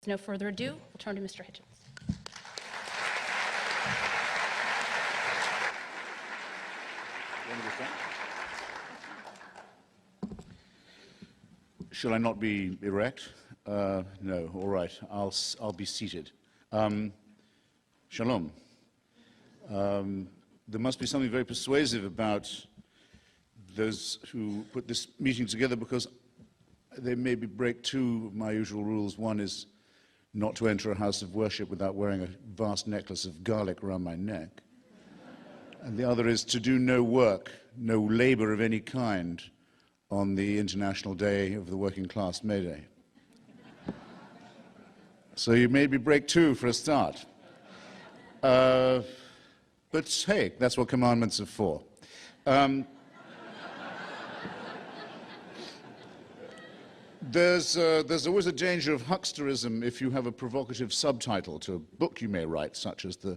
With no further ado, we'll turn to Mr. Hitchens. Shall I not be erect? No, all right, I'll be seated. Shalom. There must be something very persuasive about those who put this meeting together, because they maybe break two of my usual rules. One is not to enter a house of worship without wearing a vast necklace of garlic around my neck. And the other is to do no work, no labor of any kind on the International Day of the Working Class, May Day. So you maybe break two for a start. But hey, that's what commandments are for. There's always a danger of hucksterism if you have a provocative subtitle to a book you may write, such as the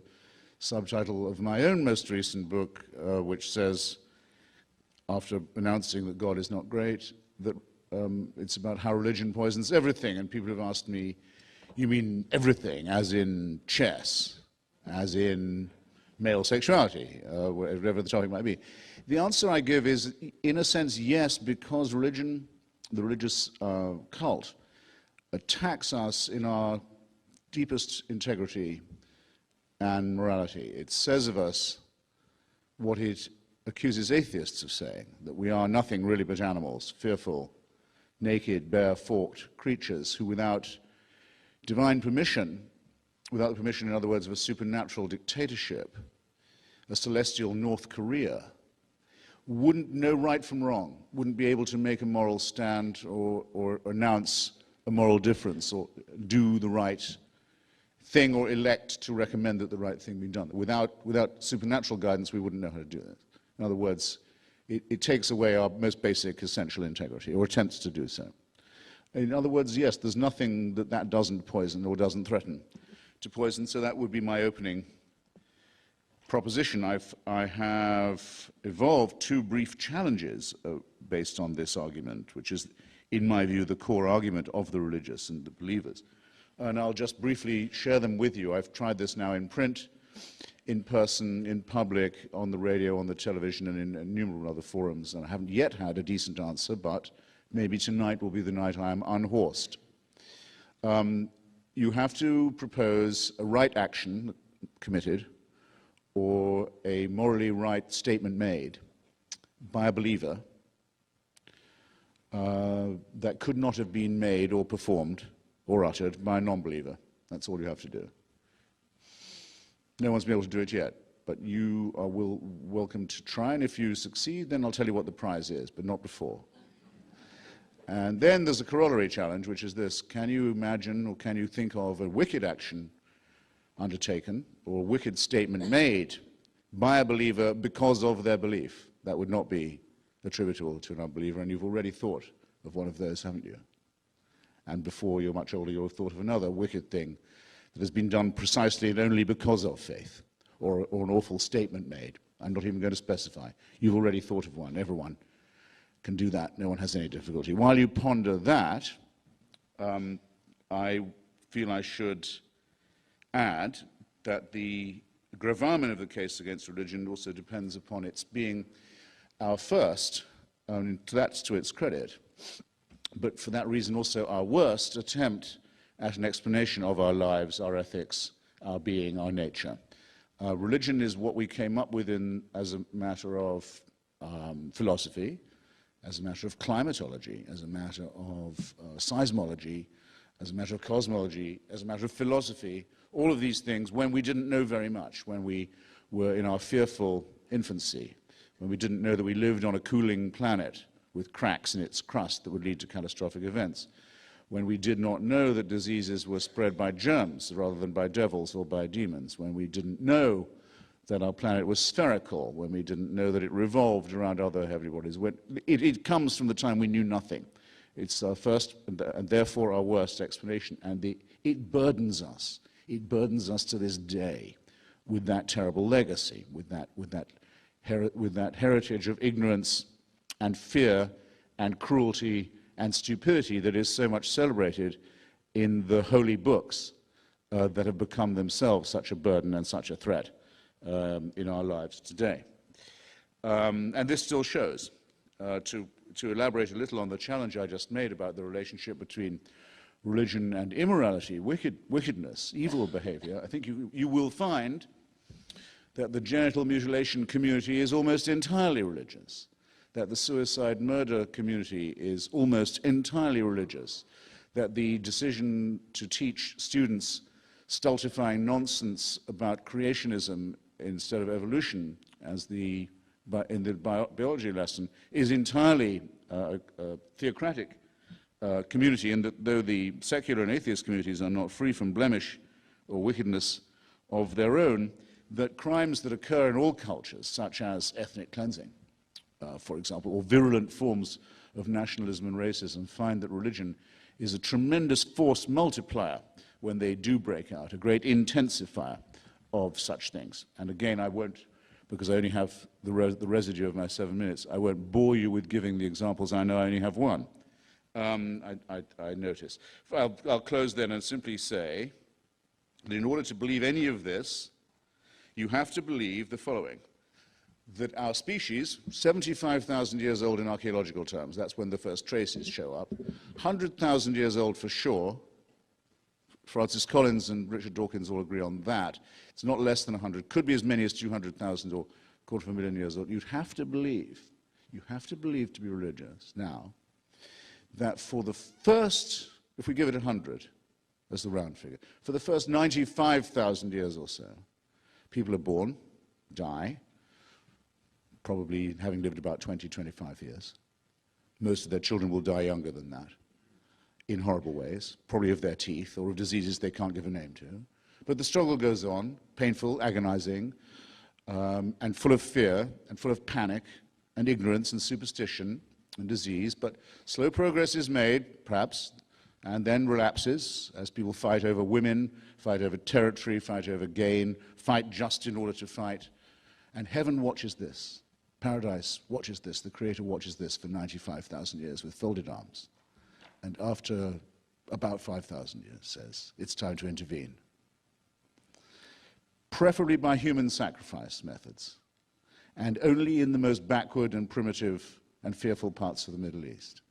subtitle of my own most recent book, which says, after announcing that God is not great, that it's about how religion poisons everything. And people have asked me, you mean everything, as in chess, as in male sexuality, whatever the topic might be? The answer I give is, in a sense, yes, because religion, the religious cult, attacks us in our deepest integrity and morality. It says of us what it accuses atheists of saying, that we are nothing really but animals, fearful, naked, bare, forked creatures who, without divine permission, without the permission, in other words, of a supernatural dictatorship, a celestial North Korea, wouldn't know right from wrong, wouldn't be able to make a moral stand or announce a moral difference or do the right thing or elect to recommend that the right thing be done. Without supernatural guidance, we wouldn't know how to do that. In other words, it takes away our most basic essential integrity, or attempts to do so. In other words, yes, there's nothing that doesn't poison or doesn't threaten to poison, so that would be my opening proposition. I have evolved two brief challenges based on this argument, which is, in my view, the core argument of the religious and the believers. And I'll just briefly share them with you. I've tried this now in print, in person, in public, on the radio, on the television, and in innumerable other forums, and I haven't yet had a decent answer, but maybe tonight will be the night I am unhorsed. You have to propose a right action committed or a morally right statement made by a believer that could not have been made or performed or uttered by a non-believer. That's all you have to do. No one's been able to do it yet, but you are welcome to try, and if you succeed, then I'll tell you what the prize is, but not before. And then there's a corollary challenge, which is this: can you imagine or can you think of a wicked action undertaken or a wicked statement made by a believer because of their belief? That would not be attributable to an unbeliever, and you've already thought of one of those, haven't you? And before you're much older, you'll have thought of another wicked thing that has been done precisely and only because of faith, or an awful statement made. I'm not even going to specify. You've already thought of one. Everyone can do that. No one has any difficulty. While you ponder that, I feel I should add that the gravamen of the case against religion also depends upon its being our first, and that's to its credit, but for that reason also our worst attempt at an explanation of our lives, our ethics, our being, our nature. Religion is what we came up with as a matter of philosophy, as a matter of climatology, as a matter of seismology, as a matter of cosmology, as a matter of philosophy, all of these things when we didn't know very much, when we were in our fearful infancy, when we didn't know that we lived on a cooling planet with cracks in its crust that would lead to catastrophic events, when we did not know that diseases were spread by germs rather than by devils or by demons, when we didn't know that our planet was spherical, when we didn't know that it revolved around other heavenly bodies. It comes from the time we knew nothing. It's our first and therefore our worst explanation, and it burdens us. It burdens us to this day with that terrible legacy, with that heritage of ignorance and fear and cruelty and stupidity that is so much celebrated in the holy books that have become themselves such a burden and such a threat in our lives today. And this still shows. To elaborate a little on the challenge I just made about the relationship between religion and immorality, wickedness, evil behavior, I think you will find that the genital mutilation community is almost entirely religious, that the suicide murder community is almost entirely religious, that the decision to teach students stultifying nonsense about creationism instead of evolution as in the biology lesson is entirely a theocratic community, and that though the secular and atheist communities are not free from blemish or wickedness of their own, that crimes that occur in all cultures, such as ethnic cleansing, for example, or virulent forms of nationalism and racism, find that religion is a tremendous force multiplier when they do break out, a great intensifier of such things. And again, I won't, because I only have the residue of my 7 minutes, I won't bore you with giving the examples. I know I only have one. I notice. I'll close then and simply say that in order to believe any of this, you have to believe the following: that our species, 75,000 years old in archaeological terms, that's when the first traces show up, 100,000 years old for sure. Francis Collins and Richard Dawkins all agree on that. It's not less than 100, could be as many as 200,000 or quarter of a million years old. You have to believe to be religious now, that for the first, if we give it 100 as the round figure, for the first 95,000 years or so, people are born, die, probably having lived about 20, 25 years. Most of their children will die younger than that, in horrible ways, probably of their teeth or of diseases they can't give a name to. But the struggle goes on, painful, agonizing, and full of fear, and full of panic, and ignorance, and superstition, and disease. But slow progress is made, perhaps, and then relapses as people fight over women, fight over territory, fight over gain, fight just in order to fight. And heaven watches this. Paradise watches this. The Creator watches this for 95,000 years with folded arms. And after about 5,000 years says, it's time to intervene. Preferably by human sacrifice methods, and only in the most backward and primitive and fearful parts of the Middle East.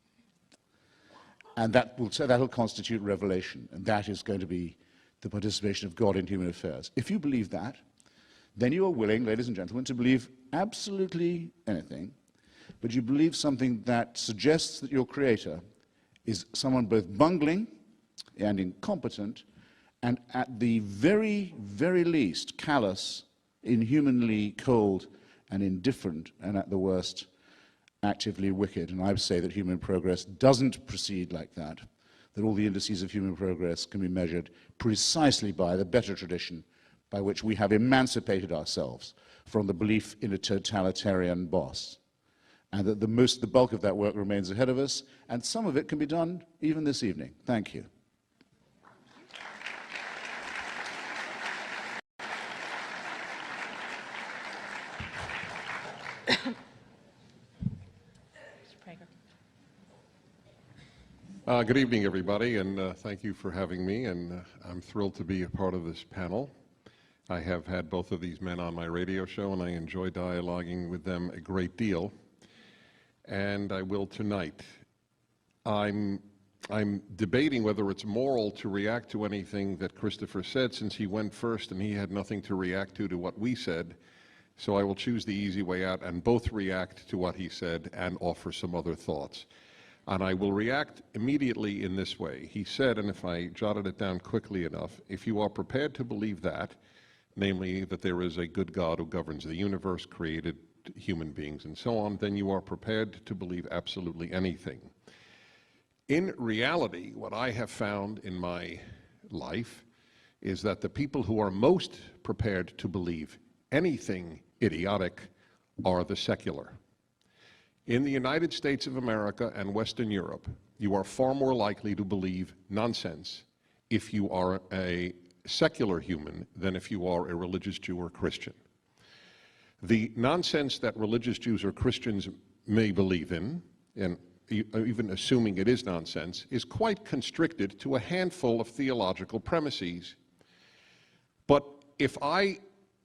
And that'll constitute revelation, and that is going to be the participation of God in human affairs. If you believe that, then you are willing, ladies and gentlemen, to believe absolutely anything, but you believe something that suggests that your Creator is someone both bungling and incompetent, and at the very, very least, callous, inhumanly cold and indifferent, and at the worst, actively wicked. And I would say that human progress doesn't proceed like that all the indices of human progress can be measured precisely by the better tradition by which we have emancipated ourselves from the belief in a totalitarian boss. And that the bulk of that work remains ahead of us, and some of it can be done even this evening. Thank you. Mr. Prager. Good evening, everybody, and thank you for having me, and I'm thrilled to be a part of this panel. I have had both of these men on my radio show, and I enjoy dialoguing with them a great deal, and I will tonight. I'm debating whether it's moral to react to anything that Christopher said, since he went first and he had nothing to react to what we said. So I will choose the easy way out and both react to what he said and offer some other thoughts. And I will react immediately in this way. He said, and if I jotted it down quickly enough, if you are prepared to believe that, namely that there is a good God who governs the universe, created human beings and so on, then you are prepared to believe absolutely anything. In reality, what I have found in my life is that the people who are most prepared to believe anything idiotic are the secular. In the United States of America and Western Europe, you are far more likely to believe nonsense if you are a secular human than if you are a religious Jew or Christian. The nonsense that religious Jews or Christians may believe in, and even assuming it is nonsense, is quite constricted to a handful of theological premises. But if I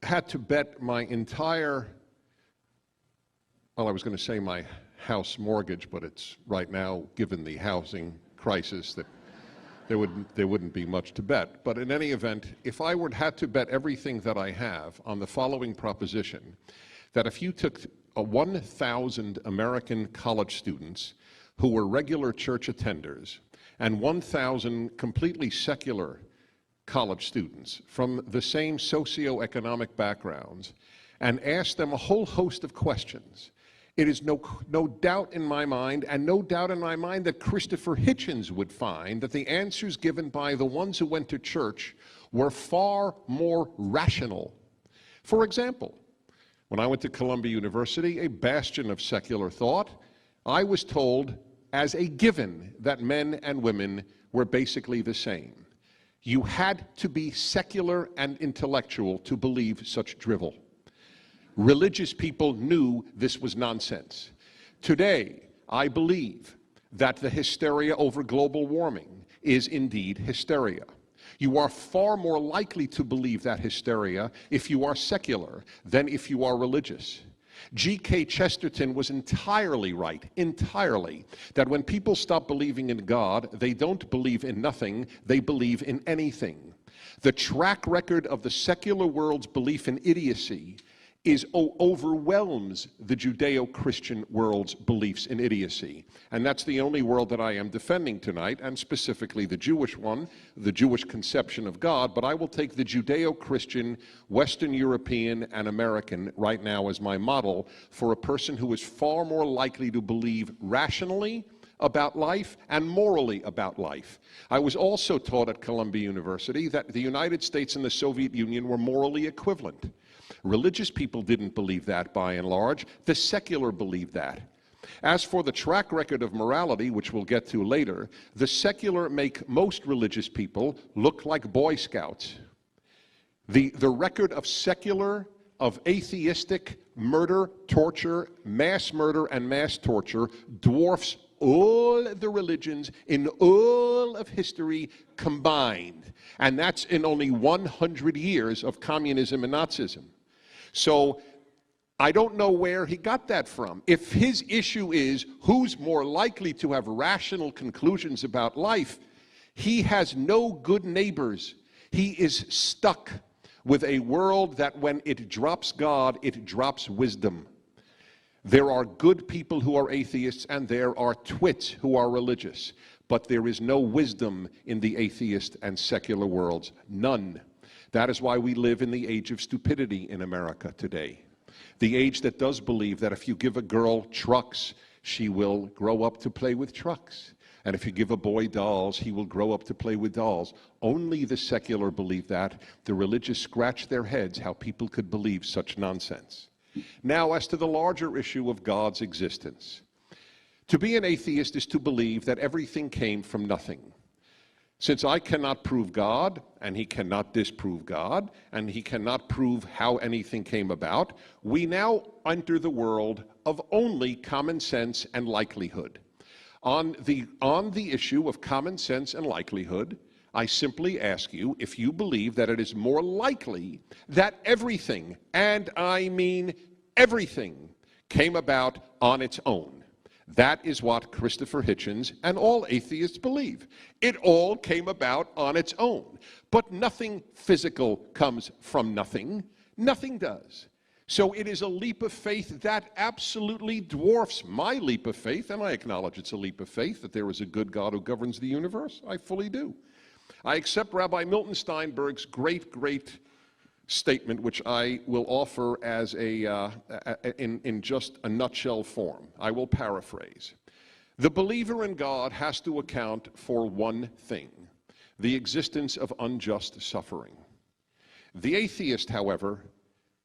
had to bet my entire, well, I was going to say my house mortgage, but it's right now, given the housing crisis, that there wouldn't be much to bet. But in any event, if I had to bet everything that I have on the following proposition, that if you took 1,000 American college students who were regular church attenders and 1,000 completely secular college students from the same socioeconomic backgrounds and asked them a whole host of questions, it is no doubt in my mind, and no doubt in my mind that Christopher Hitchens would find that the answers given by the ones who went to church were far more rational. For example, when I went to Columbia University, a bastion of secular thought, I was told as a given that men and women were basically the same. You had to be secular and intellectual to believe such drivel. Religious people knew this was nonsense. Today, I believe that the hysteria over global warming is indeed hysteria. You are far more likely to believe that hysteria if you are secular than if you are religious. G.K. Chesterton was entirely right, entirely, that when people stop believing in God, they don't believe in nothing, they believe in anything. The track record of the secular world's belief in idiocy overwhelms the Judeo-Christian world's beliefs in idiocy. And that's the only world that I am defending tonight, and specifically the Jewish one, the Jewish conception of God. But I will take the Judeo-Christian, Western European, and American right now as my model for a person who is far more likely to believe rationally about life and morally about life. I was also taught at Columbia University that the United States and the Soviet Union were morally equivalent. Religious people didn't believe that, by and large. The secular believed that. As for the track record of morality, which we'll get to later, the secular make most religious people look like Boy Scouts. The record of secular, of atheistic murder, torture, mass murder, and mass torture dwarfs all the religions in all of history combined. And that's in only 100 years of communism and Nazism. So I don't know where he got that from. If his issue is who's more likely to have rational conclusions about life, he has no good neighbors. He is stuck with a world that when it drops God, it drops wisdom. There are good people who are atheists, and there are twits who are religious. But there is no wisdom in the atheist and secular worlds. None. That is why we live in the age of stupidity in America today. The age that does believe that if you give a girl trucks, she will grow up to play with trucks. And if you give a boy dolls, he will grow up to play with dolls. Only the secular believe that. The religious scratch their heads how people could believe such nonsense. Now, as to the larger issue of God's existence. To be an atheist is to believe that everything came from nothing. Since I cannot prove God, and he cannot disprove God, and he cannot prove how anything came about, we now enter the world of only common sense and likelihood. On the issue of common sense and likelihood, I simply ask you if you believe that it is more likely that everything, and I mean everything, came about on its own. That is what Christopher Hitchens and all atheists believe. It all came about on its own. But nothing physical comes from nothing. Nothing does. So it is a leap of faith that absolutely dwarfs my leap of faith, and I acknowledge it's a leap of faith that there is a good God who governs the universe. I fully do. I accept Rabbi Milton Steinberg's great statement, which I will offer as in just a nutshell form. I will paraphrase. The believer in God has to account for one thing: the existence of unjust suffering. The atheist, however,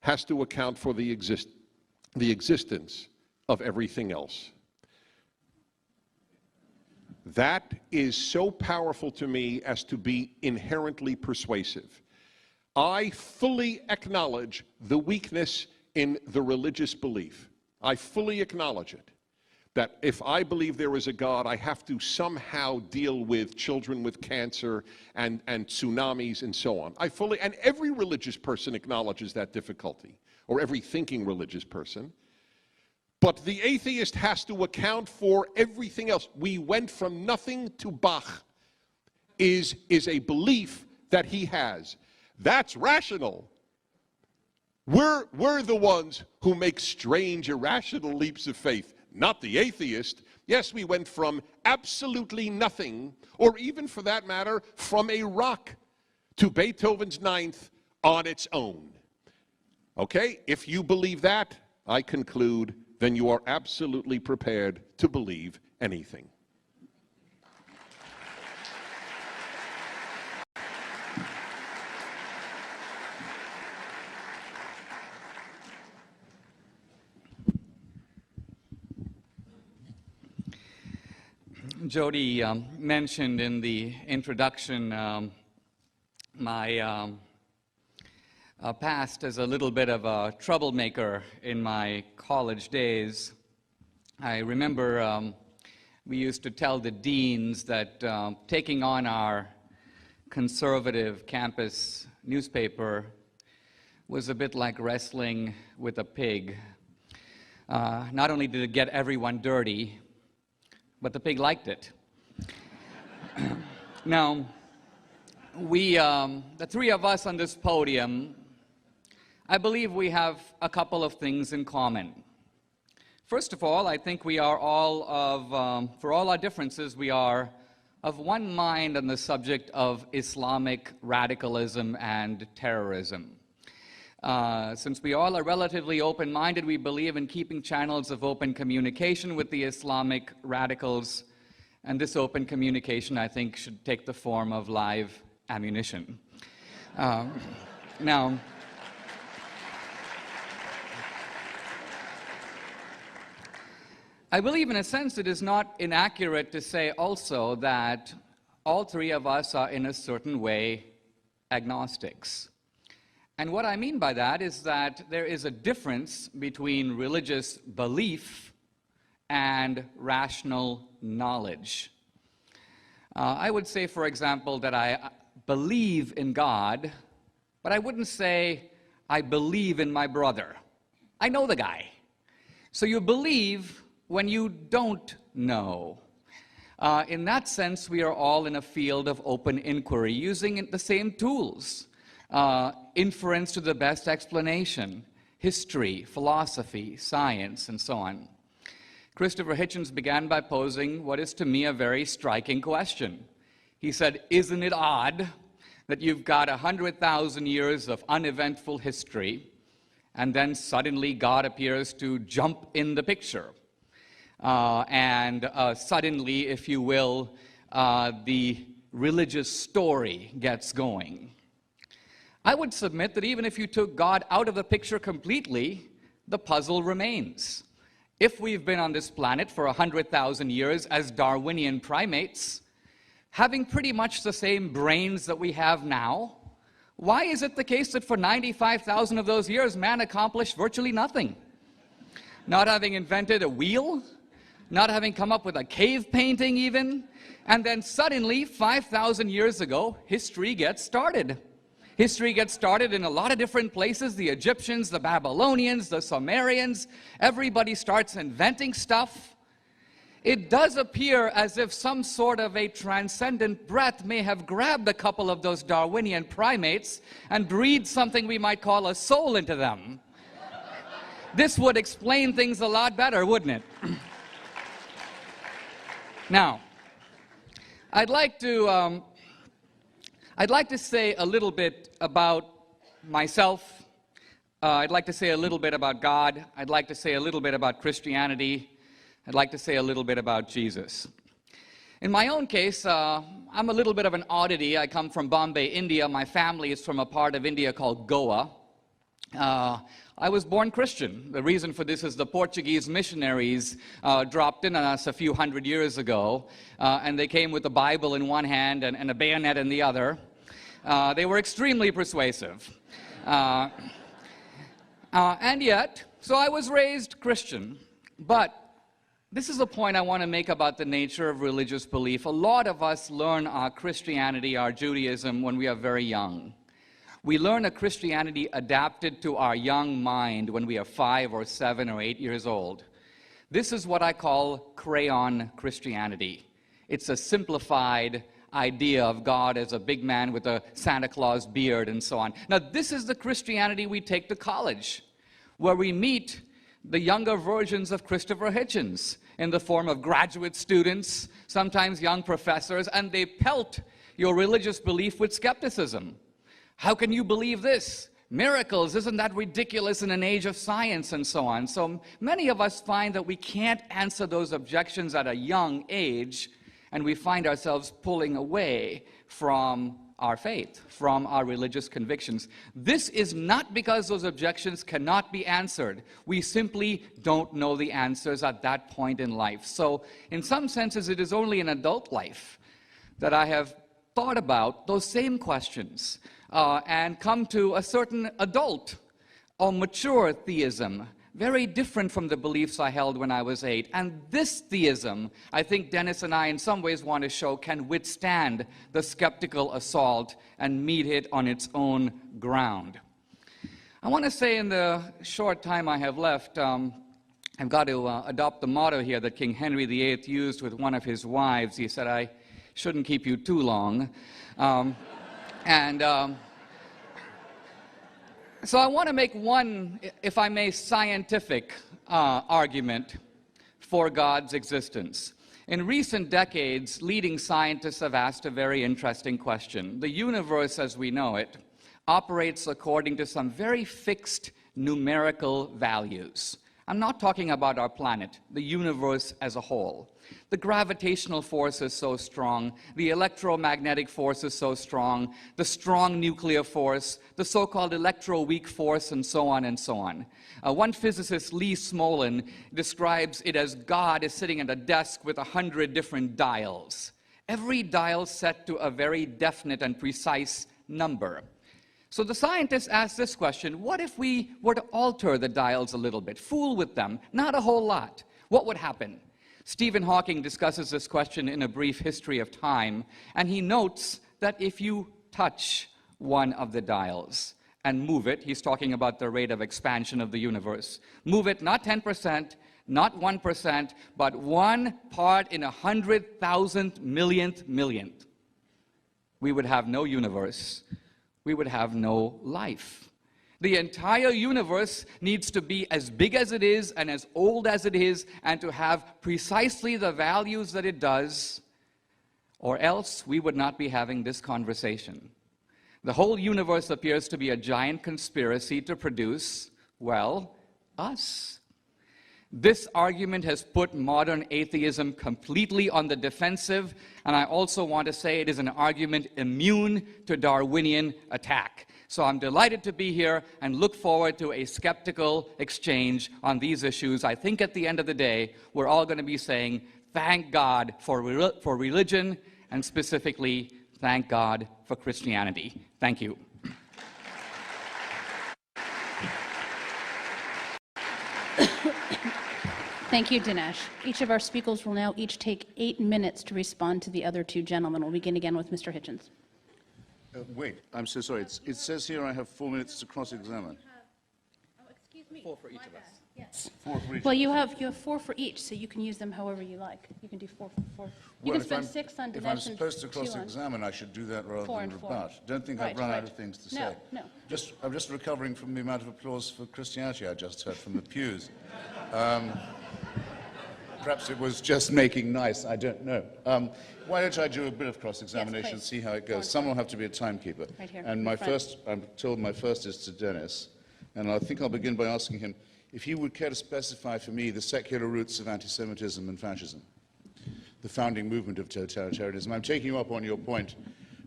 has to account for the existence of everything else. That is so powerful to me as to be inherently persuasive. I fully acknowledge the weakness in the religious belief. I fully acknowledge it. that if I believe there is a God, I have to somehow deal with children with cancer and tsunamis and so on. And every religious person acknowledges that difficulty, or every thinking religious person. But the atheist has to account for everything else. We went from nothing to Bach is a belief that he has. That's rational. We're the ones who make strange, irrational leaps of faith, not the atheist. Yes, we went from absolutely nothing, or even for that matter, from a rock to Beethoven's Ninth on its own. Okay? If you believe that, I conclude, then you are absolutely prepared to believe anything. Jody mentioned in the introduction my past as a little bit of a troublemaker in my college days. I remember we used to tell the deans that taking on our conservative campus newspaper was a bit like wrestling with a pig. Not only did it get everyone dirty, but the pig liked it. Now, we, the three of us on this podium, I believe we have a couple of things in common. First of all, I think we are all of, for all our differences, we are of one mind on the subject of Islamic radicalism and terrorism. Since we all are relatively open-minded, we believe in keeping channels of open communication with the Islamic radicals, and this open communication, I think, should take the form of live ammunition. Now, I believe in a sense it is not inaccurate to say also that all three of us are in a certain way agnostics. And what I mean by that is that there is a difference between religious belief and rational knowledge. I would say, for example, that I believe in God, but I wouldn't say I believe in my brother. I know the guy. So you believe when you don't know. In that sense, we are all in a field of open inquiry, using the same tools. Inference to the best explanation, history, philosophy, science, and so on. Christopher Hitchens began by posing what is to me a very striking question. He said, isn't it odd that you've got 100,000 years of uneventful history, and then suddenly God appears to jump in the picture? Suddenly, if you will, the religious story gets going. I would submit that even if you took God out of the picture completely, the puzzle remains. If we've been on this planet for 100,000 years as Darwinian primates, having pretty much the same brains that we have now, why is it the case that for 95,000 of those years, man accomplished virtually nothing? Not having invented a wheel, not having come up with a cave painting even, and then suddenly, 5,000 years ago, history gets started. History gets started in a lot of different places, the Egyptians, the Babylonians, the Sumerians. Everybody starts inventing stuff. It does appear as if some sort of a transcendent breath may have grabbed a couple of those Darwinian primates and breathed something we might call a soul into them. This would explain things a lot better, wouldn't it? Now, I'd like to say a little bit about myself. I'd like to say a little bit about God. I'd like to say a little bit about Christianity. I'd like to say a little bit about Jesus. In my own case, I'm a little bit of an oddity. I come from Bombay, India. My family is from a part of India called Goa. I was born Christian. The reason for this is the Portuguese missionaries dropped in on us a few hundred years ago, and they came with the Bible in one hand and a bayonet in the other. They were extremely persuasive. And yet, so I was raised Christian, but This is a point I want to make about the nature of religious belief. A lot of us learn our Christianity, our Judaism, when we are very young. We learn a Christianity adapted to our young mind when we are 5 or 7 or 8 years old. This is what I call crayon Christianity. It's a simplified idea of God as a big man with a Santa Claus beard and so on. Now, this is the Christianity we take to college, where we meet the younger versions of Christopher Hitchens in the form of graduate students, sometimes young professors, and they pelt your religious belief with skepticism. How can you believe this? Miracles, isn't that ridiculous in an age of science and so on? So many of us find that we can't answer those objections at a young age, and we find ourselves pulling away from our faith, from our religious convictions. This is not because those objections cannot be answered. We simply don't know the answers at that point in life. So in some senses, it is only in adult life that I have thought about those same questions and come to a certain adult or mature theism, very different from the beliefs I held when I was 8. And this theism, I think Dennis and I in some ways want to show, can withstand the skeptical assault and meet it on its own ground. I want to say in the short time I have left, I've got to adopt the motto here that King Henry VIII used with one of his wives. He said, "I shouldn't keep you too long." So I want to make one, if I may, scientific argument for God's existence. In recent decades, leading scientists have asked a very interesting question. The universe as we know it operates according to some very fixed numerical values. I'm not talking about our planet, the universe as a whole. The gravitational force is so strong, the electromagnetic force is so strong, the strong nuclear force, the so-called electroweak force, and so on and so on. One physicist, Lee Smolin, describes it as God is sitting at a desk with 100 different dials. Every dial set to a very definite and precise number. So the scientists asked this question: what if we were to alter the dials a little bit, fool with them, not a whole lot? What would happen? Stephen Hawking discusses this question in A Brief History of Time, and he notes that if you touch one of the dials and move it, he's talking about the rate of expansion of the universe, move it not 10%, not 1%, but 1 part in 100,000 millionth, we would have no universe. We would have no life. The entire universe needs to be as big as it is and as old as it is and to have precisely the values that it does, or else we would not be having this conversation. The whole universe appears to be a giant conspiracy to produce, well, us. This argument has put modern atheism completely on the defensive, and I also want to say it is an argument immune to Darwinian attack. So I'm delighted to be here and look forward to a skeptical exchange on these issues. I think at the end of the day, we're all going to be saying, thank God for religion, and specifically, thank God for Christianity. Thank you. Thank you, Dinesh. Each of our speakers will now each take 8 minutes to respond to the other two gentlemen. We'll begin again with Mr. Hitchens. Wait, I'm so sorry. It says here I have 4 minutes to cross-examine. Excuse me. 4 for each of us. Yes. 4 for each. Well, you have 4 for each, so you can use them however you like. You can do 4 for 4. You can spend 6 on Dinesh. If I'm supposed to and 2 on- cross-examine, I should do that rather 4 than and 4. rebut. Don't think I've Right, run out right. of things to No, say. no. I'm just recovering from the amount of applause for Christianity I just heard from the pews. Perhaps it was just making nice, I don't know. Why don't I do a bit of cross-examination and please. see how it Go on. goes? Someone will have to be a timekeeper. Right here, And in my front. first, I'm told my first is to Dennis. And I think I'll begin by asking him if he would care to specify for me the secular roots of anti-Semitism and fascism, the founding movement of totalitarianism. I'm taking you up on your point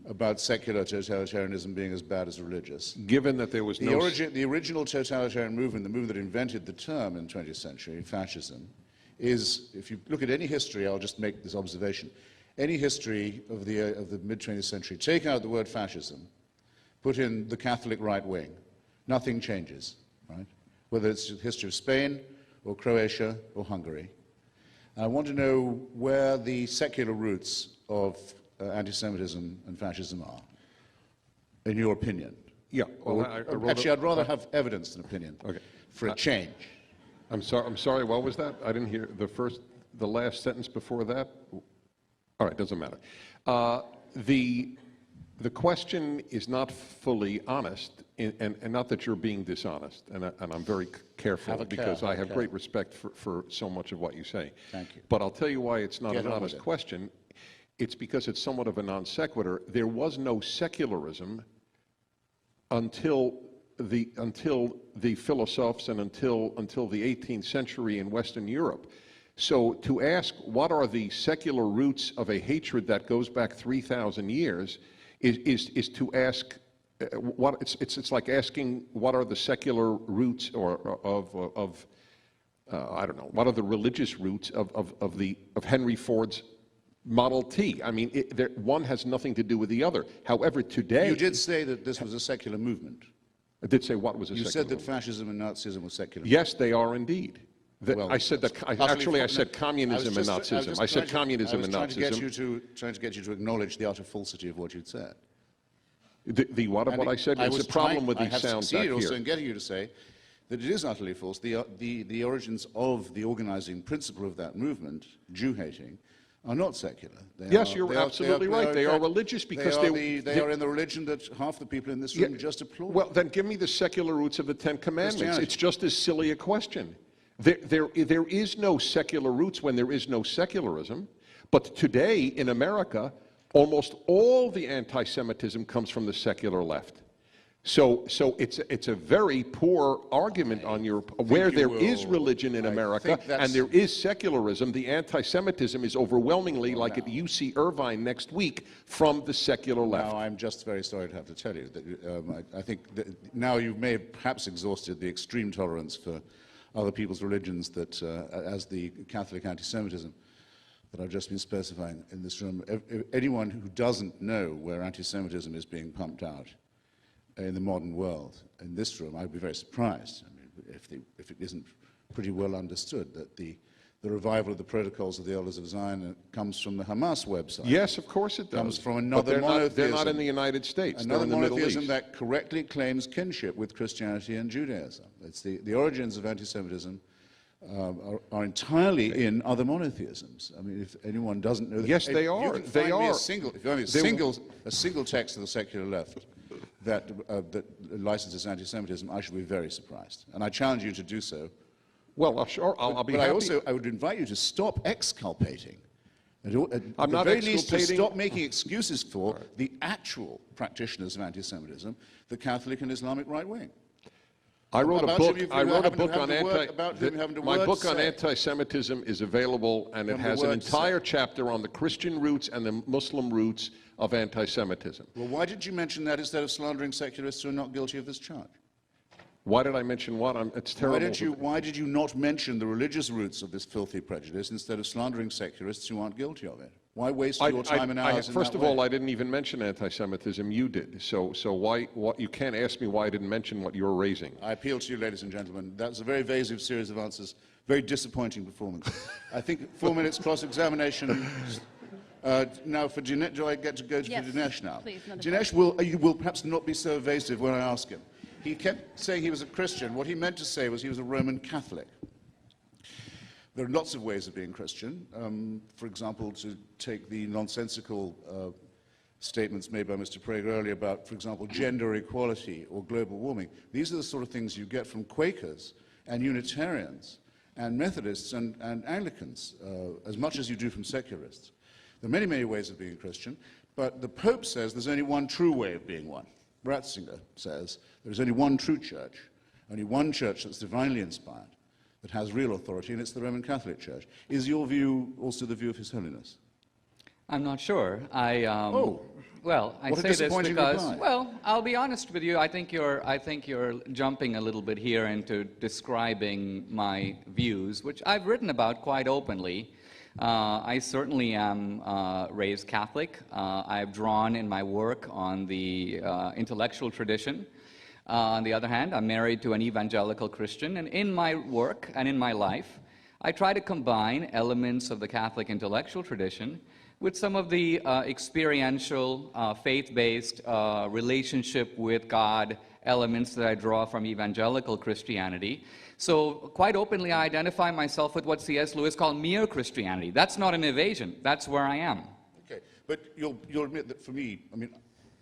about secular totalitarianism being as bad as religious. Given that there was The original totalitarian movement, the movement that invented the term in the 20th century, fascism, is, if you look at any history, I'll just make this observation, any history of the mid-20th century, take out the word fascism, put in the Catholic right wing, nothing changes, right? Whether it's the history of Spain or Croatia or Hungary. I want to know where the secular roots of anti-Semitism and fascism are, in your opinion. Yeah. Well, I wrote Actually, I'd rather have evidence than opinion for a change. I'm sorry, what was that? I didn't hear the last sentence before that. All right, doesn't matter. The question is not fully honest, and not that you're being dishonest, and I'm very careful because I have great respect for so much of what you say. Thank you. But I'll tell you why it's not an honest question. It's because it's somewhat of a non sequitur. There was no secularism until the philosophes and until the 18th century in Western Europe. So to ask what are the secular roots of a hatred that goes back 3,000 years is to ask it's like asking what are the secular roots of I don't know, what are the religious roots of Henry Ford's Model T. I mean, one has nothing to do with the other. However, today... You did say that this was a secular movement. I did say what was a secular movement? You said that movement. Fascism and Nazism were secular. Yes, they are indeed. Well, I said that. I said communism and Nazism. I said communism and Nazism. I was trying to get you to acknowledge the utter falsity of what you'd said. The what of what I said is a problem with these sounds back here. I have succeeded also in getting you to say that it is utterly false. The origins of the organizing principle of that movement, Jew-hating, are not secular. You're absolutely right. They are religious because they are in the religion that half the people in this room just applaud. Well, then give me the secular roots of the Ten Commandments. It's just as silly a question. There is no secular roots when there is no secularism. But today in America, almost all the anti-Semitism comes from the secular left. So it's a very poor argument on your where there is religion in America and there is secularism. The anti-Semitism is overwhelmingly, like at UC Irvine next week, from the secular left. Now, I'm just very sorry to have to tell you that I think that now you may have perhaps exhausted the extreme tolerance for other people's religions that, as the Catholic anti-Semitism that I've just been specifying in this room. Anyone who doesn't know where anti-Semitism is being pumped out in the modern world, in this room, I'd be very surprised. I mean, if it isn't pretty well understood that the revival of the protocols of the elders of Zion comes from the Hamas website. Yes, of course it does. Comes from another monotheism. They're not in the United States. Another they're in the Middle monotheism East. that correctly claims kinship with Christianity and Judaism. It's the origins of anti-Semitism are entirely in other monotheisms. I mean, if anyone doesn't know that, yes, they are. You can find me a single text of the secular left that licenses anti-Semitism, I should be very surprised. And I challenge you to do so. Well, sure, I'll be happy. But I would invite you to stop exculpating. I'm not very least to exculpating. stop making excuses for the actual practitioners of anti-Semitism, the Catholic and Islamic right wing. I wrote a book. I wrote a book on my book on anti-Semitism is available, and it has an entire chapter on the Christian roots and the Muslim roots of anti-Semitism. Well, why did you mention that instead of slandering secularists who are not guilty of this charge? Why did I mention what? It's terrible. Why did you not mention the religious roots of this filthy prejudice instead of slandering secularists who aren't guilty of it? Why waste your time and hours in First that of all, I didn't even mention anti-Semitism. You did. So why? You can't ask me why I didn't mention what you're raising. I appeal to you, ladies and gentlemen. That's a very evasive series of answers. Very disappointing performance. I think 4 minutes cross-examination. Now, for Dinesh, do I get to go to Dinesh now? Please, Dinesh will perhaps not be so evasive when I ask him. He kept saying he was a Christian. What he meant to say was he was a Roman Catholic. There are lots of ways of being Christian. For example, to take the nonsensical statements made by Mr. Prager earlier about, for example, gender equality or global warming. These are the sort of things you get from Quakers and Unitarians and Methodists and Anglicans, as much as you do from secularists. There are many, many ways of being Christian, but the Pope says there's only one true way of being one. Ratzinger says there's only one true church, only one church that's divinely inspired, that has real authority, and it's the Roman Catholic Church. Is your view also the view of His Holiness? I'm not sure. Well, I say this because, reply. well, I'll be honest with you. I think you're jumping a little bit here into describing my views, which I've written about quite openly. I certainly am raised Catholic. I've drawn in my work on the intellectual tradition. On the other hand, I'm married to an evangelical Christian, and in my work and in my life, I try to combine elements of the Catholic intellectual tradition with some of the experiential, faith-based relationship with God elements that I draw from evangelical Christianity. So quite openly, I identify myself with what C.S. Lewis called mere Christianity. That's not an evasion. That's where I am. Okay, but you'll admit that for me, I mean,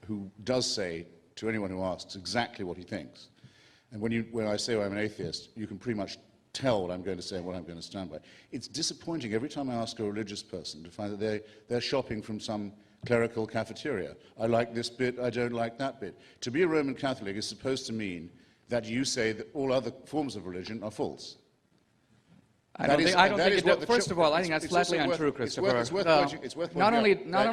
who does say to anyone who asks exactly what he thinks, and when I say I'm an atheist, you can pretty much tell what I'm going to say and what I'm going to stand by. It's disappointing every time I ask a religious person to find that they're shopping from some clerical cafeteria. I like this bit, I don't like that bit. To be a Roman Catholic is supposed to mean that you say that all other forms of religion are false. I don't think it does. First of all, I think that's flatly untrue, Christopher. It's worth pointing out.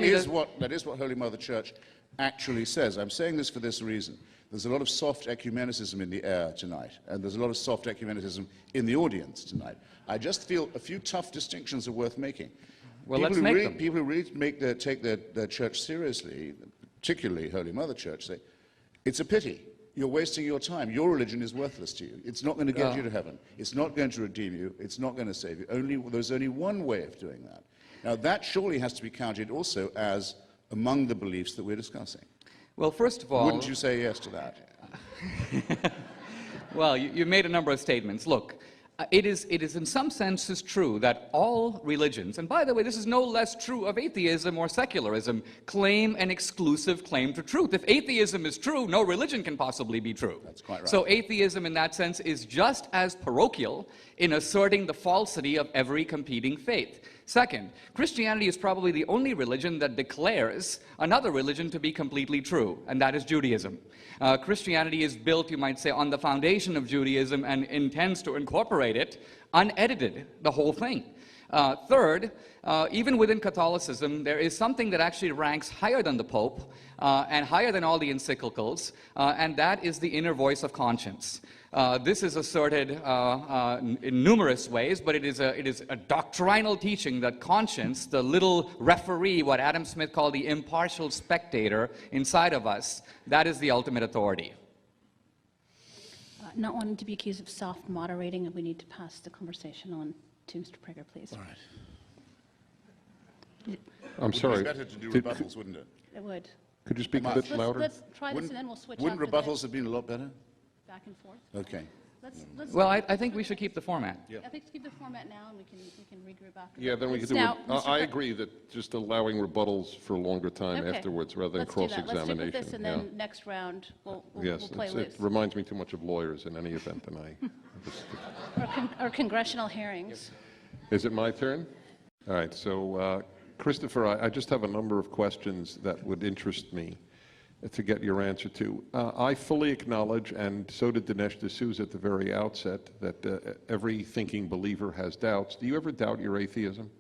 That is what Holy Mother Church actually says. I'm saying this for this reason. There's a lot of soft ecumenicism in the air tonight, and there's a lot of soft ecumenicism in the audience tonight. I just feel a few tough distinctions are worth making. Well, let's make them. People who really take their church seriously, particularly Holy Mother Church, say, it's a pity. You're wasting your time. Your religion is worthless to you. It's not going to get you to heaven. It's not going to redeem you. It's not going to save you. There's only one way of doing that. Now, that surely has to be counted also as among the beliefs that we're discussing. Well, first of all... Wouldn't you say yes to that? Well, you made a number of statements. Look, it is in some senses true that all religions, and by the way, this is no less true of atheism or secularism, claim an exclusive claim to truth. If atheism is true, no religion can possibly be true. That's quite right. So atheism in that sense is just as parochial in asserting the falsity of every competing faith. Second, Christianity is probably the only religion that declares another religion to be completely true, and that is Judaism. Christianity is built, you might say, on the foundation of Judaism and intends to incorporate it unedited, the whole thing. Third, even within Catholicism, there is something that actually ranks higher than the Pope and higher than all the encyclicals, and that is the inner voice of conscience. This is asserted in numerous ways, but it is a doctrinal teaching that conscience, the little referee, what Adam Smith called the impartial spectator inside of us, that is the ultimate authority. Not wanting to be accused of soft moderating, we need to pass the conversation on to Mr. Prager, please. All right. I'm sorry. It would be better to do rebuttals, wouldn't it? It would. Could you speak a bit louder? Let's try this and then we'll switch Wouldn't after rebuttals this. have been a lot better? Back and forth. Okay. Well, I think we should keep the format. Yeah. I think to keep the format now, and we can regroup after. Yeah, then we could do Now, it. Mr. I Prager. agree that just allowing rebuttals for a longer time Okay. afterwards rather than Let's do that. cross-examination. Let's stick with this, and yeah. then next round we'll Yes, play it loose. reminds me too much of lawyers in any event, and Or congressional hearings. Is it my turn? All right, so Christopher, I just have a number of questions that would interest me to get your answer to. I fully acknowledge, and so did Dinesh D'Souza at the very outset, that every thinking believer has doubts. Do you ever doubt your atheism?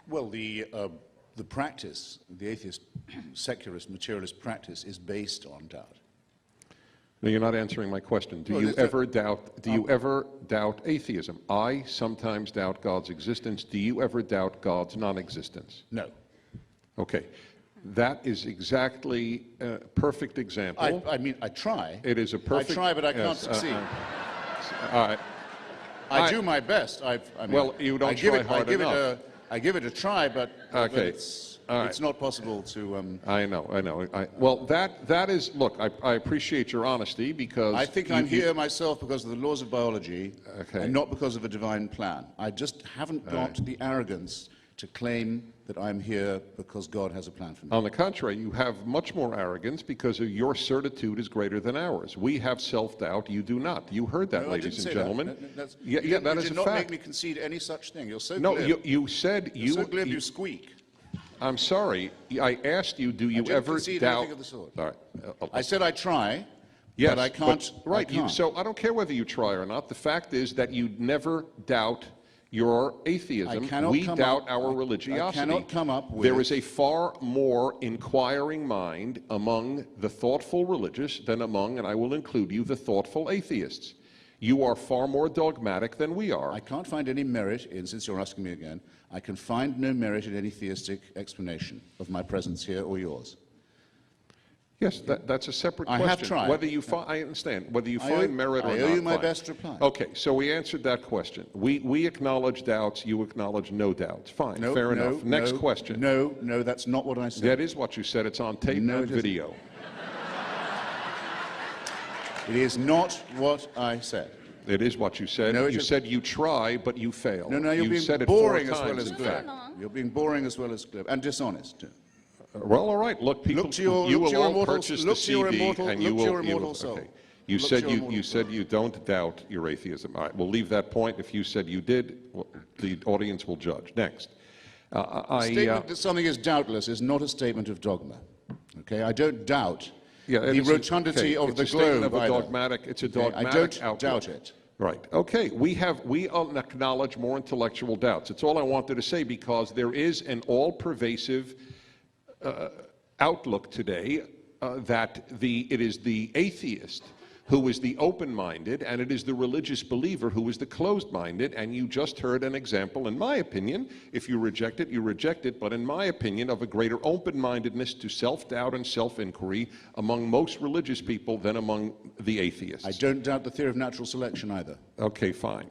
Well, the practice, the atheist, secularist, materialist practice is based on doubt. No, you're not answering my question. Do Well, you it's ever doubt? Do you ever doubt atheism? I sometimes doubt God's existence. Do you ever doubt God's non-existence? No. Okay, that is exactly a perfect example. I mean, I try. It is a perfect. I try, but I can't yes, succeed. All right. I do my best. I mean, Well, you don't I give try it, hard enough. I give it a try, but Okay. it's All right. it's not possible to. I know. Well, that is. Look, I appreciate your honesty because I think I'm here myself because of the laws of biology, Okay. and not because of a divine plan. I just haven't got the arrogance to claim that I'm here because God has a plan for me. On the contrary, you have much more arrogance because of your certitude is greater than ours. We have self-doubt. You do not. You heard that, No, I ladies didn't and say gentlemen. that. Yeah, You that is did a not make fact. me concede any such thing. You're so No, glib. you said You're so glib you squeak. I'm sorry. I asked you, do you didn't ever concede doubt? anything of the sort. All right. I said I try, Yes, but I can't. right. I can't. So I don't care whether you try or not. The fact is that you never doubt your atheism. I cannot We come doubt up- our I religiosity. cannot come up with- There is a far more inquiring mind among the thoughtful religious than among, and I will include you, the thoughtful atheists. You are far more dogmatic than we are. I can't find any merit in, since you're asking me again, I can find no merit in any theistic explanation of my presence here or yours. Yes, that's a separate I question. have tried. Whether you I understand. Whether you I owe- find merit or not. I owe you my fine. best reply. Okay, so we answered that question. We acknowledge doubts. You acknowledge no doubts. Fine, No, fair no, enough. Next no, question. No, that's not what I said. That is what you said. It's on tape No, and it isn't. video. It is not what I said. It is what you said. No, it You isn't. said you try, but you fail. No, you're you being said it boring 4 as well times, as in clever. fact. You're being boring as well as clever, and dishonest too. Well, all right. Look, people, Look to your- you look to will your all immortal- purchase the look to your CD, immortal- and look you to your will. immortal soul. Okay. You Look said to your immortal soul. you don't doubt your atheism. All right, we'll leave that point. If you said you did, well, the audience will judge. Next, A statement that something is doubtless is not a statement of dogma. Okay, I don't doubt the rotundity of it's the a statement globe of a either. dogmatic. It's a Okay, dogmatic I don't outlook. doubt it. Right. Okay. We acknowledge more intellectual doubts. It's all I wanted to say, because there is an all-pervasive outlook today that it is the atheist who is the open-minded, and it is the religious believer who is the closed-minded. And you just heard an example, in my opinion, if you reject it, you reject it, but in my opinion, of a greater open-mindedness to self-doubt and self-inquiry among most religious people than among the atheists. I don't doubt the theory of natural selection either. Okay, fine.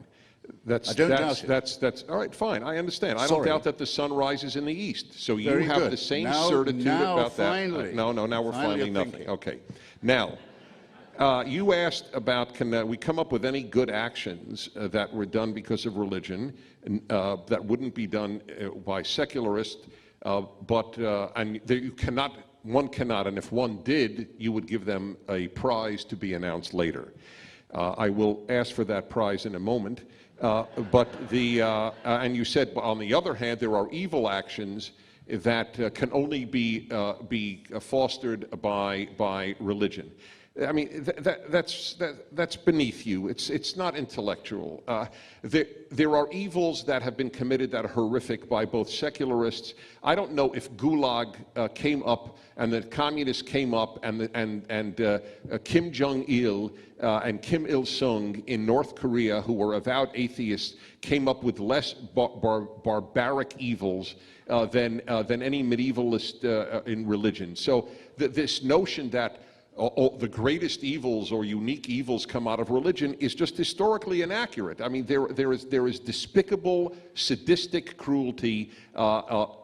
I don't doubt it. That's all right. Fine, I understand. I don't Sorry. doubt that the sun rises in the east. So you Very have good. the same Now- certitude now about finally. that. No, now we're Finally finally you're nothing. thinking. Okay. Now, you asked about can we come up with any good actions that were done because of religion that wouldn't be done by secularists, and you cannot. One cannot, and if one did, you would give them a prize to be announced later. I will ask for that prize in a moment. And you said, on the other hand, there are evil actions that can only be fostered by religion. I mean, that's beneath you. It's not intellectual. There are evils that have been committed that are horrific by both secularists. I don't know if Gulag came up and the communists came up and Kim Jong-il and Kim Il-sung in North Korea, who were avowed atheists, came up with less barbaric evils than any medievalist in religion. So this notion that the greatest evils or unique evils come out of religion is just historically inaccurate. I mean, there is despicable, sadistic cruelty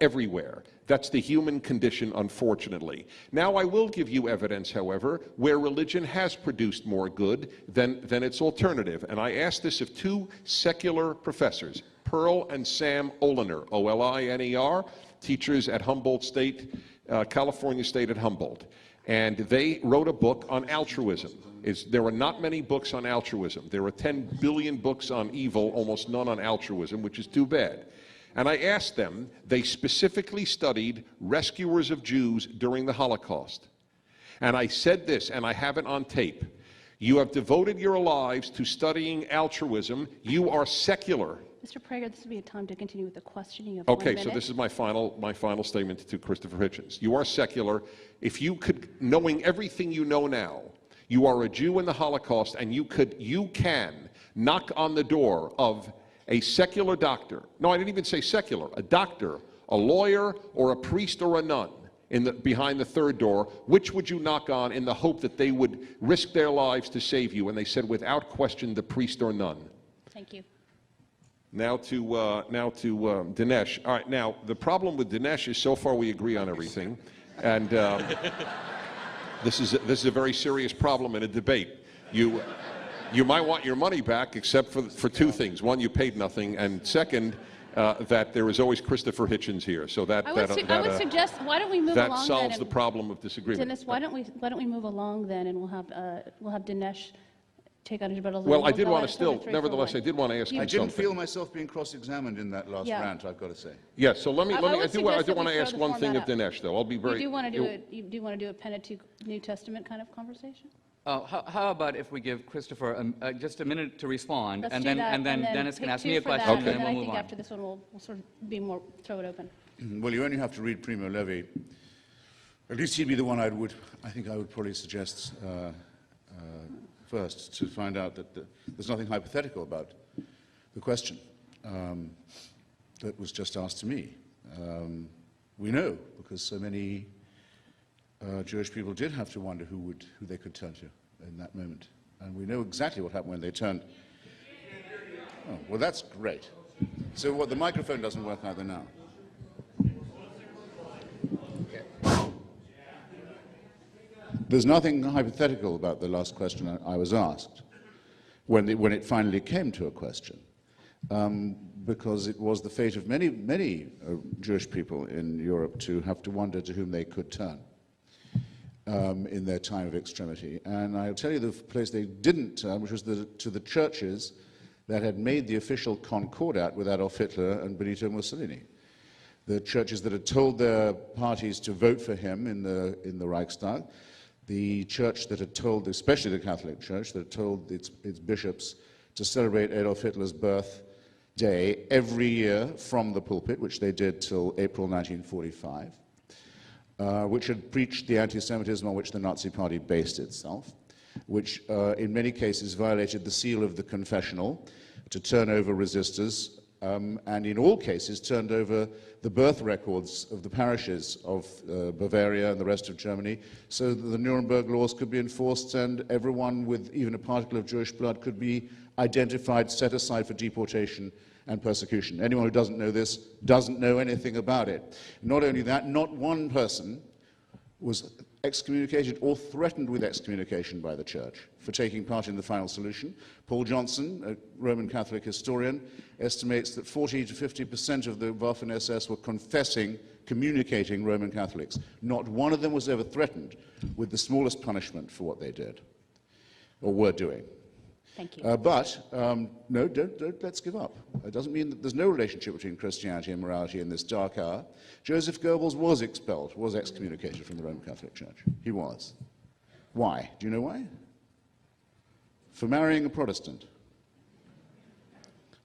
everywhere. That's the human condition, unfortunately. Now, I will give you evidence, however, where religion has produced more good than its alternative. And I asked this of two secular professors, Pearl and Sam Oliner, O-L-I-N-E-R, teachers at Humboldt State, California State at Humboldt. And they wrote a book on altruism. There are not many books on altruism. There are 10 billion books on evil, almost none on altruism, which is too bad. And I asked them, they specifically studied rescuers of Jews during the Holocaust. And I said this, and I have it on tape. You have devoted your lives to studying altruism. You are secular. Mr. Prager, this would be a time to continue with the questioning of Okay, 1 minute. so this is my final statement to Christopher Hitchens. You are secular. If you could, knowing everything you know now, you are a Jew in the Holocaust, and you can knock on the door of a secular doctor. No, I didn't even say secular. A doctor, a lawyer, or a priest or a nun behind the third door. Which would you knock on in the hope that they would risk their lives to save you? And they said, without question, the priest or nun. Thank you. Now to Dinesh. All right. Now the problem with Dinesh is so far we agree on everything, and this is a very serious problem in a debate. You might want your money back, except for two things: one, you paid nothing, and second, that there is always Christopher Hitchens here. So I would suggest, why don't we move that along solves then? the problem of disagreement. Dennis, why don't we move along then, and we'll have Dinesh take on his rebuttals. Well, and I we'll did go want at to it sort of still, three, nevertheless, four, I did want to ask you I didn't something. feel myself being cross-examined in that last Yeah. rant, I've got to say. Yes. So let me. I I would do suggest that want we to throw ask the one thing of format out. Dinesh, though. I'll be very. You do want to do a Pentateuch New Testament kind of conversation? How about if we give Christopher just a minute to respond, Let's and do then that, Dennis can take ask two me a for that, question, Okay. and then I we'll move think on. after this one we'll sort of be more throw it open. Well, you only have to read Primo Levi. At least he'd be the one I think I would probably suggest first, to find out that there's nothing hypothetical about the question that was just asked to me. We know, because so many Jewish people did have to wonder who they could turn to in that moment. And we know exactly what happened when they turned. Oh, well, that's great. So what, the microphone doesn't work either now. There's nothing hypothetical about the last question I was asked when it finally came to a question, because it was the fate of many Jewish people in Europe to have to wonder to whom they could turn in their time of extremity. And I'll tell you the place they didn't turn, which was to the churches that had made the official concordat with Adolf Hitler and Benito Mussolini. The churches that had told their parties to vote for him in the Reichstag, the church that had told, especially the Catholic Church, that had told its bishops to celebrate Adolf Hitler's birthday every year from the pulpit, which they did till April 1945, which had preached the anti-Semitism on which the Nazi Party based itself, which in many cases violated the seal of the confessional to turn over resistors, and in all cases turned over the birth records of the parishes of Bavaria and the rest of Germany, so that the Nuremberg laws could be enforced and everyone with even a particle of Jewish blood could be identified, set aside for deportation and persecution. Anyone who doesn't know this doesn't know anything about it. Not only that, not one person was excommunicated or threatened with excommunication by the church for taking part in the final solution. Paul Johnson, a Roman Catholic historian, estimates that 40 to 50% of the Waffen-SS were communicating Roman Catholics. Not one of them was ever threatened with the smallest punishment for what they did or were doing. Thank you. No, don't let's give up. It doesn't mean that there's no relationship between Christianity and morality in this dark hour. Joseph Goebbels was expelled, was excommunicated from the Roman Catholic Church. He was. Why? Do you know why? For marrying a Protestant.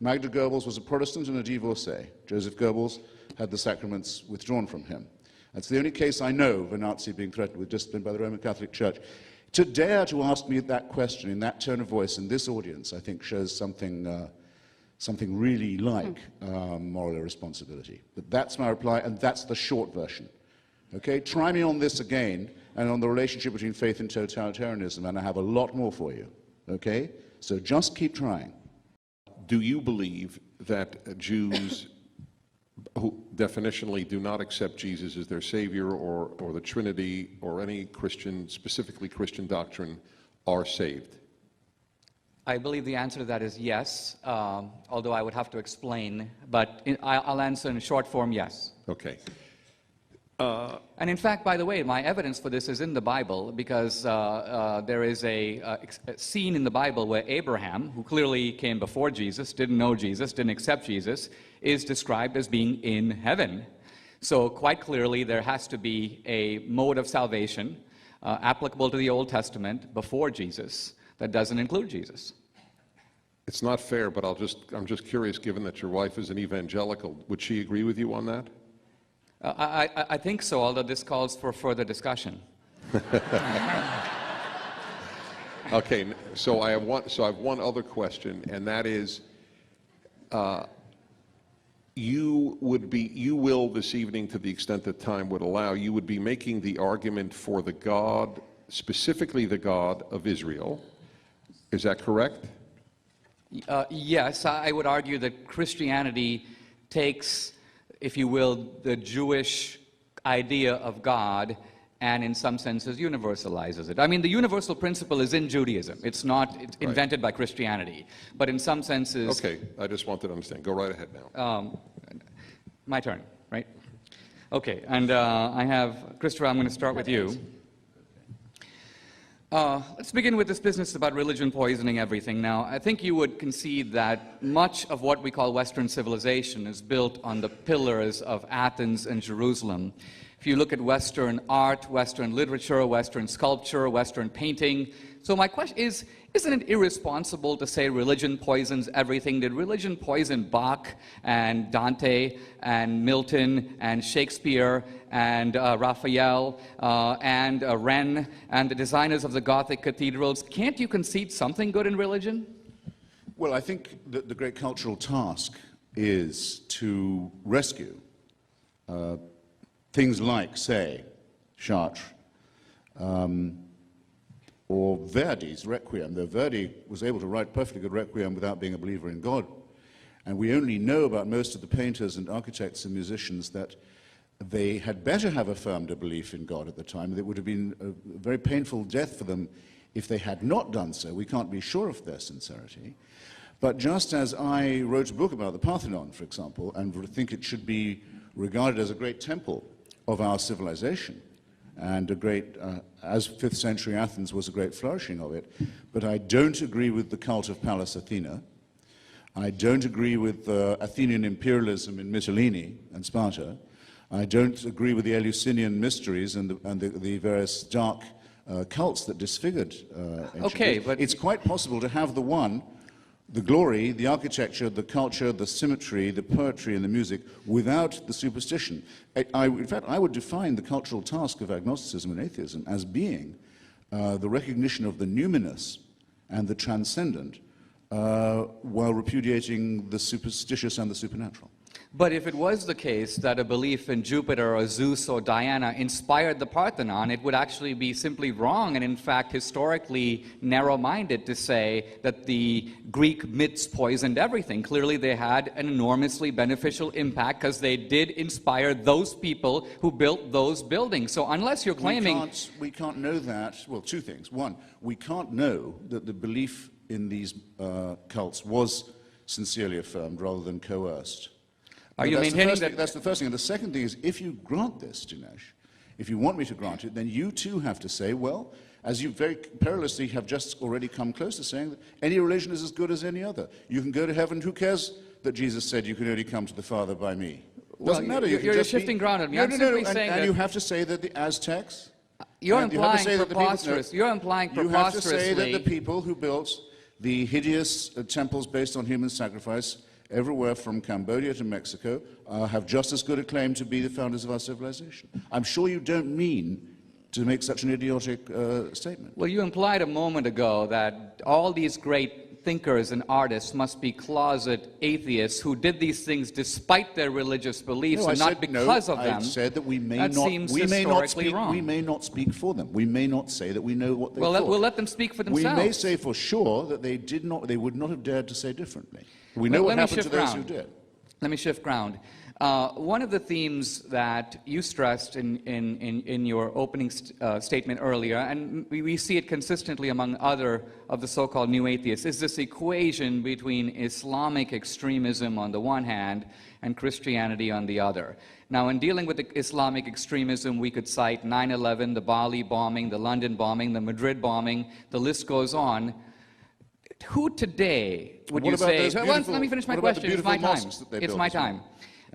Magda Goebbels was a Protestant and a divorcee. Joseph Goebbels had the sacraments withdrawn from him. That's the only case I know of a Nazi being threatened with discipline by the Roman Catholic Church. To dare to ask me that question in that tone of voice in this audience, I think shows something really like moral irresponsibility. But that's my reply, and that's the short version. Okay? Try me on this again, and on the relationship between faith and totalitarianism, and I have a lot more for you. Okay? So just keep trying. Do you believe that Jews who definitionally do not accept Jesus as their Savior or the Trinity or any Christian, specifically Christian doctrine, are saved? I believe the answer to that is yes, although I would have to explain, but I'll answer in short form, yes. Okay. And in fact, by the way, my evidence for this is in the Bible, because there is a scene in the Bible where Abraham, who clearly came before Jesus, didn't know Jesus, didn't accept Jesus, is described as being in heaven. So quite clearly there has to be a mode of salvation applicable to the Old Testament before Jesus that doesn't include Jesus. It's not fair, but I'm just curious, given that your wife is an evangelical, would she agree with you on that? I think so, although this calls for further discussion. Okay, so I have one other question, and that is, you will this evening, to the extent that time would allow, you would be making the argument for the God, specifically the God of Israel. Is that correct? Yes, I would argue that Christianity takes, if you will, the Jewish idea of God and in some senses universalizes it. I mean, the universal principle is in Judaism. It's not invented by Christianity. But in some senses... Okay, I just wanted to understand. Go right ahead now. My turn, right? Okay, and I have... Christopher, I'm going to start with you. Let's begin with this business about religion poisoning everything. Now, I think you would concede that much of what we call Western civilization is built on the pillars of Athens and Jerusalem. If you look at Western art, Western literature, Western sculpture, Western painting. So my question is, isn't it irresponsible to say religion poisons everything? Did religion poison Bach and Dante and Milton and Shakespeare and Raphael and Wren and the designers of the Gothic cathedrals? Can't you concede something good in religion? Well, I think that the great cultural task is to rescue things like, say, Chartres, or Verdi's Requiem, though Verdi was able to write perfectly good Requiem without being a believer in God. And we only know about most of the painters and architects and musicians that they had better have affirmed a belief in God at the time. It would have been a very painful death for them if they had not done so. We can't be sure of their sincerity. But just as I wrote a book about the Parthenon, for example, and think it should be regarded as a great temple of our civilization, and a great, as 5th century Athens was a great flourishing of it, but I don't agree with the cult of Pallas Athena. I don't agree with Athenian imperialism in Mytilene and Sparta. I don't agree with the Eleusinian mysteries and the various dark cults that disfigured ancient Okay, Greece. but it's quite possible to have the one, the glory, the architecture, the culture, the symmetry, the poetry and the music without the superstition. In fact, I would define the cultural task of agnosticism and atheism as being the recognition of the numinous and the transcendent while repudiating the superstitious and the supernatural. But if it was the case that a belief in Jupiter or Zeus or Diana inspired the Parthenon, it would actually be simply wrong and, in fact, historically narrow-minded to say that the Greek myths poisoned everything. Clearly, they had an enormously beneficial impact because they did inspire those people who built those buildings. So unless you're claiming... We can't know that. Well, two things. One, we can't know that the belief in these cults was sincerely affirmed rather than coerced. Are you maintaining that? That's the first thing. And the second thing is, if you grant this, Dinesh, if you want me to grant it, then you too have to say, well, as you very perilously have just already come close to saying, that any religion is as good as any other. You can go to heaven. Who cares that Jesus said you can only come to the Father by me? Doesn't matter. You're shifting ground on me. I'm simply saying that... And you have to say that the Aztecs... You're implying preposterous. You're implying preposterously... You have to say that the people who built the hideous temples based on human sacrifice everywhere from Cambodia to Mexico have just as good a claim to be the founders of our civilization. I'm sure you don't mean to make such an idiotic statement. Well, you implied a moment ago that all these great thinkers and artists must be closet atheists who did these things despite their religious beliefs and not because of them. I said that we may that not. Seems we may not speak. wrong. We may not speak for them. We may not say that we know what they thought. We'll let them speak for themselves. We may say for sure that they did not. They would not have dared to say differently. We know what happened to those who did. Let me shift ground. One of the themes that you stressed in your opening statement earlier, and we see it consistently among other of the so-called new atheists, is this equation between Islamic extremism on the one hand and Christianity on the other. Now, in dealing with the Islamic extremism, we could cite 9/11, the Bali bombing, the London bombing, the Madrid bombing, the list goes on. Who today would you say... Let me finish my question. It's my time. It's my time.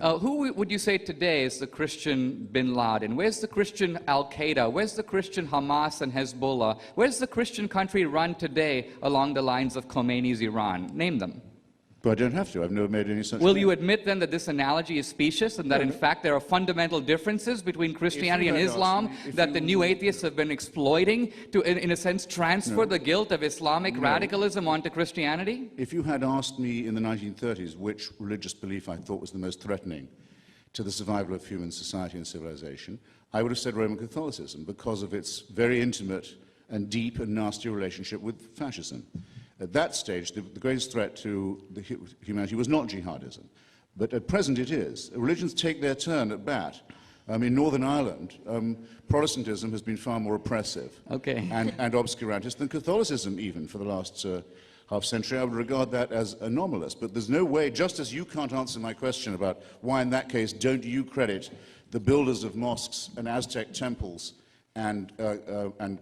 Who would you say today is the Christian bin Laden? Where's the Christian Al-Qaeda? Where's the Christian Hamas and Hezbollah? Where's the Christian country run today along the lines of Khomeini's Iran? Name them. But I don't have to. I've never made any such... Will you admit then that this analogy is specious and that in fact there are fundamental differences between Christianity and Islam that the new atheists have been exploiting to, in a sense, transfer the guilt of Islamic radicalism onto Christianity? If you had asked me in the 1930s which religious belief I thought was the most threatening to the survival of human society and civilization, I would have said Roman Catholicism because of its very intimate and deep and nasty relationship with fascism. At that stage, the greatest threat to humanity was not jihadism, but at present it is. Religions take their turn at bat. In Northern Ireland, Protestantism has been far more oppressive and obscurantist than Catholicism even for the last half century. I would regard that as anomalous, but there's no way, just as you can't answer my question about why in that case don't you credit the builders of mosques and Aztec temples and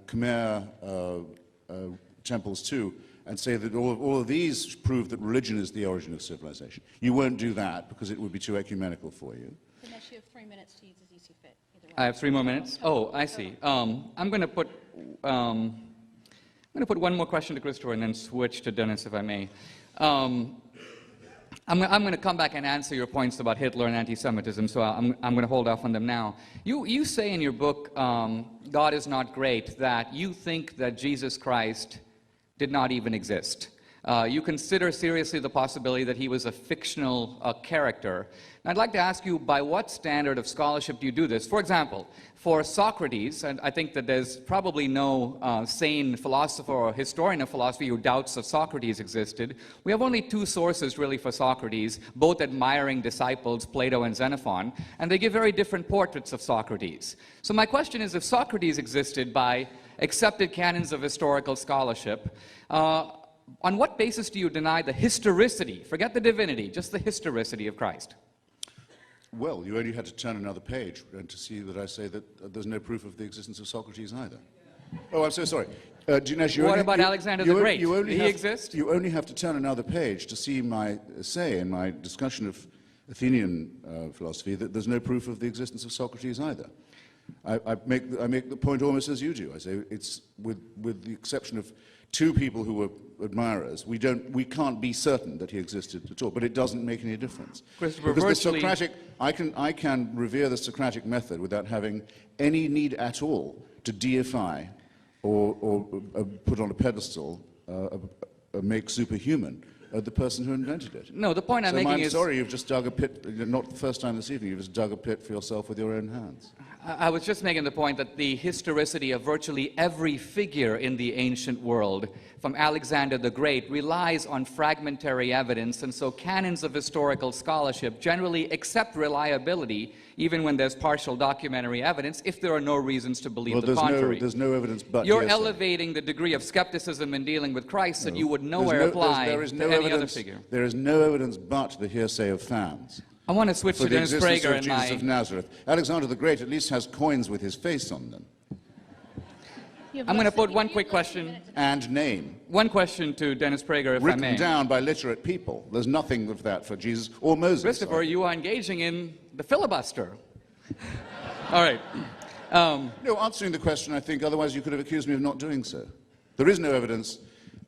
Khmer temples too, and say that all of these prove that religion is the origin of civilization. You won't do that because it would be too ecumenical for you. Dinesh, you have 3 minutes to use as you see fit. I have 3 more minutes? Oh, I see. I'm going to put one more question to Christopher and then switch to Dennis, if I may. I'm going to come back and answer your points about Hitler and anti-Semitism, so I'm going to hold off on them now. You say in your book, God is Not Great, that you think that Jesus Christ did not even exist. You consider seriously the possibility that he was a fictional character. And I'd like to ask you, by what standard of scholarship do you do this? For example, for Socrates, and I think that there's probably no sane philosopher or historian of philosophy who doubts that Socrates existed. We have only two sources really for Socrates, both admiring disciples, Plato and Xenophon, and they give very different portraits of Socrates. So my question is, if Socrates existed by accepted canons of historical scholarship, on what basis do you deny the historicity, forget the divinity, just the historicity of Christ? Well, you only had to turn another page and to see that I say that there's no proof of the existence of Socrates either. Oh, I'm so sorry. Dinesh, what about Alexander the Great? Did he exist? You only have to turn another page to see my say in my discussion of Athenian philosophy that there's no proof of the existence of Socrates either. I make the point almost as you do. I say it's with the exception of two people who were admirers, we can't be certain that he existed at all, but it doesn't make any difference. Christopher, because the Socratic, I can revere the Socratic method without having any need at all to deify or put on a pedestal, make superhuman the person who invented it. No, the point I'm making is... I'm sorry, you've just dug a pit, not the first time this evening, you've just dug a pit for yourself with your own hands. I was just making the point that the historicity of virtually every figure in the ancient world, from Alexander the Great, relies on fragmentary evidence, and so canons of historical scholarship generally accept reliability even when there's partial documentary evidence, if there are no reasons to believe the contrary. There's no evidence but You're hearsay. Elevating the degree of skepticism in dealing with Christ that you would nowhere apply to any other figure. There is no evidence but the hearsay of fans. I want to switch to Dennis Prager and Jesus of Nazareth. Alexander the Great at least has coins with his face on them. I'm going to put one quick question. And name. One question to Dennis Prager, if I may. Written down by literate people. There's nothing of that for Jesus or Moses. Christopher, you are engaging in the filibuster. All right. No, answering the question, I think, otherwise you could have accused me of not doing so. There is no evidence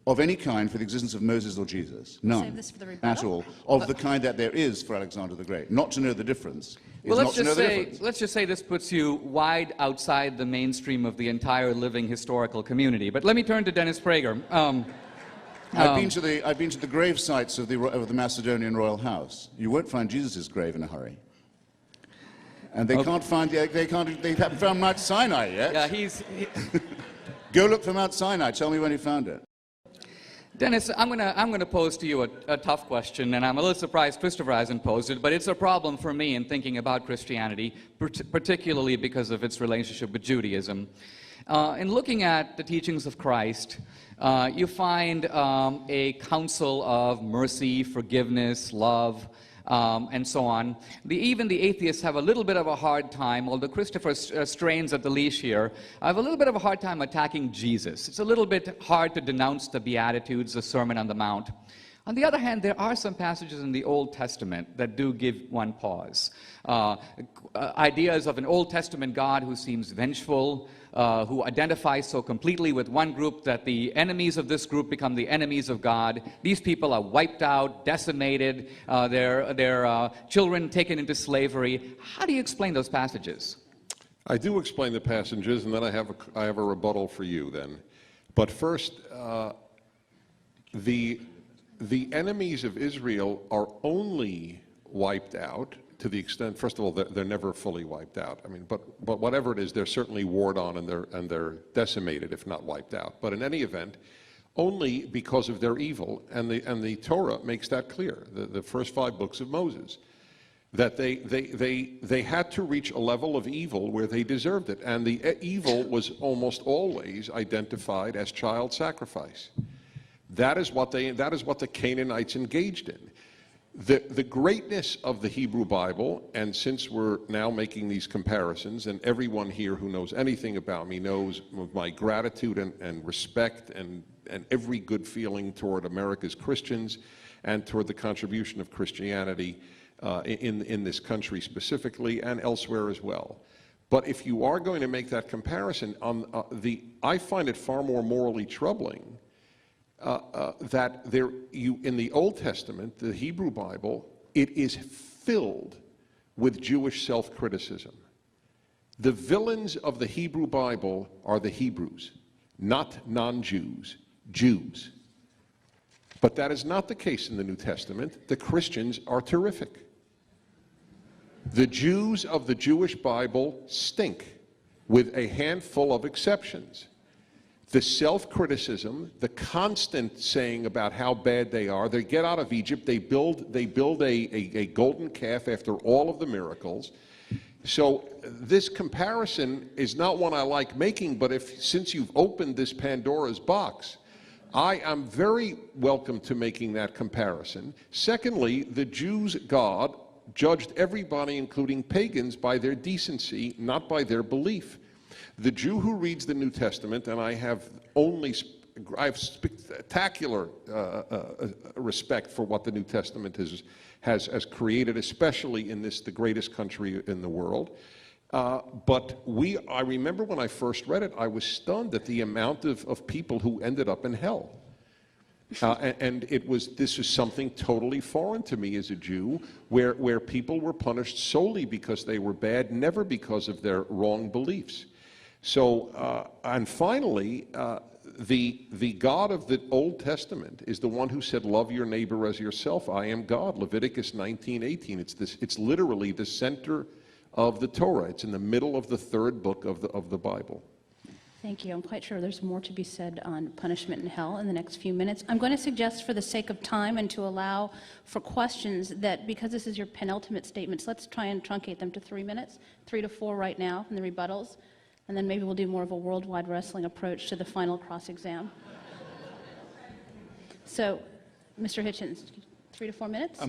of any kind for the existence of Moses or Jesus. None. Save this for the rebuttal. At all. Of the kind that there is for Alexander the Great. Not to know the difference. Well, let's just say this puts you wide outside the mainstream of the entire living historical community. But let me turn to Dennis Prager. I've been to the grave sites of the Macedonian royal house. You won't find Jesus' grave in a hurry. And they haven't found Mount Sinai yet. Yeah, Go look for Mount Sinai. Tell me when you found it. Dennis, I'm gonna pose to you a tough question, and I'm a little surprised Christopher hasn't posed it, but it's a problem for me in thinking about Christianity, particularly because of its relationship with Judaism. In looking at the teachings of Christ, you find a counsel of mercy, forgiveness, love, and so on. Even the atheists have a little bit of a hard time, although Christopher strains at the leash here, I have a little bit of a hard time attacking Jesus. It's a little bit hard to denounce the Beatitudes, the Sermon on the Mount. On the other hand, there are some passages in the Old Testament that do give one pause. Ideas of an Old Testament God who seems vengeful, who identifies so completely with one group that the enemies of this group become the enemies of God. These people are wiped out, decimated, their children taken into slavery. How do you explain those passages? I do explain the passages, and then I have a rebuttal for you then. But first, the enemies of Israel are only wiped out to the extent, first of all, they're never fully wiped out. I mean, but whatever it is, they're certainly warred on and they're decimated, if not wiped out. But in any event, only because of their evil, and the Torah makes that clear. The first 5 books of Moses, that they had to reach a level of evil where they deserved it, and the evil was almost always identified as child sacrifice. That is what the Canaanites engaged in. The greatness of the Hebrew Bible, and since we're now making these comparisons, and everyone here who knows anything about me knows my gratitude and respect and every good feeling toward America's Christians and toward the contribution of Christianity in this country specifically and elsewhere as well. But if you are going to make that comparison, I find it far more morally troubling that in the Old Testament, the Hebrew Bible, it is filled with Jewish self-criticism. The villains of the Hebrew Bible are the Hebrews, not non-Jews, Jews. But that is not the case in the New Testament. The Christians are terrific. The Jews of the Jewish Bible stink, with a handful of exceptions. The self-criticism, the constant saying about how bad they are, they get out of Egypt, they build a golden calf after all of the miracles. So this comparison is not one I like making, but since you've opened this Pandora's box, I am very welcome to making that comparison. Secondly, the Jews' God judged everybody, including pagans, by their decency, not by their belief. The Jew who reads the New Testament, and I have spectacular respect for what the New Testament has created, especially in the greatest country in the world. But I remember when I first read it, I was stunned at the amount of people who ended up in hell. And this was something totally foreign to me as a Jew, where people were punished solely because they were bad, never because of their wrong beliefs. So, and finally, the God of the Old Testament is the one who said, "Love your neighbor as yourself. I am God." Leviticus 19:18. It's literally the center of the Torah. It's in the middle of the third book of the Bible. Thank you. I'm quite sure there's more to be said on punishment and hell in the next few minutes. I'm going to suggest, for the sake of time and to allow for questions, that because this is your penultimate statements, let's try and truncate them to 3 minutes, 3 to 4 right now in the rebuttals, and then maybe we'll do more of a worldwide wrestling approach to the final cross-exam. So, Mr. Hitchens, 3 to 4 minutes?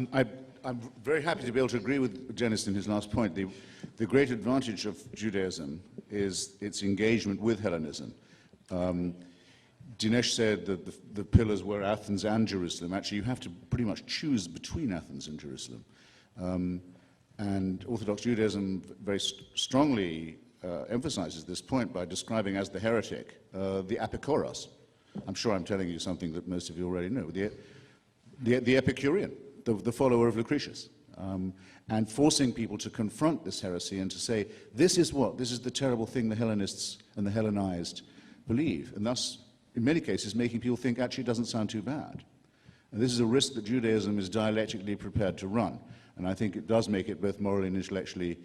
I'm very happy to be able to agree with Dennis in his last point. The great advantage of Judaism is its engagement with Hellenism. Dinesh said that the pillars were Athens and Jerusalem. Actually, you have to pretty much choose between Athens and Jerusalem. And Orthodox Judaism very strongly emphasizes this point by describing as the heretic the Epikoros. I'm sure I'm telling you something that most of you already know. The Epicurean, the follower of Lucretius, and forcing people to confront this heresy and to say, this is the terrible thing the Hellenists and the Hellenized believe, and thus, in many cases, making people think, actually, it doesn't sound too bad. And this is a risk that Judaism is dialectically prepared to run, and I think it does make it both morally and intellectually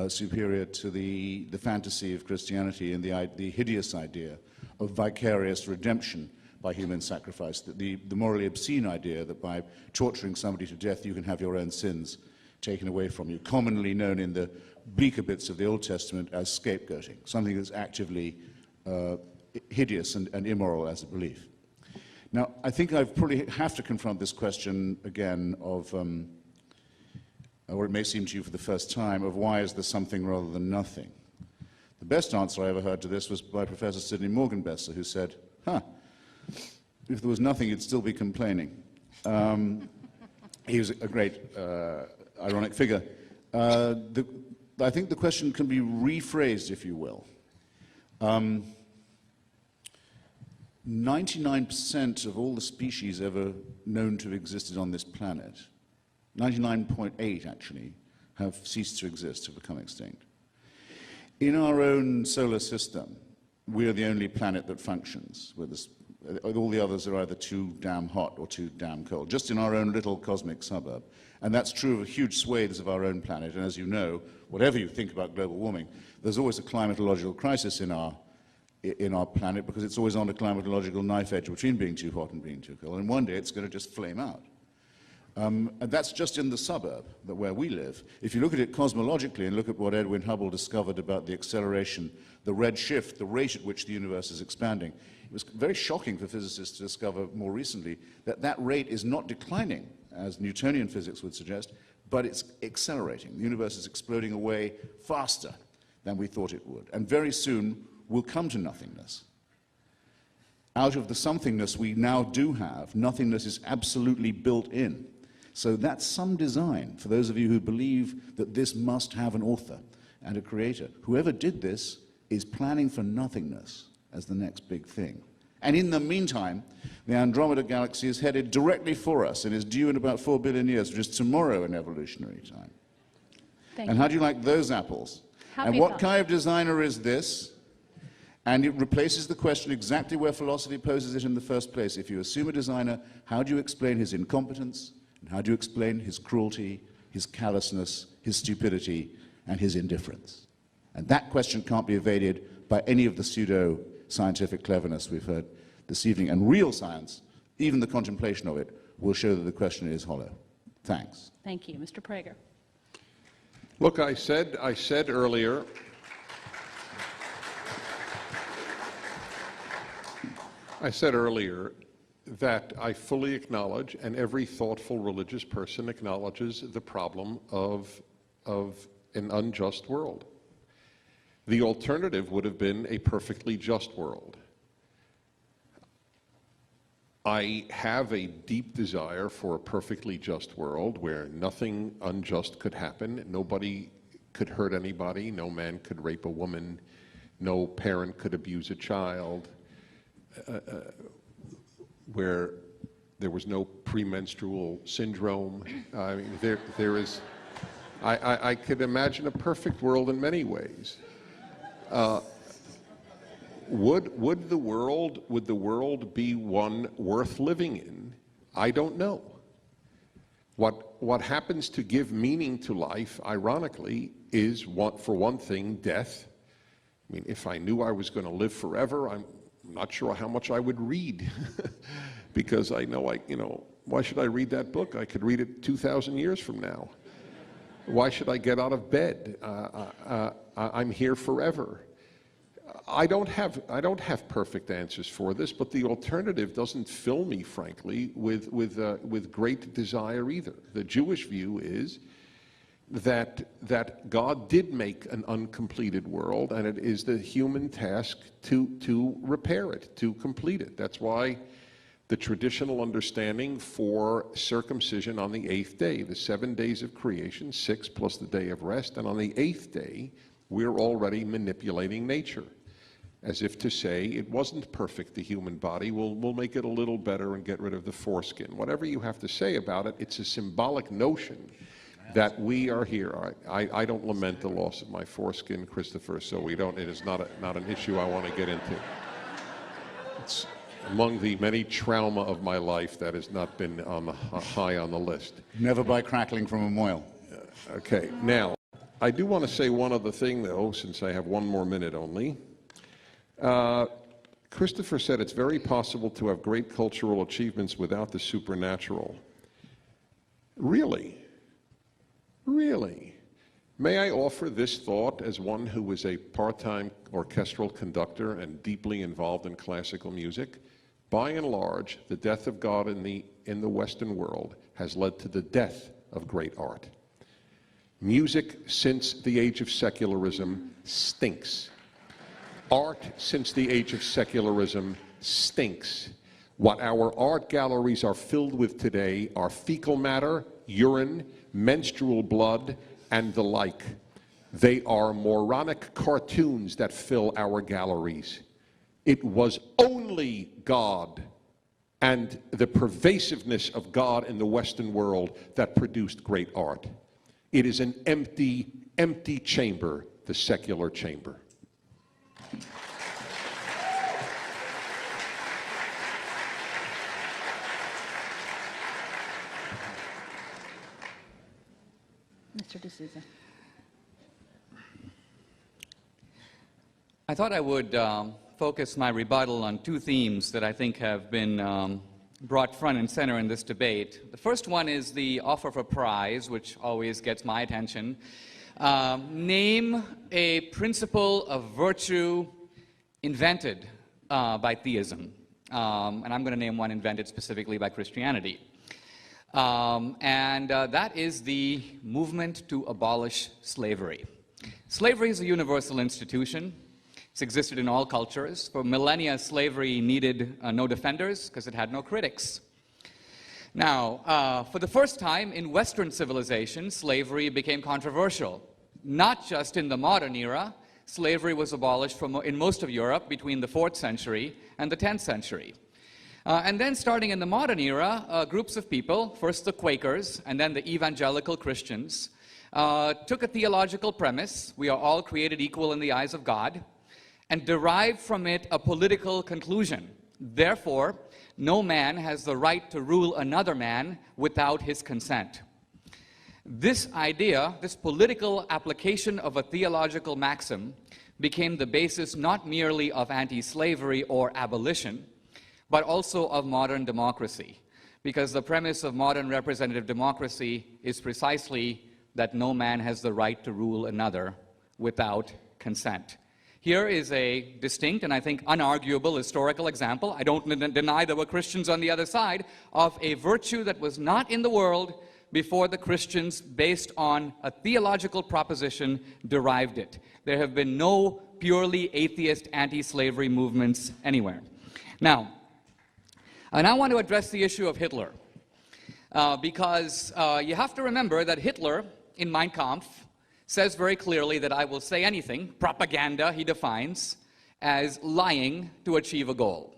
superior to the fantasy of Christianity and the hideous idea of vicarious redemption by human sacrifice, the morally obscene idea that by torturing somebody to death you can have your own sins taken away from you, commonly known in the bleaker bits of the Old Testament as scapegoating, something that's actively hideous and immoral as a belief. Now, I think I probably have to confront this question again of, or it may seem to you for the first time, of why is there something rather than nothing? The best answer I ever heard to this was by Professor Sidney Morgenbesser, who said, if there was nothing, you'd still be complaining. He was a great ironic figure. I think the question can be rephrased, if you will. 99% of all the species ever known to have existed on this planet, 99.8 actually, have ceased to exist, have become extinct. In our own solar system, we are the only planet that functions. All the others are either too damn hot or too damn cold, just in our own little cosmic suburb. And that's true of huge swathes of our own planet. And as you know, whatever you think about global warming, there's always a climatological crisis in our planet because it's always on a climatological knife edge between being too hot and being too cold. And one day it's going to just flame out. And that's just in the suburb where we live. If you look at it cosmologically and look at what Edwin Hubble discovered about the acceleration, the red shift, the rate at which the universe is expanding, it was very shocking for physicists to discover more recently that that rate is not declining, as Newtonian physics would suggest, but it's accelerating. The universe is exploding away faster than we thought it would. And very soon we'll come to nothingness. Out of the somethingness we now do have, nothingness is absolutely built in. So that's some design for those of you who believe that this must have an author and a creator. Whoever did this is planning for nothingness as the next big thing. And in the meantime, the Andromeda Galaxy is headed directly for us and is due in about 4 billion years, which is tomorrow in evolutionary time. Thank And you. how do you like those apples? Happy And what thoughts. kind of designer is this? And it replaces the question exactly where philosophy poses it in the first place. If you assume a designer, how do you explain his incompetence? And how do you explain his cruelty, his callousness, his stupidity, and his indifference? And that question can't be evaded by any of the pseudo-scientific cleverness we've heard this evening. And real science, even the contemplation of it, will show that the question is hollow. Thanks. Thank you. Mr. Prager. Look, I said earlier, that I fully acknowledge, and every thoughtful religious person acknowledges, the problem of an unjust world. The alternative would have been a perfectly just world. I have a deep desire for a perfectly just world where nothing unjust could happen, nobody could hurt anybody, no man could rape a woman, no parent could abuse a child, where there was no premenstrual syndrome. I mean, I could imagine a perfect world in many ways. Would the world be one worth living in? I don't know. What happens to give meaning to life, ironically, is, for one thing, death. I mean, if I knew I was going to live forever, I'm not sure how much I would read, because I know why should I read that book? I could read it 2,000 years from now. Why should I get out of bed? I'm here forever. I don't have perfect answers for this, but the alternative doesn't fill me, frankly, with great desire either. The Jewish view is that God did make an uncompleted world, and it is the human task to repair it, to complete it. That's why the traditional understanding for circumcision on the 8th day, the 7 days of creation, 6 plus the day of rest, and on the 8th day, we're already manipulating nature, as if to say, it wasn't perfect, the human body, we'll make it a little better and get rid of the foreskin. Whatever you have to say about it, it's a symbolic notion that we are here. I don't lament the loss of my foreskin, Christopher, so it is not an issue I want to get into. It's among the many trauma of my life that has not been high on the list. Never by crackling from a moil. Okay, now, I do want to say one other thing, though, since I have 1 more minute only. Christopher said it's very possible to have great cultural achievements without the supernatural. Really? Really? May I offer this thought as one who was a part-time orchestral conductor and deeply involved in classical music? By and large, the death of God in the Western world has led to the death of great art. Music since the age of secularism stinks. Art since the age of secularism stinks. What our art galleries are filled with today are fecal matter, urine, menstrual blood, and the like. They are moronic cartoons that fill our galleries. It was only God and the pervasiveness of God in the Western world that produced great art. It is an empty, empty chamber, the secular chamber. Mr. D'Souza. I thought I would focus my rebuttal on 2 themes that I think have been brought front and center in this debate. The first one is the offer of a prize, which always gets my attention. Name a principle of virtue invented by theism. And I'm going to name one invented specifically by Christianity. That is the movement to abolish slavery. Slavery is a universal institution. It's existed in all cultures. For millennia, slavery needed no defenders because it had no critics. Now, for the first time in Western civilization, slavery became controversial. Not just in the modern era. Slavery was abolished in most of Europe between the 4th century and the 10th century. And then starting in the modern era, groups of people, first the Quakers and then the evangelical Christians, took a theological premise, we are all created equal in the eyes of God, and derive from it a political conclusion. Therefore, no man has the right to rule another man without his consent. This idea, this political application of a theological maxim, became the basis not merely of anti-slavery or abolition, but also of modern democracy. Because the premise of modern representative democracy is precisely that no man has the right to rule another without consent. Here is a distinct and I think unarguable historical example, I don't deny there were Christians on the other side, of a virtue that was not in the world before the Christians, based on a theological proposition, derived it. There have been no purely atheist anti-slavery movements anywhere. Now, I now want to address the issue of Hitler, because you have to remember that Hitler, in Mein Kampf, says very clearly that I will say anything, propaganda he defines, as lying to achieve a goal.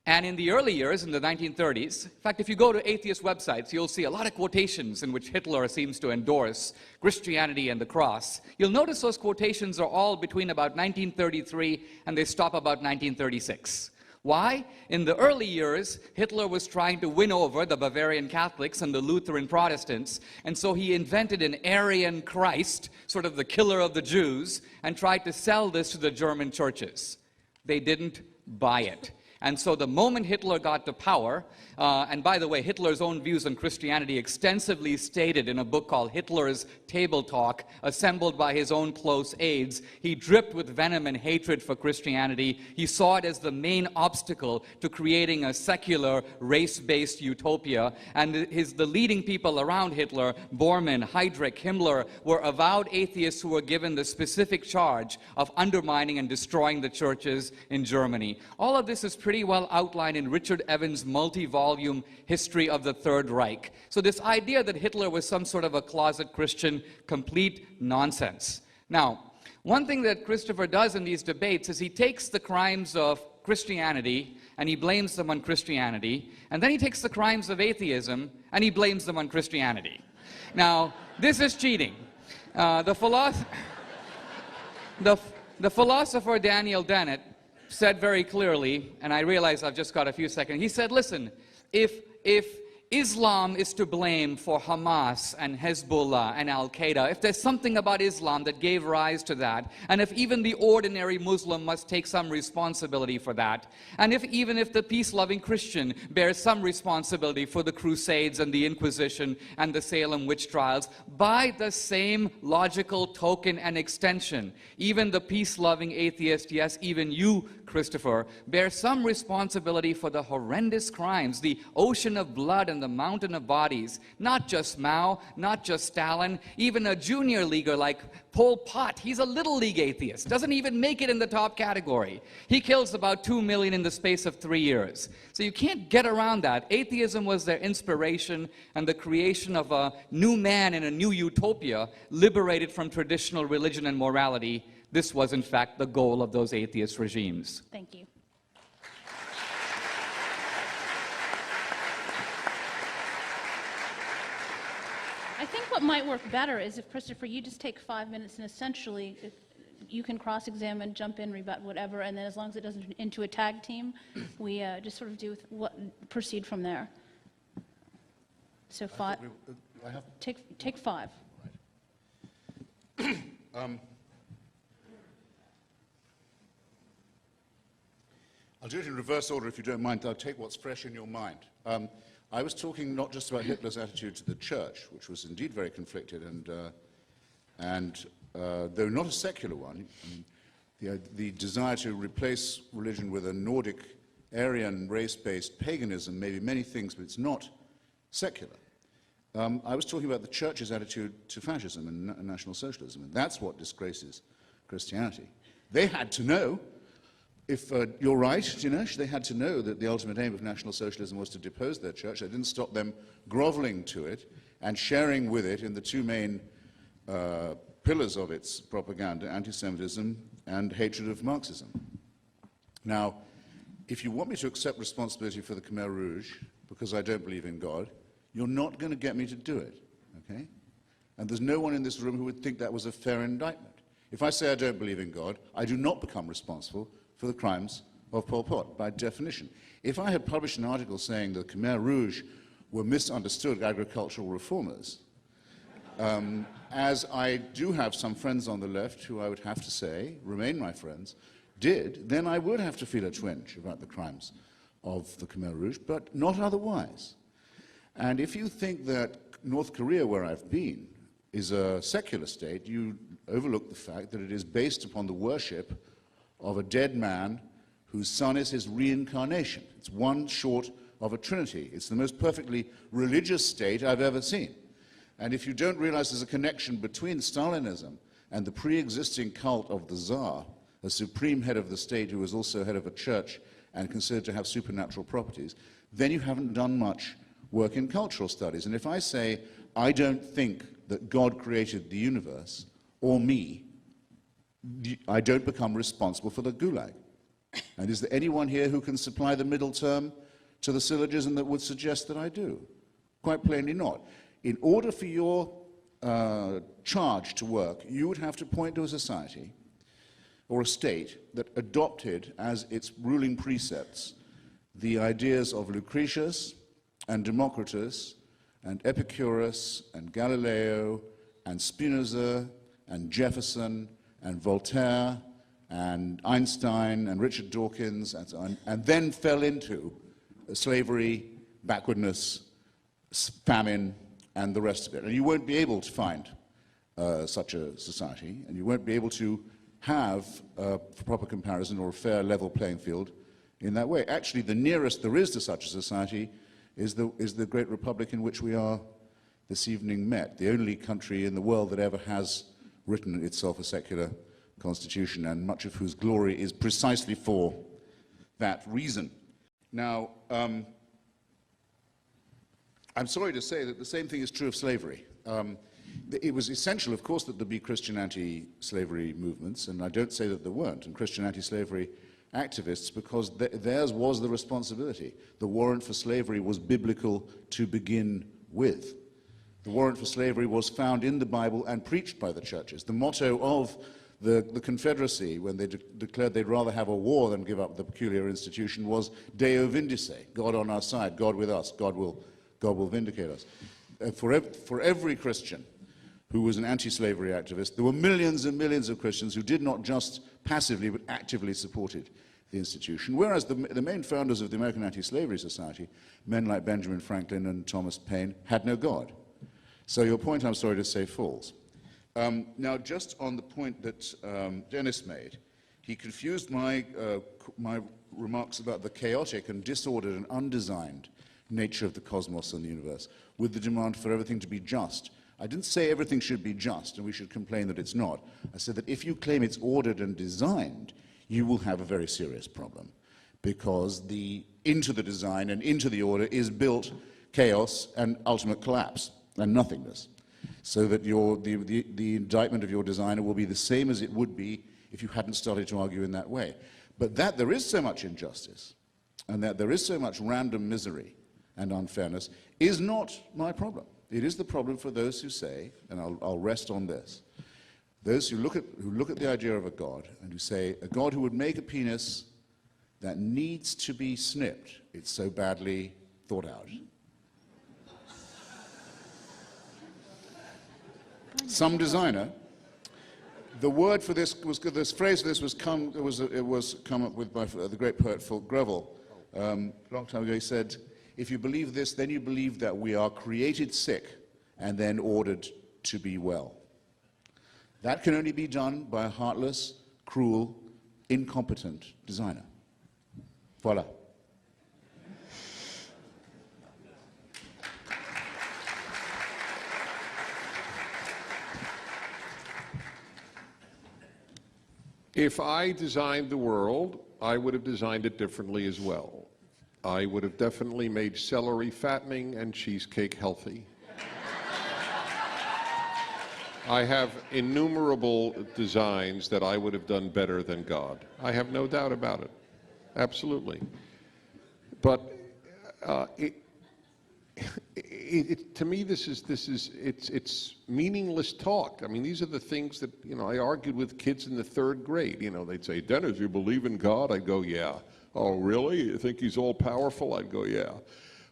And in the early years, in the 1930s, in fact, if you go to atheist websites, you'll see a lot of quotations in which Hitler seems to endorse Christianity and the cross. You'll notice those quotations are all between about 1933 and they stop about 1936. Why? In the early years, Hitler was trying to win over the Bavarian Catholics and the Lutheran Protestants, and so he invented an Aryan Christ, sort of the killer of the Jews, and tried to sell this to the German churches. They didn't buy it. And so the moment Hitler got to power, and by the way, Hitler's own views on Christianity extensively stated in a book called Hitler's Table Talk, assembled by his own close aides, he dripped with venom and hatred for Christianity. He saw it as the main obstacle to creating a secular, race-based utopia. And the leading people around Hitler, Bormann, Heydrich, Himmler, were avowed atheists who were given the specific charge of undermining and destroying the churches in Germany. All of this is pretty well outlined in Richard Evans' multi-volume History of the Third Reich. So this idea that Hitler was some sort of a closet Christian, complete nonsense. Now, one thing that Christopher does in these debates is he takes the crimes of Christianity and he blames them on Christianity, and then he takes the crimes of atheism and he blames them on Christianity. Now, this is cheating. The philosopher Daniel Dennett said very clearly, and I realize I've just got a few seconds, he said, listen, if Islam is to blame for Hamas and Hezbollah and Al-Qaeda, if there's something about Islam that gave rise to that, and if even the ordinary Muslim must take some responsibility for that, and even if the peace-loving Christian bears some responsibility for the Crusades and the Inquisition and the Salem witch trials, by the same logical token and extension, even the peace-loving atheist, yes, even you, Christopher, bear some responsibility for the horrendous crimes, the ocean of blood and the mountain of bodies. Not just Mao, not just Stalin, even a junior leaguer like Pol Pot. He's a little league atheist, doesn't even make it in the top category. He kills about 2 million in the space of 3 years. So you can't get around that. Atheism was their inspiration and the creation of a new man in a new utopia, liberated from traditional religion and morality. This was, in fact, the goal of those atheist regimes. Thank you. I think what might work better is if, Christopher, you just take 5 minutes and essentially you can cross-examine, jump in, rebut, whatever, and then as long as it doesn't turn into a tag team, we just sort of proceed from there. So take 5. Right. I'll do it in reverse order if you don't mind. I'll take what's fresh in your mind. I was talking not just about Hitler's attitude to the church, which was indeed very conflicted, and though not a secular one, the desire to replace religion with a Nordic, Aryan, race-based paganism may be many things, but it's not secular. I was talking about the church's attitude to fascism and National Socialism, and that's what disgraces Christianity. They had to know. If you're right, Dinesh, they had to know that the ultimate aim of National Socialism was to depose their church. They didn't stop them groveling to it and sharing with it in the two main pillars of its propaganda, anti-Semitism and hatred of Marxism. Now, if you want me to accept responsibility for the Khmer Rouge, because I don't believe in God, you're not going to get me to do it, okay? And there's no one in this room who would think that was a fair indictment. If I say I don't believe in God, I do not become responsible for the crimes of Pol Pot, by definition. If I had published an article saying that the Khmer Rouge were misunderstood agricultural reformers, as I do have some friends on the left who I would have to say, remain my friends, did, then I would have to feel a twinge about the crimes of the Khmer Rouge, but not otherwise. And if you think that North Korea, where I've been, is a secular state, you overlook the fact that it is based upon the worship of a dead man whose son is his reincarnation. It's one short of a trinity. It's the most perfectly religious state I've ever seen. And if you don't realize there's a connection between Stalinism and the pre-existing cult of the Tsar, a supreme head of the state who was also head of a church and considered to have supernatural properties, then you haven't done much work in cultural studies. And if I say, I don't think that God created the universe, or me, I don't become responsible for the Gulag. And is there anyone here who can supply the middle term to the syllogism that would suggest that I do? Quite plainly not. In order for your charge to work, you would have to point to a society or a state that adopted as its ruling precepts the ideas of Lucretius and Democritus and Epicurus and Galileo and Spinoza and Jefferson and Voltaire and Einstein and Richard Dawkins and so on, and then fell into slavery, backwardness, famine, and the rest of it. And you won't be able to find such a society, and you won't be able to have a proper comparison or a fair level playing field in that way. Actually, the nearest there is to such a society is the great republic in which we are this evening met, the only country in the world that ever has written itself a secular constitution, and much of whose glory is precisely for that reason. Now, I'm sorry to say that the same thing is true of slavery. It was essential, of course, that there be Christian anti-slavery movements, and I don't say that there weren't, and Christian anti-slavery activists, because theirs was the responsibility. The warrant for slavery was biblical to begin with. The warrant for slavery was found in the Bible and preached by the churches. The motto of the Confederacy, when they declared they'd rather have a war than give up the peculiar institution, was Deo Vindice, God on our side, God with us, God will vindicate us. For every Christian who was an anti-slavery activist, there were millions and millions of Christians who did not just passively but actively supported the institution, whereas the main founders of the American Anti-Slavery Society, men like Benjamin Franklin and Thomas Paine, had no God. So your point, I'm sorry to say, falls. Now, just on the point that Dennis made, he confused my remarks about the chaotic and disordered and undesigned nature of the cosmos and the universe with the demand for everything to be just. I didn't say everything should be just and we should complain that it's not. I said that if you claim it's ordered and designed, you will have a very serious problem, because into the design and into the order is built chaos and ultimate collapse and nothingness. So that the indictment of your designer will be the same as it would be if you hadn't started to argue in that way. But that there is so much injustice and that there is so much random misery and unfairness is not my problem. It is the problem for those who say, and I'll rest on this, those who look at the idea of a God and who say, a God who would make a penis that needs to be snipped, it's so badly thought out. Some designer, the word for this was, this phrase for this was come up with by the great poet Fulk Greville. A long time ago he said, if you believe this, then you believe that we are created sick and then ordered to be well. That can only be done by a heartless, cruel, incompetent designer. Voila. If I designed the world, I would have designed it differently as well. I would have definitely made celery fattening and cheesecake healthy. I have innumerable designs that I would have done better than God. I have no doubt about it. Absolutely. But to me, it's meaningless talk. I mean, these are the things that, I argued with kids in the 3rd grade. They'd say, Dennis, you believe in God? I'd go, yeah. Oh, really? You think he's all powerful? I'd go, yeah.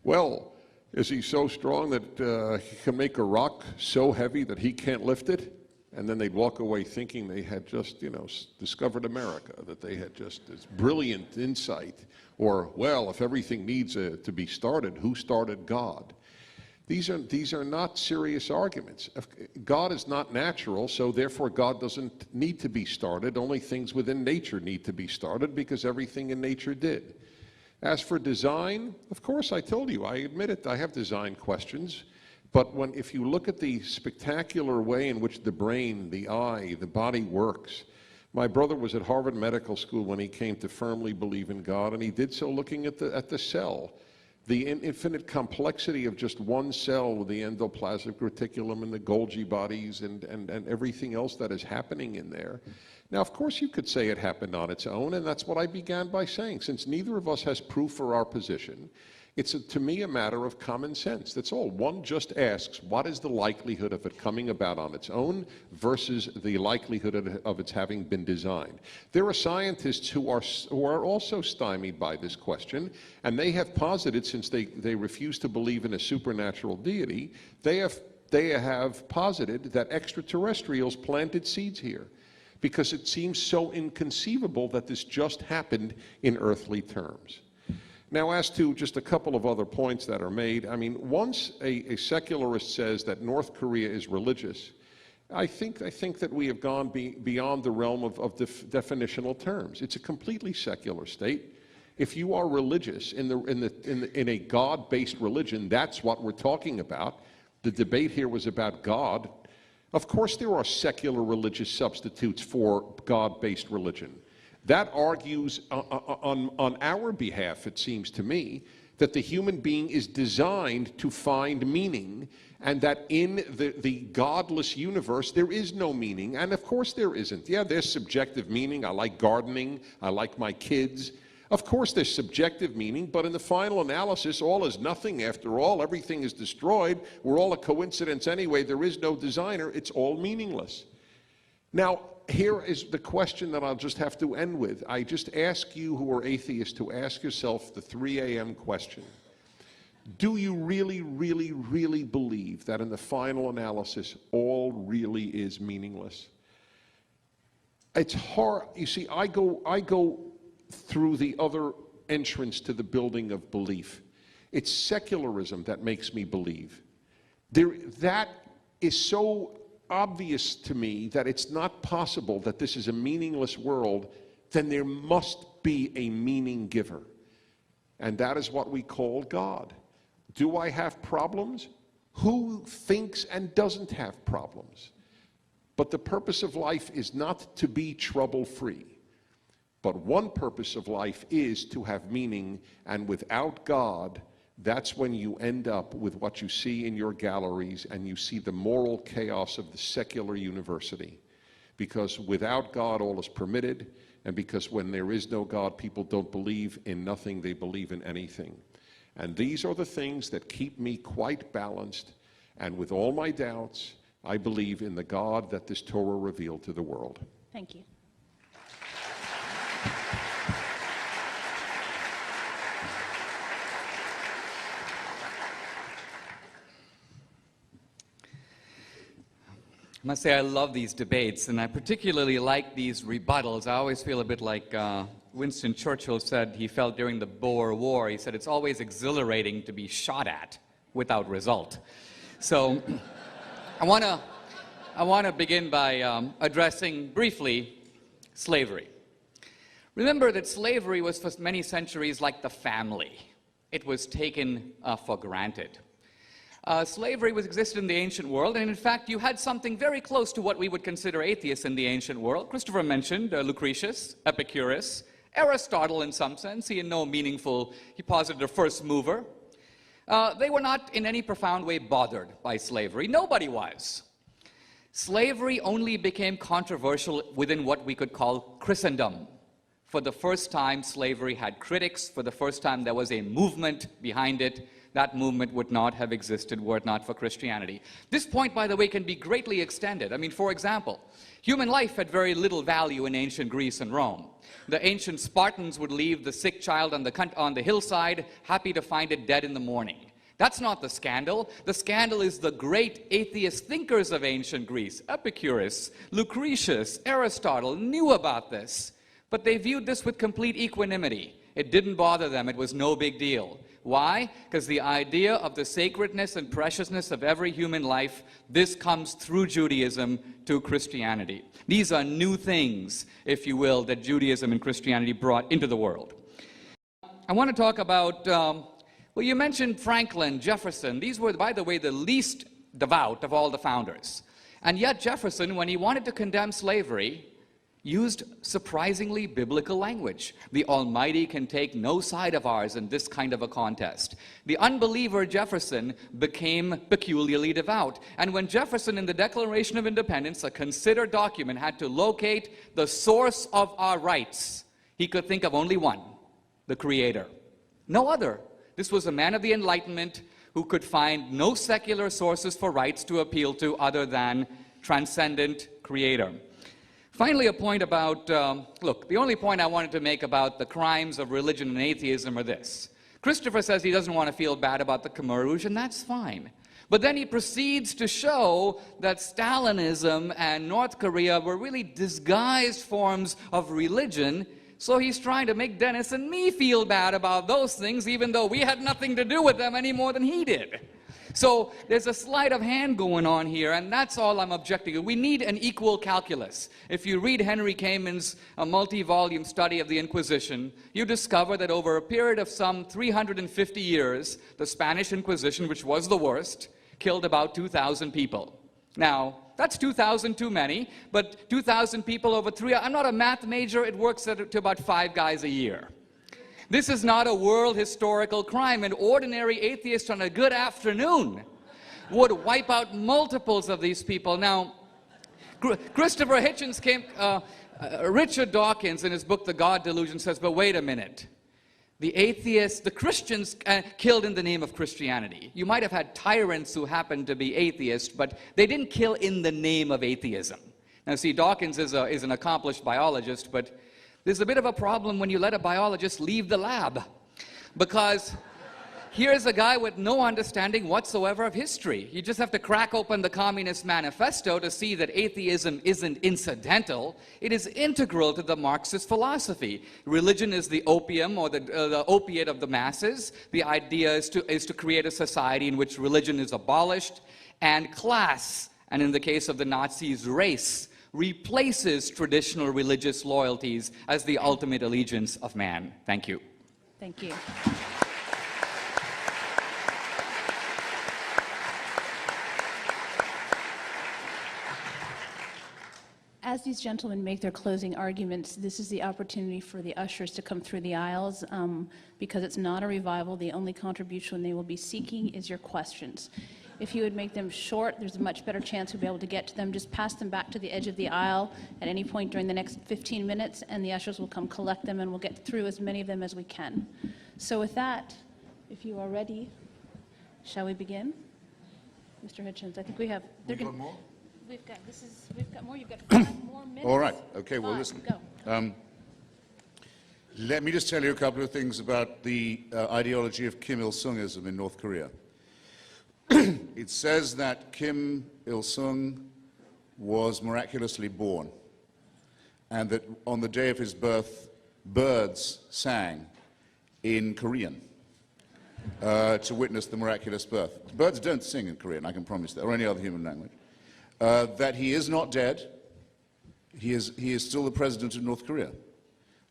Well, is he so strong that he can make a rock so heavy that he can't lift it? And then they'd walk away thinking they had just, discovered America, that they had just this brilliant insight. Or, well, if everything needs to be started, who started God? These are not serious arguments. God is not natural, so therefore God doesn't need to be started. Only things within nature need to be started because everything in nature did. As for design, of course, I told you, I admit it, I have design questions. But if you look at the spectacular way in which the brain, the eye, the body works, my brother was at Harvard Medical School when he came to firmly believe in God, and he did so looking at the cell. The infinite complexity of just one cell with the endoplasmic reticulum and the Golgi bodies and everything else that is happening in there. Now, of course, you could say it happened on its own, and that's what I began by saying. Since neither of us has proof for our position, it's, to me, a matter of common sense. That's all. One just asks, what is the likelihood of it coming about on its own versus the likelihood of its having been designed? There are scientists who are also stymied by this question, and they have posited, since they refuse to believe in a supernatural deity, they have posited that extraterrestrials planted seeds here, because it seems so inconceivable that this just happened in earthly terms. Now, as to just a couple of other points that are made, I mean, once a secularist says that North Korea is religious, I think that we have gone beyond the realm of definitional terms. It's a completely secular state. If you are religious in a God-based religion, that's what we're talking about. The debate here was about God. Of course, there are secular religious substitutes for God-based religion. That argues on our behalf, it seems to me, that the human being is designed to find meaning, and that in the godless universe there is no meaning. And of course there isn't. Yeah, there's subjective meaning. I like gardening. I like my kids. Of course there's subjective meaning, but in the final analysis, all is nothing after all. Everything is destroyed. We're all a coincidence anyway. There is no designer. It's all meaningless. Now, here is the question that I'll just have to end with. I just ask you who are atheists to ask yourself the 3 a.m. question. Do you really, really, really believe that in the final analysis, all really is meaningless? It's hard. You see, I go through the other entrance to the building of belief. It's secularism that makes me believe. That is so obvious to me that it's not possible that this is a meaningless world, then there must be a meaning giver. And that is what we call God. Do I have problems? Who thinks and doesn't have problems? But the purpose of life is not to be trouble-free. But one purpose of life is to have meaning, and without God, that's when you end up with what you see in your galleries, and you see the moral chaos of the secular university. Because without God, all is permitted, and because when there is no God, people don't believe in nothing, they believe in anything. And these are the things that keep me quite balanced, and with all my doubts, I believe in the God that this Torah revealed to the world. Thank you. I must say I love these debates, and I particularly like these rebuttals. I always feel a bit like Winston Churchill said he felt during the Boer War. He said it's always exhilarating to be shot at without result. So I want to begin by addressing briefly slavery. Remember that slavery was for many centuries like the family. It was taken for granted. Slavery existed in the ancient world, and in fact, you had something very close to what we would consider atheists in the ancient world. Christopher mentioned Lucretius, Epicurus, Aristotle in some sense. He posited a first mover. They were not in any profound way bothered by slavery. Nobody was. Slavery only became controversial within what we could call Christendom. For the first time, slavery had critics. For the first time, there was a movement behind it. That movement would not have existed were it not for Christianity. This point, by the way, can be greatly extended. I mean, for example, human life had very little value in ancient Greece and Rome. The ancient Spartans would leave the sick child on the hillside, happy to find it dead in the morning. That's not the scandal. The scandal is the great atheist thinkers of ancient Greece, Epicurus, Lucretius, Aristotle, knew about this. But they viewed this with complete equanimity. It didn't bother them. It was no big deal. Why? Because the idea of the sacredness and preciousness of every human life, this comes through Judaism to Christianity. These are new things, if you will, that Judaism and Christianity brought into the world. I want to talk about, well, you mentioned Franklin, Jefferson. These were, by the way, the least devout of all the founders. And yet Jefferson, when he wanted to condemn slavery, used surprisingly biblical language. The Almighty can take no side of ours in this kind of a contest. The unbeliever Jefferson became peculiarly devout. And when Jefferson in the Declaration of Independence, a considered document, had to locate the source of our rights, he could think of only one, the Creator. No other. This was a man of the Enlightenment who could find no secular sources for rights to appeal to other than transcendent Creator. Finally, a point about, look, the only point I wanted to make about the crimes of religion and atheism are this. Christopher says he doesn't want to feel bad about the Khmer Rouge, and that's fine. But then he proceeds to show that Stalinism and North Korea were really disguised forms of religion, so he's trying to make Dennis and me feel bad about those things, even though we had nothing to do with them any more than he did. So there's a sleight of hand going on here, and that's all I'm objecting to. We need an equal calculus. If you read Henry Kamen's multi-volume study of the Inquisition, you discover that over a period of some 350 years, the Spanish Inquisition, which was the worst, killed about 2,000 people. Now, that's 2,000 too many, but 2,000 people over 3, I'm not a math major, it works to about 5 guys a year. This is not a world historical crime. An ordinary atheist on a good afternoon would wipe out multiples of these people. Now, Christopher Hitchens came, Richard Dawkins in his book, The God Delusion, says, but wait a minute. The atheists, the Christians killed in the name of Christianity. You might have had tyrants who happened to be atheists, but they didn't kill in the name of atheism. Now, see, Dawkins is an accomplished biologist, but there's a bit of a problem when you let a biologist leave the lab, because here's a guy with no understanding whatsoever of history. You just have to crack open the Communist Manifesto to see that atheism isn't incidental. It is integral to the Marxist philosophy. Religion is the opium or the opiate of the masses. The idea is to create a society in which religion is abolished, and class, and in the case of the Nazis, race, replaces traditional religious loyalties as the ultimate allegiance of man. Thank you. Thank you. As these gentlemen make their closing arguments, this is the opportunity for the ushers to come through the aisles. Because it's not a revival, the only contribution they will be seeking is your questions. If you would make them short, there's a much better chance we'll be able to get to them. Just pass them back to the edge of the aisle at any point during the next 15 minutes, and the ushers will come collect them, and we'll get through as many of them as we can. So with that, if you are ready, shall we begin? Mr. Hitchens, I think we have... We've got more? We've got more. You've got 5 more minutes. All right. Okay, well, 5, listen. Go. Let me just tell you a couple of things about the ideology of Kim Il-sungism in North Korea. It says that Kim Il-sung was miraculously born, and that on the day of his birth, birds sang in Korean to witness the miraculous birth. Birds don't sing in Korean, I can promise that, or any other human language. That he is not dead. He is still the president of North Korea.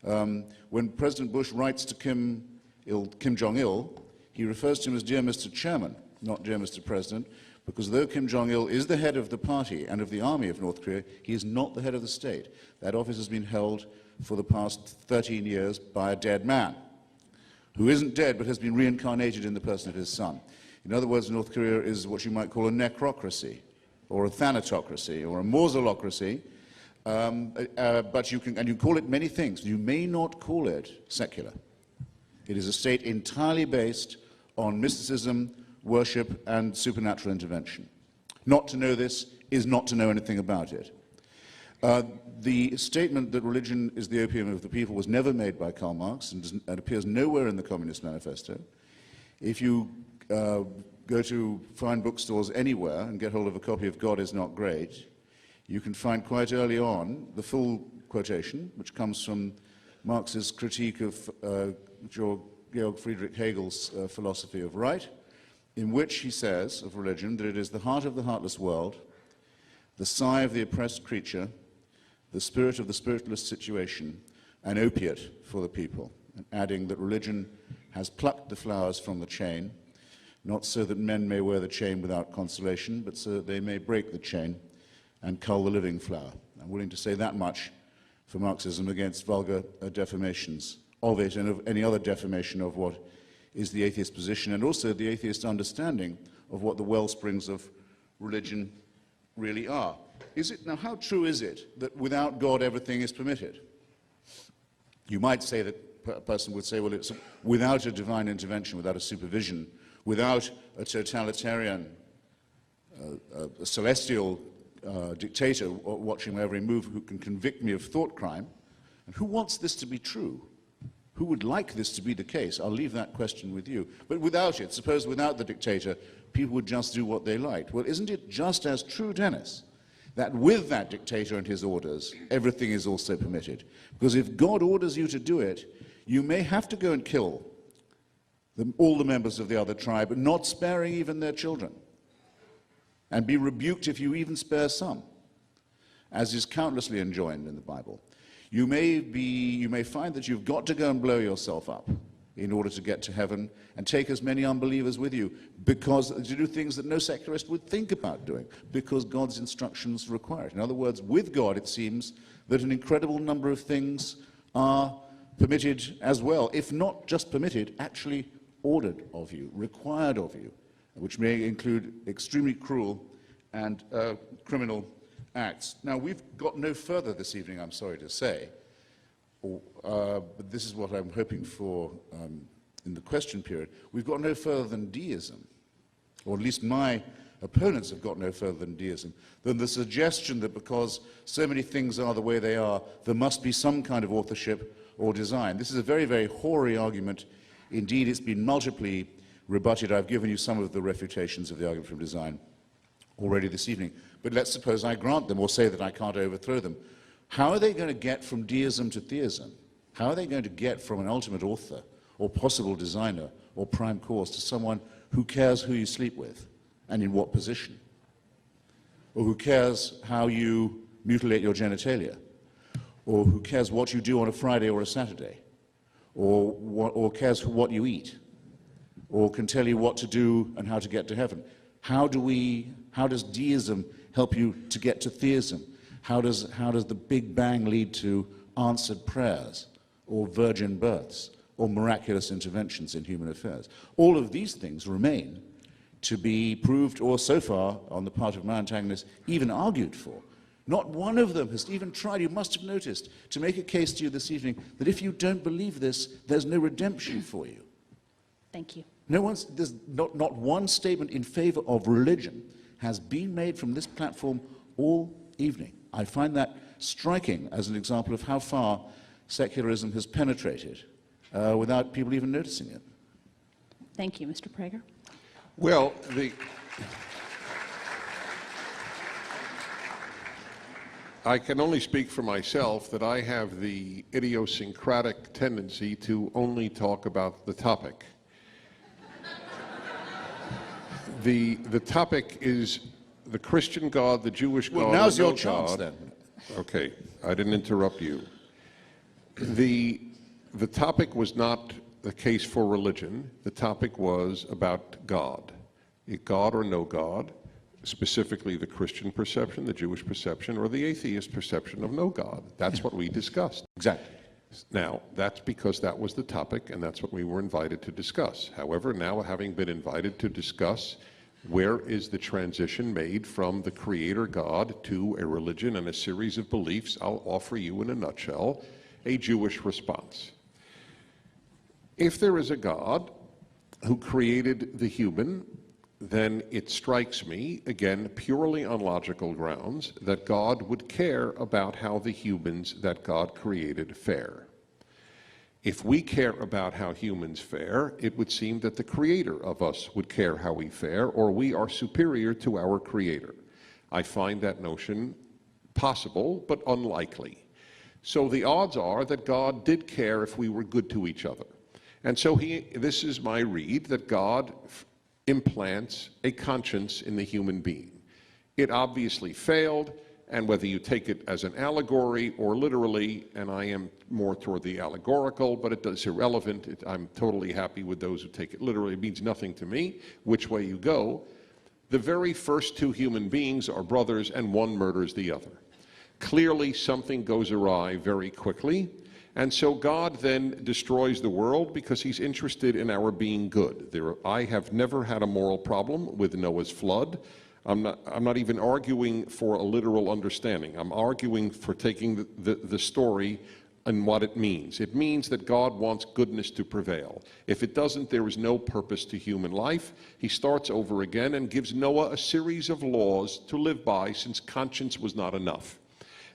When President Bush writes to Kim Jong-il, he refers to him as Dear Mr. Chairman, not Dear Mr. President, because though Kim Jong-il is the head of the party and of the army of North Korea, he is not the head of the state. That office has been held for the past 13 years by a dead man, who isn't dead but has been reincarnated in the person of his son. In other words, North Korea is what you might call a necrocracy, or a thanatocracy, or a mausolocracy, But you can call it many things. You may not call it secular. It is a state entirely based on mysticism, worship, and supernatural intervention. Not to know this is not to know anything about it. The statement that religion is the opium of the people was never made by Karl Marx and appears nowhere in the Communist Manifesto. If you go to fine bookstores anywhere and get hold of a copy of God is Not Great, you can find quite early on the full quotation, which comes from Marx's critique of Georg Friedrich Hegel's philosophy of right, in which he says of religion that it is the heart of the heartless world, the sigh of the oppressed creature, the spirit of the spiritualist situation, an opiate for the people, and adding that religion has plucked the flowers from the chain, not so that men may wear the chain without consolation, but so that they may break the chain and cull the living flower. I'm willing to say that much for Marxism against vulgar defamations of it and of any other defamation of what is the atheist position, and also the atheist understanding of what the wellsprings of religion really are. Now, how true is it that without God everything is permitted? You might say that a person would say, well, it's without a divine intervention, without a supervision, without a totalitarian, a celestial dictator watching my every move who can convict me of thought crime. And who wants this to be true? Who would like this to be the case? I'll leave that question with you. But without it, suppose without the dictator, people would just do what they liked. Well, isn't it just as true, Dennis, that with that dictator and his orders, everything is also permitted? Because if God orders you to do it, you may have to go and kill all the members of the other tribe, not sparing even their children, and be rebuked if you even spare some, as is countlessly enjoined in the Bible. You may find that you've got to go and blow yourself up in order to get to heaven and take as many unbelievers with you, because to do things that no secularist would think about doing, because God's instructions require it. In other words, with God, it seems that an incredible number of things are permitted as well, if not just permitted, actually ordered of you, required of you, which may include extremely cruel and criminal acts. Now, we've got no further this evening, I'm sorry to say, but this is what I'm hoping for in the question period. We've got no further than deism, or at least my opponents have got no further than deism, than the suggestion that because so many things are the way they are, there must be some kind of authorship or design. This is a very, very hoary argument. Indeed, it's been multiply rebutted. I've given you some of the refutations of the argument from design already this evening. But let's suppose I grant them or say that I can't overthrow them. How are they going to get from deism to theism? How are they going to get from an ultimate author or possible designer or prime cause to someone who cares who you sleep with and in what position? Or who cares how you mutilate your genitalia? Or who cares what you do on a Friday or a Saturday? Or cares for what you eat? Or can tell you what to do and how to get to heaven? How does deism help you to get to theism? How does the Big Bang lead to answered prayers, or virgin births, or miraculous interventions in human affairs? All of these things remain to be proved, or so far, on the part of my antagonists, even argued for. Not one of them has even tried, you must have noticed, to make a case to you this evening that if you don't believe this, there's no redemption for you. Thank you. There's not one statement in favor of religion has been made from this platform all evening. I find that striking as an example of how far secularism has penetrated without people even noticing it. Thank you, Mr. Prager. Well, I can only speak for myself that I have the idiosyncratic tendency to only talk about the topic. The topic is the Christian God, the Jewish God. Well, now's your no chance, God. then. Okay, I didn't interrupt you. The topic was not the case for religion. The topic was about God. God or no God, specifically the Christian perception, the Jewish perception, or the atheist perception of no God. That's what we discussed. Exactly. Now, that's because that was the topic, and that's what we were invited to discuss. However, now having been invited to discuss Where is the transition made from the Creator God to a religion and a series of beliefs? I'll offer you in a nutshell a Jewish response. If there is a God who created the human, then it strikes me, again, purely on logical grounds, that God would care about how the humans that God created fare. If we care about how humans fare, it would seem that the Creator of us would care how we fare, or we are superior to our Creator. I find that notion possible, but unlikely. So the odds are that God did care if we were good to each other. And so this is my read, that God implants a conscience in the human being. It obviously failed, and whether you take it as an allegory or literally, and I am more toward the allegorical, but it's irrelevant. I'm totally happy with those who take it literally. It means nothing to me which way you go. The very first two human beings are brothers, and one murders the other. Clearly, something goes awry very quickly, and so God then destroys the world because he's interested in our being good. I have never had a moral problem with Noah's flood. I'm not even arguing for a literal understanding. I'm arguing for taking the story and what it means. It means that God wants goodness to prevail. If it doesn't, there is no purpose to human life. He starts over again and gives Noah a series of laws to live by, since conscience was not enough.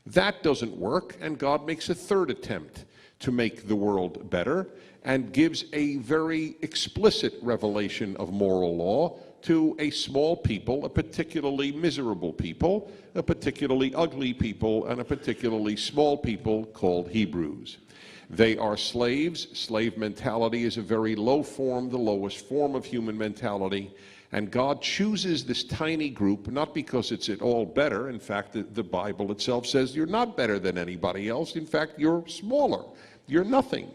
That doesn't work, and God makes a third attempt to make the world better and gives a very explicit revelation of moral law to a small people, a particularly miserable people, a particularly ugly people, and a particularly small people called Hebrews. They are slaves. Slave mentality is a very low form, the lowest form of human mentality. And God chooses this tiny group, not because it's at all better. In fact, the Bible itself says you're not better than anybody else. In fact, you're smaller. You're nothing.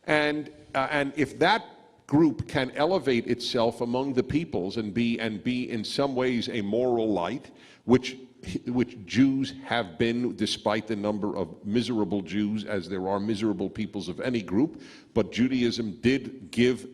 And if that group can elevate itself among the peoples and be in some ways a moral light, which Jews have been, despite the number of miserable Jews as there are miserable peoples of any group, but Judaism did give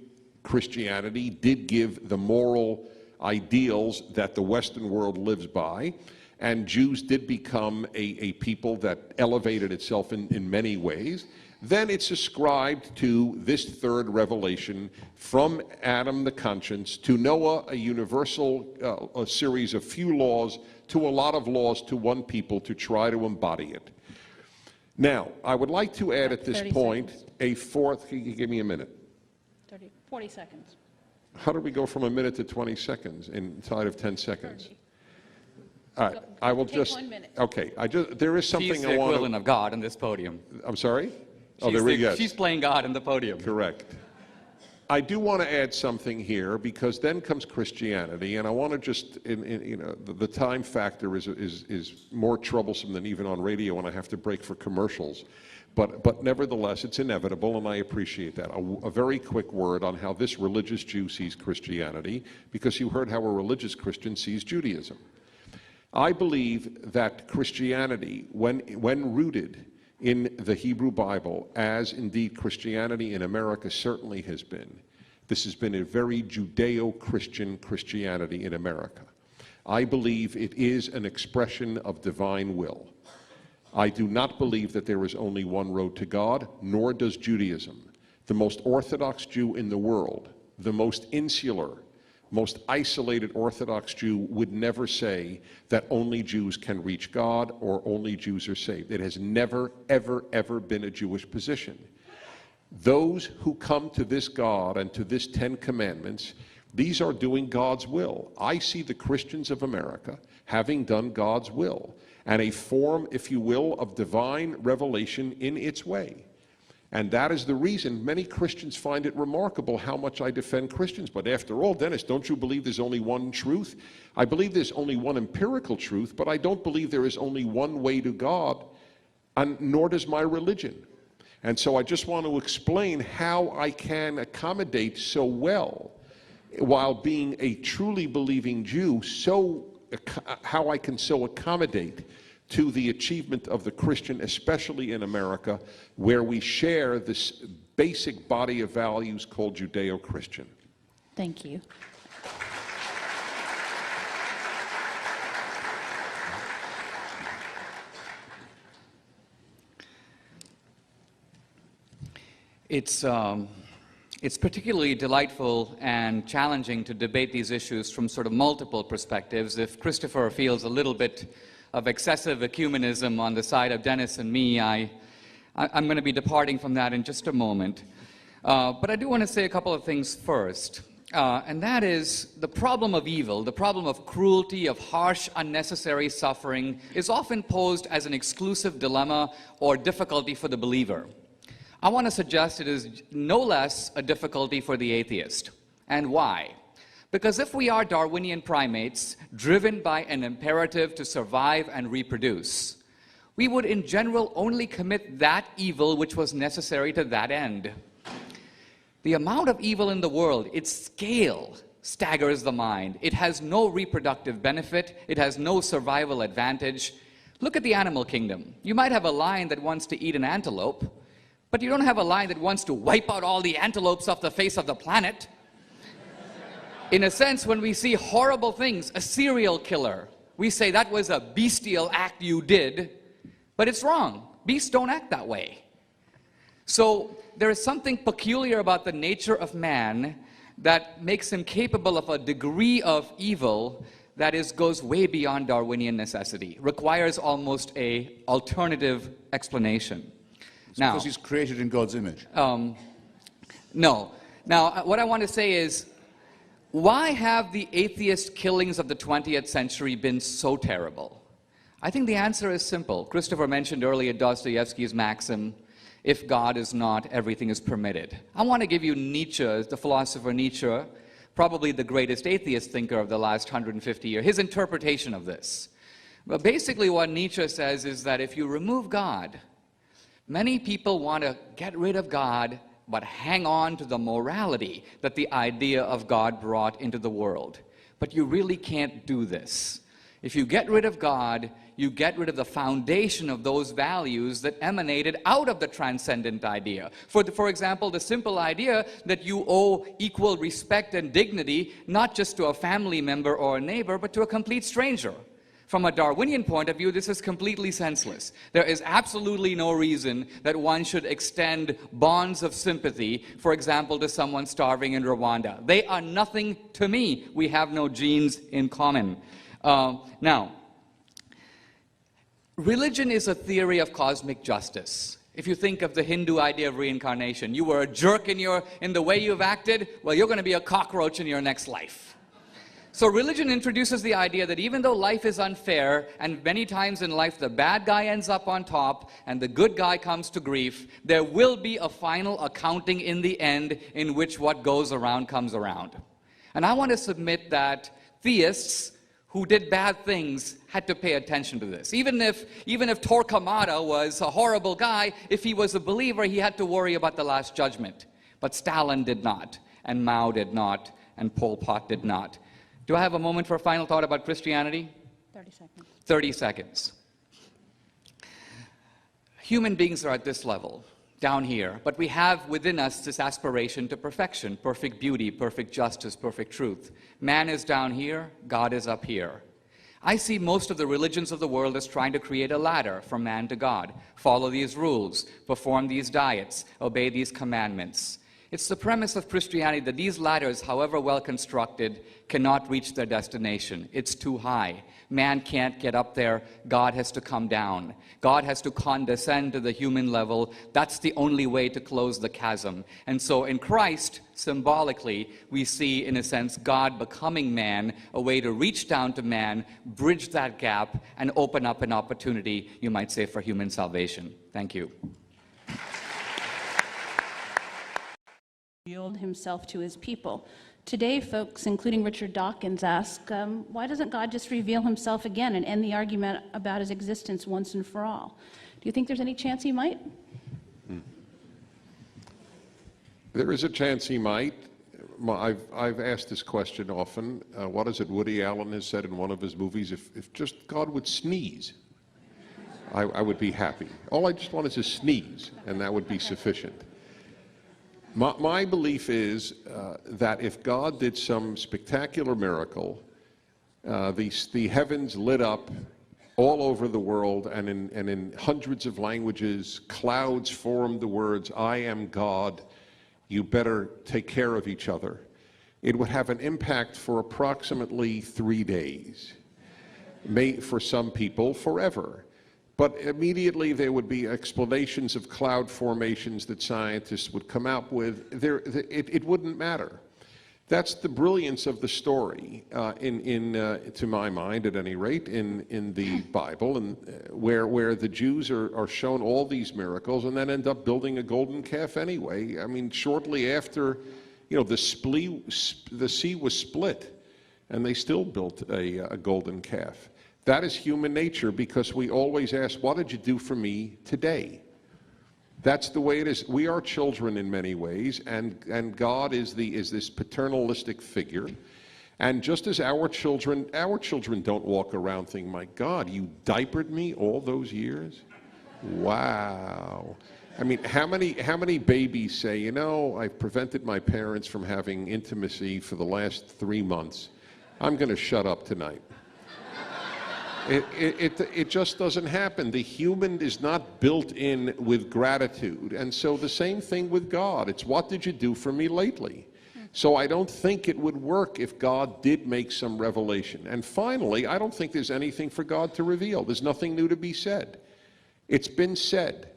Christianity, did give the moral ideals that the Western world lives by, and Jews did become a people that elevated itself in many ways. Then it's ascribed to this third revelation from Adam, the conscience, to Noah, a universal a series of few laws, to a lot of laws to one people to try to embody it. Now, I would like to add at this point a fourth, can you give me a minute? 40 seconds. How do we go from a minute to 20 seconds inside of 10 seconds? 30. All right, I will Take just, 1 minute. okay, there is something She's I the want equivalent of God on this podium. I'm sorry? Oh, there we go. She's playing God on the podium. Correct. I do want to add something here, because then comes Christianity, and I want to just, the time factor is more troublesome than even on radio when I have to break for commercials. But nevertheless, it's inevitable, and I appreciate that. A very quick word on how this religious Jew sees Christianity, because you heard how a religious Christian sees Judaism. I believe that Christianity, when rooted in the Hebrew Bible, as indeed Christianity in America certainly has been, this has been a very Judeo-Christian Christianity in America. I believe it is an expression of divine will. I do not believe that there is only one road to God, nor does Judaism. The most Orthodox Jew in the world, the most insular, most isolated Orthodox Jew would never say that only Jews can reach God or only Jews are saved. It has never, ever, ever been a Jewish position. Those who come to this God and to this 10 Commandments, these are doing God's will. I see the Christians of America having done God's will, and a form, if you will, of divine revelation in its way. And that is the reason many Christians find it remarkable how much I defend Christians. But after all, Dennis, don't you believe there's only one truth? I believe there's only one empirical truth, but I don't believe there is only one way to God, and nor does my religion. And so I just want to explain how I can accommodate so well, while being a truly believing Jew, how I can so accommodate to the achievement of the Christian, especially in America, where we share this basic body of values called Judeo-Christian. Thank you. It's particularly delightful and challenging to debate these issues from sort of multiple perspectives. If Christopher feels a little bit of excessive ecumenism on the side of Dennis and me, I'm going to be departing from that in just a moment. But I do want to say a couple of things first. And that is the problem of evil, the problem of cruelty, of harsh, unnecessary suffering, is often posed as an exclusive dilemma or difficulty for the believer. I want to suggest it is no less a difficulty for the atheist. And why? Because if we are Darwinian primates, driven by an imperative to survive and reproduce, we would in general only commit that evil which was necessary to that end. The amount of evil in the world, its scale, staggers the mind. It has no reproductive benefit. It has no survival advantage. Look at the animal kingdom. You might have a lion that wants to eat an antelope, but you don't have a lion that wants to wipe out all the antelopes off the face of the planet. In a sense, when we see horrible things, a serial killer, we say that was a bestial act you did, but it's wrong. Beasts don't act that way. So there is something peculiar about the nature of man that makes him capable of a degree of evil that goes way beyond Darwinian necessity, requires almost an alternative explanation. Now, because he's created in God's image. No. Now, what I want to say is, why have the atheist killings of the 20th century been so terrible? I think the answer is simple. Christopher mentioned earlier Dostoevsky's maxim, if God is not, everything is permitted. I want to give you Nietzsche, the philosopher Nietzsche, probably the greatest atheist thinker of the last 150 years, his interpretation of this. But basically what Nietzsche says is that if you remove God, many people want to get rid of God, but hang on to the morality that the idea of God brought into the world. But you really can't do this. If you get rid of God, you get rid of the foundation of those values that emanated out of the transcendent idea. For example, the simple idea that you owe equal respect and dignity, not just to a family member or a neighbor, but to a complete stranger. From a Darwinian point of view, this is completely senseless. There is absolutely no reason that one should extend bonds of sympathy, for example, to someone starving in Rwanda. They are nothing to me. We have no genes in common. Now, religion is a theory of cosmic justice. If you think of the Hindu idea of reincarnation, you were a jerk in the way you've acted, well, you're going to be a cockroach in your next life. So religion introduces the idea that even though life is unfair, and many times in life the bad guy ends up on top and the good guy comes to grief, there will be a final accounting in the end in which what goes around comes around. And I want to submit that theists who did bad things had to pay attention to this. Even if Torquemada was a horrible guy, if he was a believer, he had to worry about the Last Judgment. But Stalin did not, and Mao did not, and Pol Pot did not. Do I have a moment for a final thought about Christianity? 30 seconds. 30 seconds. Human beings are at this level, down here, but we have within us this aspiration to perfection, perfect beauty, perfect justice, perfect truth. Man is down here, God is up here. I see most of the religions of the world as trying to create a ladder from man to God. Follow these rules, perform these diets, obey these commandments. It's the premise of Christianity that these ladders, however well constructed, cannot reach their destination. It's too high. Man can't get up there. God has to come down. God has to condescend to the human level. That's the only way to close the chasm. And so in Christ, symbolically, we see, in a sense, God becoming man, a way to reach down to man, bridge that gap, and open up an opportunity, you might say, for human salvation. Thank you. Revealed himself to his people. Today, folks, including Richard Dawkins, ask, why doesn't God just reveal himself again and end the argument about his existence once and for all? Do you think there's any chance he might? There is a chance he might. I've asked this question often. What is it Woody Allen has said in one of his movies? If just God would sneeze, I would be happy. All I just want is to sneeze, and that would be sufficient. My belief is that if God did some spectacular miracle, the heavens lit up all over the world, and in hundreds of languages, clouds formed the words, "I am God, you better take care of each other," it would have an impact for approximately 3 days. For some people, forever. But immediately there would be explanations of cloud formations that scientists would come up with. It wouldn't matter. That's the brilliance of the story, to my mind, at any rate, in the Bible, and where the Jews are shown all these miracles and then end up building a golden calf anyway. I mean, shortly after, the sea was split, and they still built a golden calf. That is human nature, because we always ask, "What did you do for me today?" That's the way it is. We are children in many ways, and God is this paternalistic figure. And just as our children don't walk around thinking, "My God, you diapered me all those years? Wow." I mean, how many babies say, "I've prevented my parents from having intimacy for the last 3 months. I'm going to shut up tonight." It just doesn't happen. The human is not built in with gratitude. And so the same thing with God. It's, "What did you do for me lately?" So I don't think it would work if God did make some revelation. And finally, I don't think there's anything for God to reveal. There's nothing new to be said. It's been said.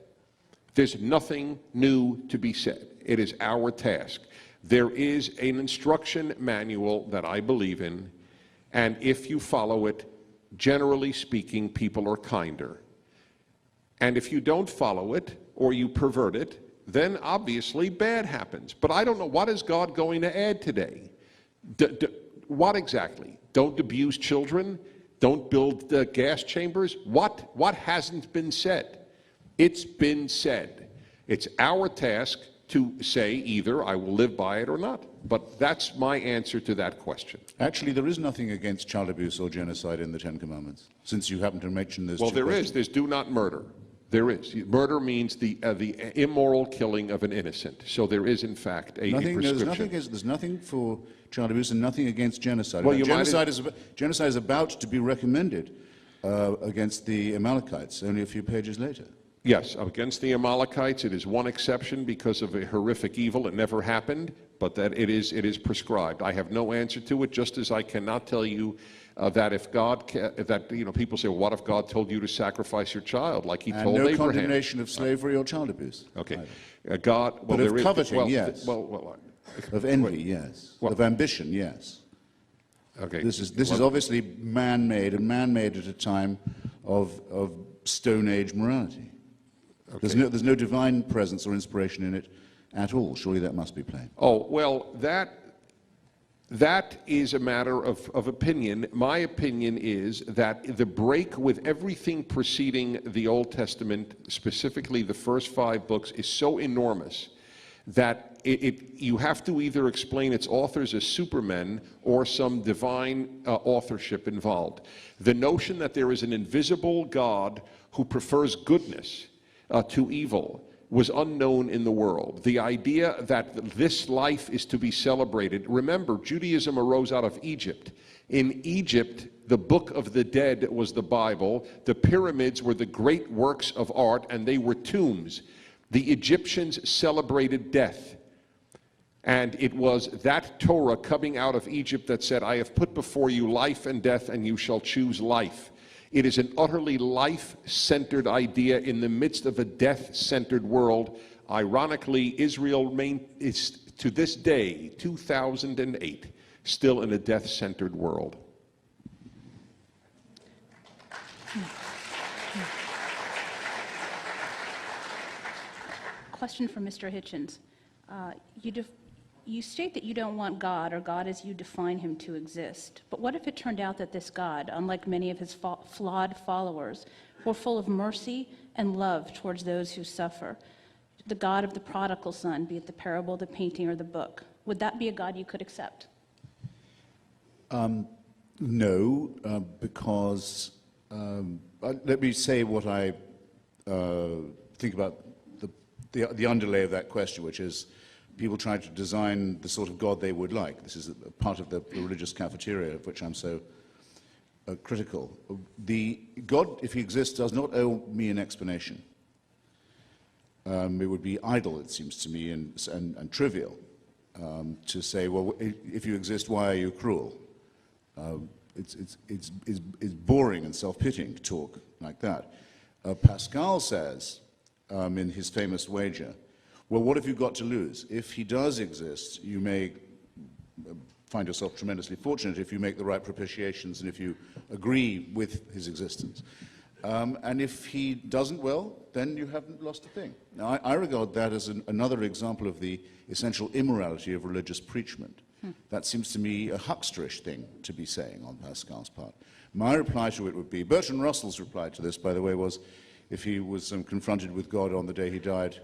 There's nothing new to be said. It is our task. There is an instruction manual that I believe in, and if you follow it, generally speaking, people are kinder. And if you don't follow it, or you pervert it, then obviously bad happens. But I don't know, what is God going to add today? What exactly? Don't abuse children? Don't build gas chambers? What hasn't been said? It's been said. It's our task to say either I will live by it or not. But that's my answer to that question. Actually, there is nothing against child abuse or genocide in the Ten Commandments, since you happen to mention those Well, two there questions. is. There's do not murder. There is. Murder means the immoral killing of an innocent. So there is, in fact, a prescription. There's nothing for child abuse and nothing against genocide. Well, Genocide is about to be recommended against the Amalekites only a few pages later. Yes, against the Amalekites, it is one exception because of a horrific evil. It never happened, but that it is prescribed. I have no answer to it, just as I cannot tell you that if God, people say, well, what if God told you to sacrifice your child, like he told Abraham? And no condemnation of slavery or child abuse. Okay. But of coveting, yes. Of envy, yes. Well, of ambition, yes. Okay. This is obviously man-made, and man-made at a time of Stone Age morality. Okay. There's no divine presence or inspiration in it at all. Surely that must be plain. Oh, well, that is a matter of opinion. My opinion is that the break with everything preceding the Old Testament, specifically the first 5 books, is so enormous that you have to either explain its authors as supermen or some divine authorship involved. The notion that there is an invisible God who prefers goodness to evil was unknown in the world. The idea that this life is to be celebrated. Remember, Judaism arose out of Egypt. In Egypt, the Book of the Dead was the Bible. The pyramids were the great works of art, and they were tombs. The Egyptians celebrated death. And it was that Torah coming out of Egypt that said, I have put before you life and death, and you shall choose life. It is an utterly life-centered idea in the midst of a death-centered world. Ironically, Israel is, to this day, 2008, still in a death-centered world. Question for Mr. Hitchens. You state that you don't want God, or God as you define him, to exist. But what if it turned out that this God, unlike many of his flawed followers, were full of mercy and love towards those who suffer? The God of the prodigal son, be it the parable, the painting, or the book. Would that be a God you could accept? No, because let me say what I think about the underlay of that question, which is people trying to design the sort of God they would like. This is a part of the religious cafeteria of which I'm so critical. God, if he exists, does not owe me an explanation. It would be idle, it seems to me, and trivial to say, well, if you exist, why are you cruel? It's boring and self-pitying to talk like that. Pascal says, in his famous wager, well, what have you got to lose? If he does exist, you may find yourself tremendously fortunate if you make the right propitiations and if you agree with his existence. And if he doesn't, well, then you haven't lost a thing. Now, I regard that as another example of the essential immorality of religious preachment. That seems to me a hucksterish thing to be saying on Pascal's part. My reply to it would be, Bertrand Russell's reply to this, by the way, was, if he was confronted with God on the day he died,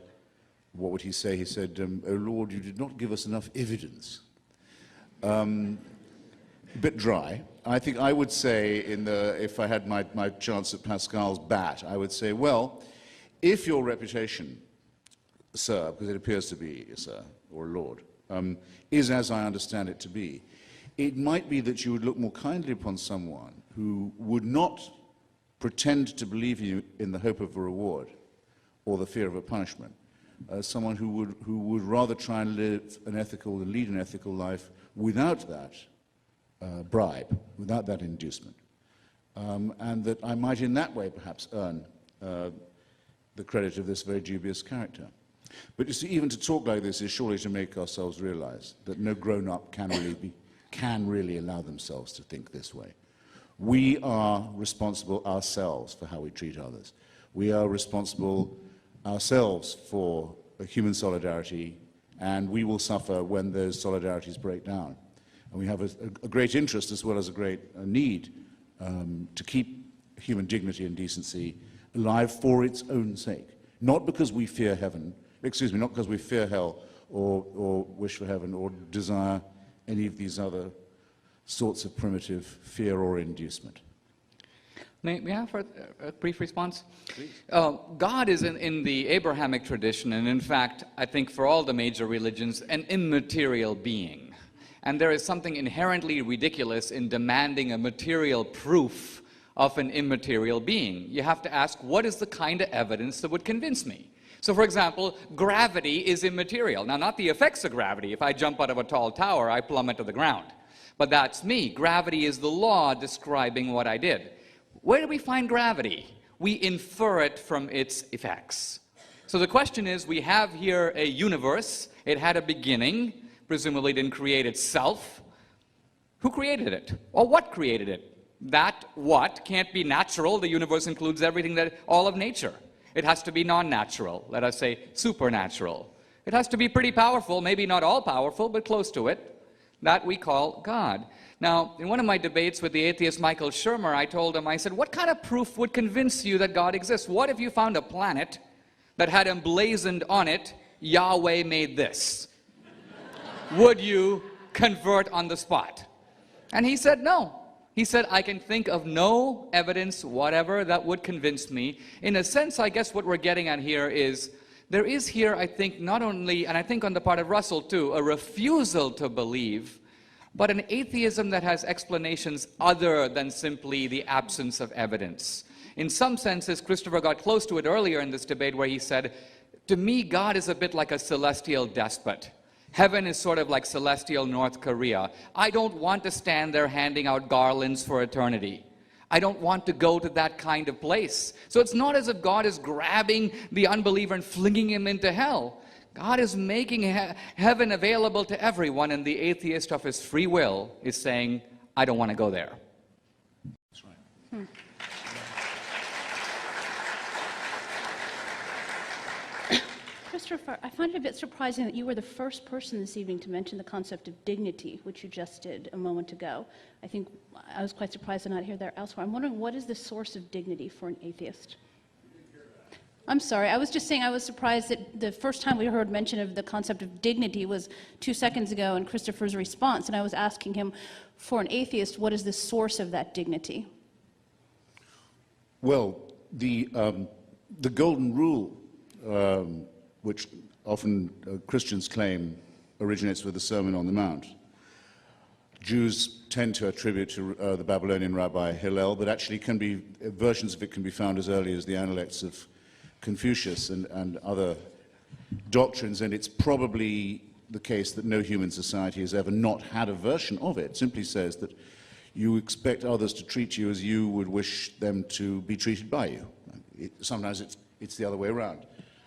what would he say? He said, "Oh Lord, you did not give us enough evidence." A bit dry. I think I would say, if I had my chance at Pascal's bat, I would say, well, if your reputation, sir, because it appears to be, sir, or Lord, is as I understand it to be, it might be that you would look more kindly upon someone who would not pretend to believe you in the hope of a reward or the fear of a punishment, someone who would rather try and lead an ethical life without that bribe, without that inducement, and that I might in that way perhaps earn the credit of this very dubious character. But you see, even to talk like this is surely to make ourselves realize that no grown-up can really allow themselves to think this way. We are responsible ourselves for how we treat others. We are responsible ourselves for human solidarity, and we will suffer when those solidarities break down. And we have a great interest as well as a great need to keep human dignity and decency alive for its own sake. Not because we fear heaven, not because we fear hell or wish for heaven or desire any of these other sorts of primitive fear or inducement. May I have a brief response? God is in the Abrahamic tradition, and in fact, I think for all the major religions, an immaterial being. And there is something inherently ridiculous in demanding a material proof of an immaterial being. You have to ask, what is the kind of evidence that would convince me? So, for example, gravity is immaterial. Now, not the effects of gravity. If I jump out of a tall tower, I plummet to the ground. But that's me. Gravity is the law describing what I did. Where do we find gravity? We infer it from its effects. So the question is, we have here a universe. It had a beginning. Presumably didn't create itself. Who created it? Or what created it? That what can't be natural. The universe includes everything, all of nature. It has to be non-natural. Let us say supernatural. It has to be pretty powerful, maybe not all powerful, but close to it. That we call God. Now, in one of my debates with the atheist Michael Shermer, I told him, I said, what kind of proof would convince you that God exists? What if you found a planet that had emblazoned on it, Yahweh made this? Would you convert on the spot? And he said no. He said, I can think of no evidence whatever that would convince me. In a sense, I guess what we're getting at here is, there is here, I think, not only, and I think on the part of Russell too, a refusal to believe, but an atheism that has explanations other than simply the absence of evidence. In some senses, Christopher got close to it earlier in this debate where he said, to me, God is a bit like a celestial despot. Heaven is sort of like celestial North Korea. I don't want to stand there handing out garlands for eternity. I don't want to go to that kind of place. So it's not as if God is grabbing the unbeliever and flinging him into hell. God is making heaven available to everyone, and the atheist of his free will is saying, I don't want to go there. That's right. Christopher, I find it a bit surprising that you were the first person this evening to mention the concept of dignity, which you just did a moment ago. I think I was quite surprised to not hear that elsewhere. I'm wondering, what is the source of dignity for an atheist? I'm sorry, I was just saying I was surprised that the first time we heard mention of the concept of dignity was 2 seconds ago in Christopher's response, and I was asking him, for an atheist, what is the source of that dignity? Well, the golden rule, which often Christians claim originates with the Sermon on the Mount, Jews tend to attribute to the Babylonian rabbi Hillel, but actually versions of it can be found as early as the Analects of Confucius and other doctrines, and it's probably the case that no human society has ever not had a version of it. It simply says that you expect others to treat you as you would wish them to be treated by you. Sometimes it's the other way around,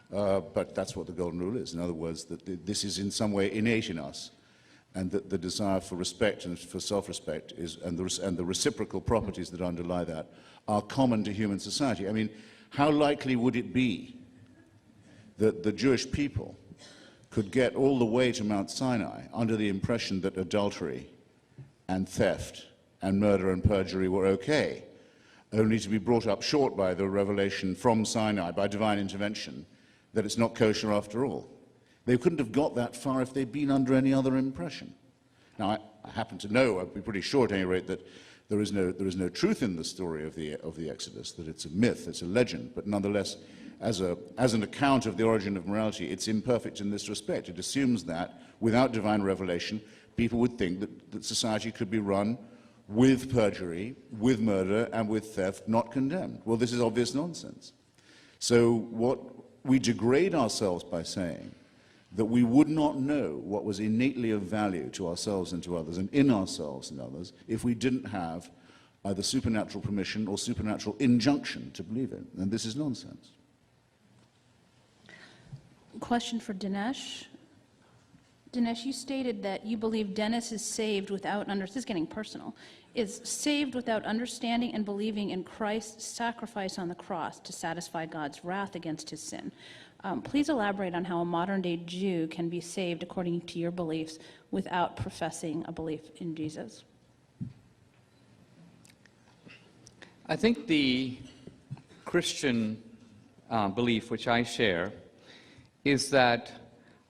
but that's what the golden rule is. In other words, that this is in some way innate in us, and that the desire for respect and for self-respect and the reciprocal properties that underlie that are common to human society. I mean, how likely would it be that the Jewish people could get all the way to Mount Sinai under the impression that adultery and theft and murder and perjury were okay, only to be brought up short by the revelation from Sinai, by divine intervention, that it's not kosher after all? They couldn't have got that far if they'd been under any other impression. Now, I happen to know, I'd be pretty sure at any rate, that there is no truth in the story of the Exodus, that it's a myth, it's a legend, but nonetheless, as an account of the origin of morality, it's imperfect in this respect. It assumes that, without divine revelation, people would think that society could be run with perjury, with murder, and with theft, not condemned. Well, this is obvious nonsense. So we degrade ourselves by saying that we would not know what was innately of value to ourselves and to others, and in ourselves and others, if we didn't have either supernatural permission or supernatural injunction to believe in. And this is nonsense. Question for Dinesh. Dinesh, you stated that you believe Dennis is saved without, this is getting personal, is saved without understanding and believing in Christ's sacrifice on the cross to satisfy God's wrath against his sin. Please elaborate on how a modern-day Jew can be saved according to your beliefs without professing a belief in Jesus. I think the Christian belief, which I share, is that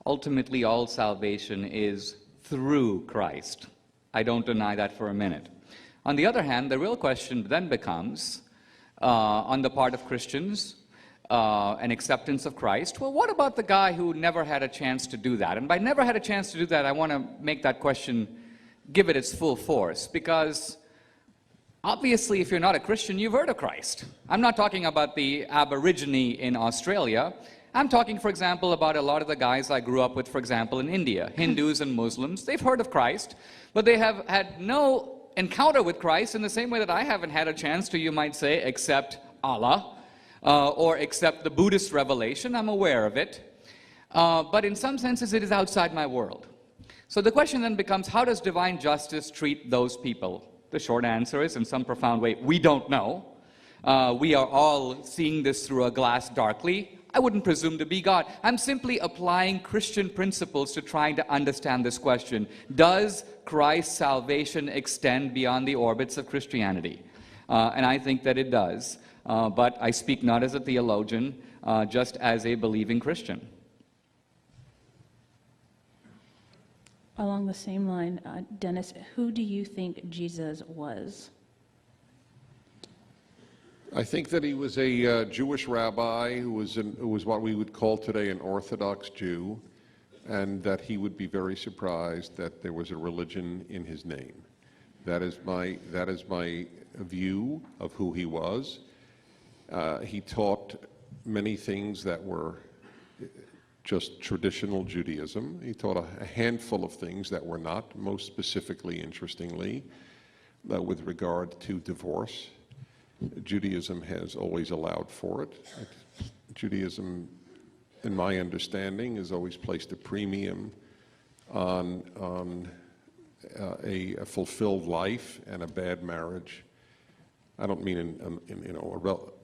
ultimately all salvation is through Christ. I don't deny that for a minute. On the other hand, the real question then becomes, on the part of Christians, an acceptance of Christ. Well, what about the guy who never had a chance to do that? And by never had a chance to do that, I want to make that question, give it its full force, because obviously, if you're not a Christian, you've heard of Christ. I'm not talking about the Aborigine in Australia. I'm talking, for example, about a lot of the guys I grew up with, for example, in India, Hindus and Muslims. They've heard of Christ, but they have had no encounter with Christ in the same way that I haven't had a chance to, you might say, accept Allah or accept the Buddhist revelation. I'm aware of it. But in some senses, it is outside my world. So the question then becomes, how does divine justice treat those people? The short answer is, in some profound way, we don't know. We are all seeing this through a glass darkly. I wouldn't presume to be God. I'm simply applying Christian principles to trying to understand this question. Does Christ's salvation extend beyond the orbits of Christianity? And I think that it does. But I speak not as a theologian, just as a believing Christian. Along the same line, Dennis, who do you think Jesus was? I think that he was a Jewish rabbi who was what we would call today an Orthodox Jew, and that he would be very surprised that there was a religion in his name. That is my view of who he was. He taught many things that were just traditional Judaism. He taught a handful of things that were not, most specifically, interestingly, with regard to divorce. Judaism has always allowed for it. Judaism, in my understanding, has always placed a premium on a fulfilled life and a bad marriage. I don't mean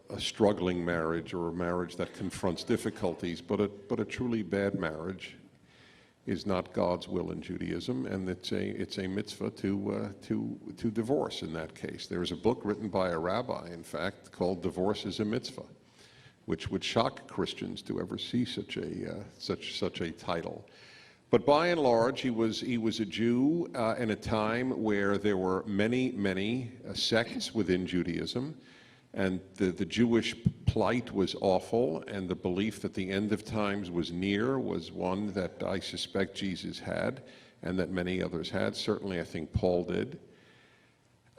a struggling marriage or a marriage that confronts difficulties, but a truly bad marriage is not God's will in Judaism, and it's a mitzvah to divorce in that case. There is a book written by a rabbi, in fact, called "Divorce is a Mitzvah," which would shock Christians to ever see such a title. But by and large, he was a Jew in a time where there were many sects within Judaism, and the Jewish plight was awful, and the belief that the end of times was near was one that I suspect Jesus had, and that many others had. Certainly, I think Paul did.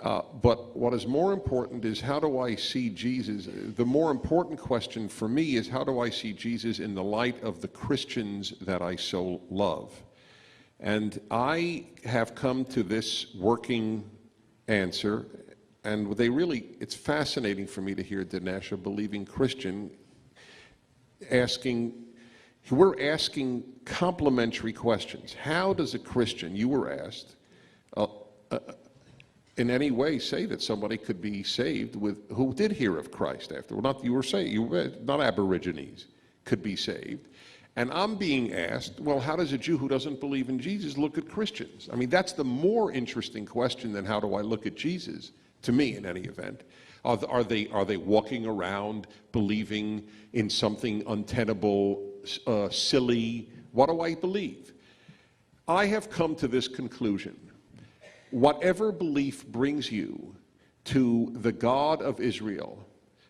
But what is more important is, how do I see Jesus? The more important question for me is, how do I see Jesus in the light of the Christians that I so love? And I have come to this working answer, and it's fascinating for me to hear Dinesh, a believing Christian, we're asking complementary questions. How does a Christian, you were asked, in any way say that somebody could be saved who did hear of Christ after? Well, not Aborigines could be saved. And I'm being asked, well, how does a Jew who doesn't believe in Jesus look at Christians? I mean, that's the more interesting question than how do I look at Jesus, to me in any event. Are they walking around believing in something untenable, silly? What do I believe? I have come to this conclusion. Whatever belief brings you to the God of Israel,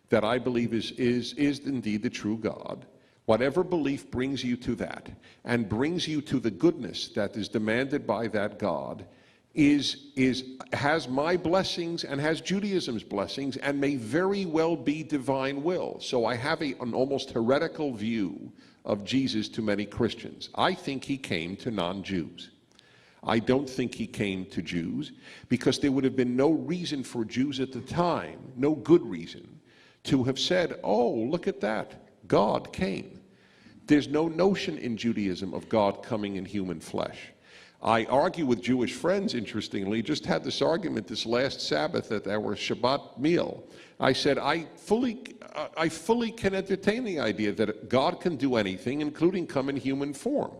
that I believe is indeed the true God, whatever belief brings you to that and brings you to the goodness that is demanded by that God has my blessings and has Judaism's blessings and may very well be divine will. So I have an almost heretical view of Jesus to many Christians. I think he came to non-Jews. I don't think he came to Jews, because there would have been no reason for Jews at the time, no good reason, to have said, oh, look at that, God came. There's no notion in Judaism of God coming in human flesh. I argue with Jewish friends, interestingly, just had this argument this last Sabbath at our Shabbat meal. I said, I fully can entertain the idea that God can do anything, including come in human form.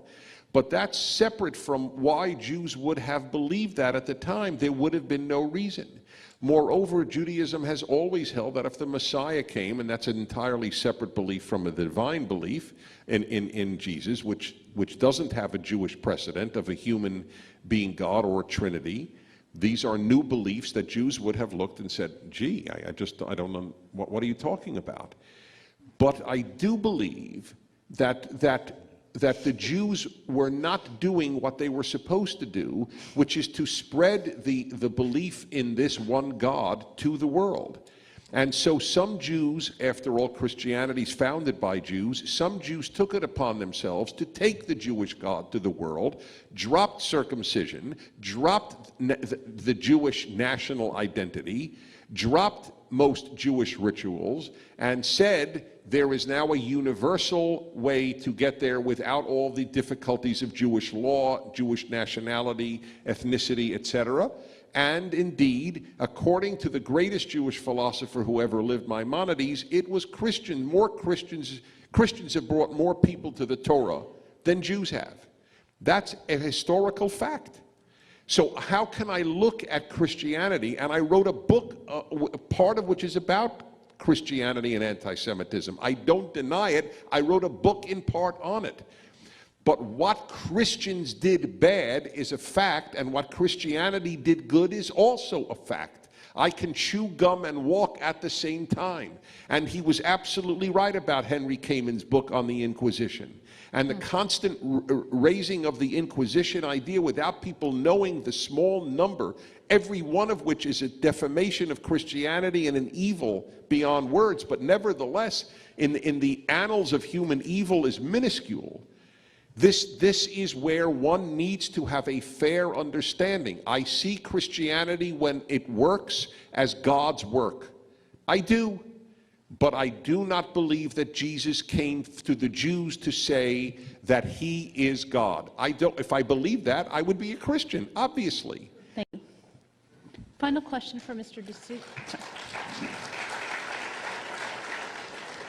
But that's separate from why Jews would have believed that at the time. There would have been no reason. Moreover, Judaism has always held that if the Messiah came, and that's an entirely separate belief from a divine belief in Jesus, which doesn't have a Jewish precedent of a human being God or a Trinity. These are new beliefs that Jews would have looked and said, gee, I don't know, what are you talking about? But I do believe that the Jews were not doing what they were supposed to do, which is to spread the belief in this one God to the world. And so some Jews, after all, Christianity is founded by Jews, some Jews took it upon themselves to take the Jewish God to the world, dropped circumcision, dropped the Jewish national identity, dropped most Jewish rituals, and said, there is now a universal way to get there without all the difficulties of Jewish law, Jewish nationality, ethnicity, etc. And indeed, according to the greatest Jewish philosopher who ever lived, Maimonides, it was Christians have brought more people to the Torah than Jews have. That's a historical fact. So how can I look at Christianity? And I wrote a book, part of which is about Christianity and anti-Semitism. I don't deny it. I wrote a book in part on it. But what Christians did bad is a fact, and what Christianity did good is also a fact. I can chew gum and walk at the same time. And he was absolutely right about Henry Kamin's book on the Inquisition. And the constant raising of the Inquisition idea without people knowing the small number, every one of which is a defamation of Christianity and an evil beyond words, but nevertheless, in the annals of human evil is minuscule. This is where one needs to have a fair understanding. I see Christianity when it works as God's work. I do. But I do not believe that Jesus came to the Jews to say that he is God. If I believed that, I would be a Christian, obviously. Thank you. Final question for Mr. D'Souza.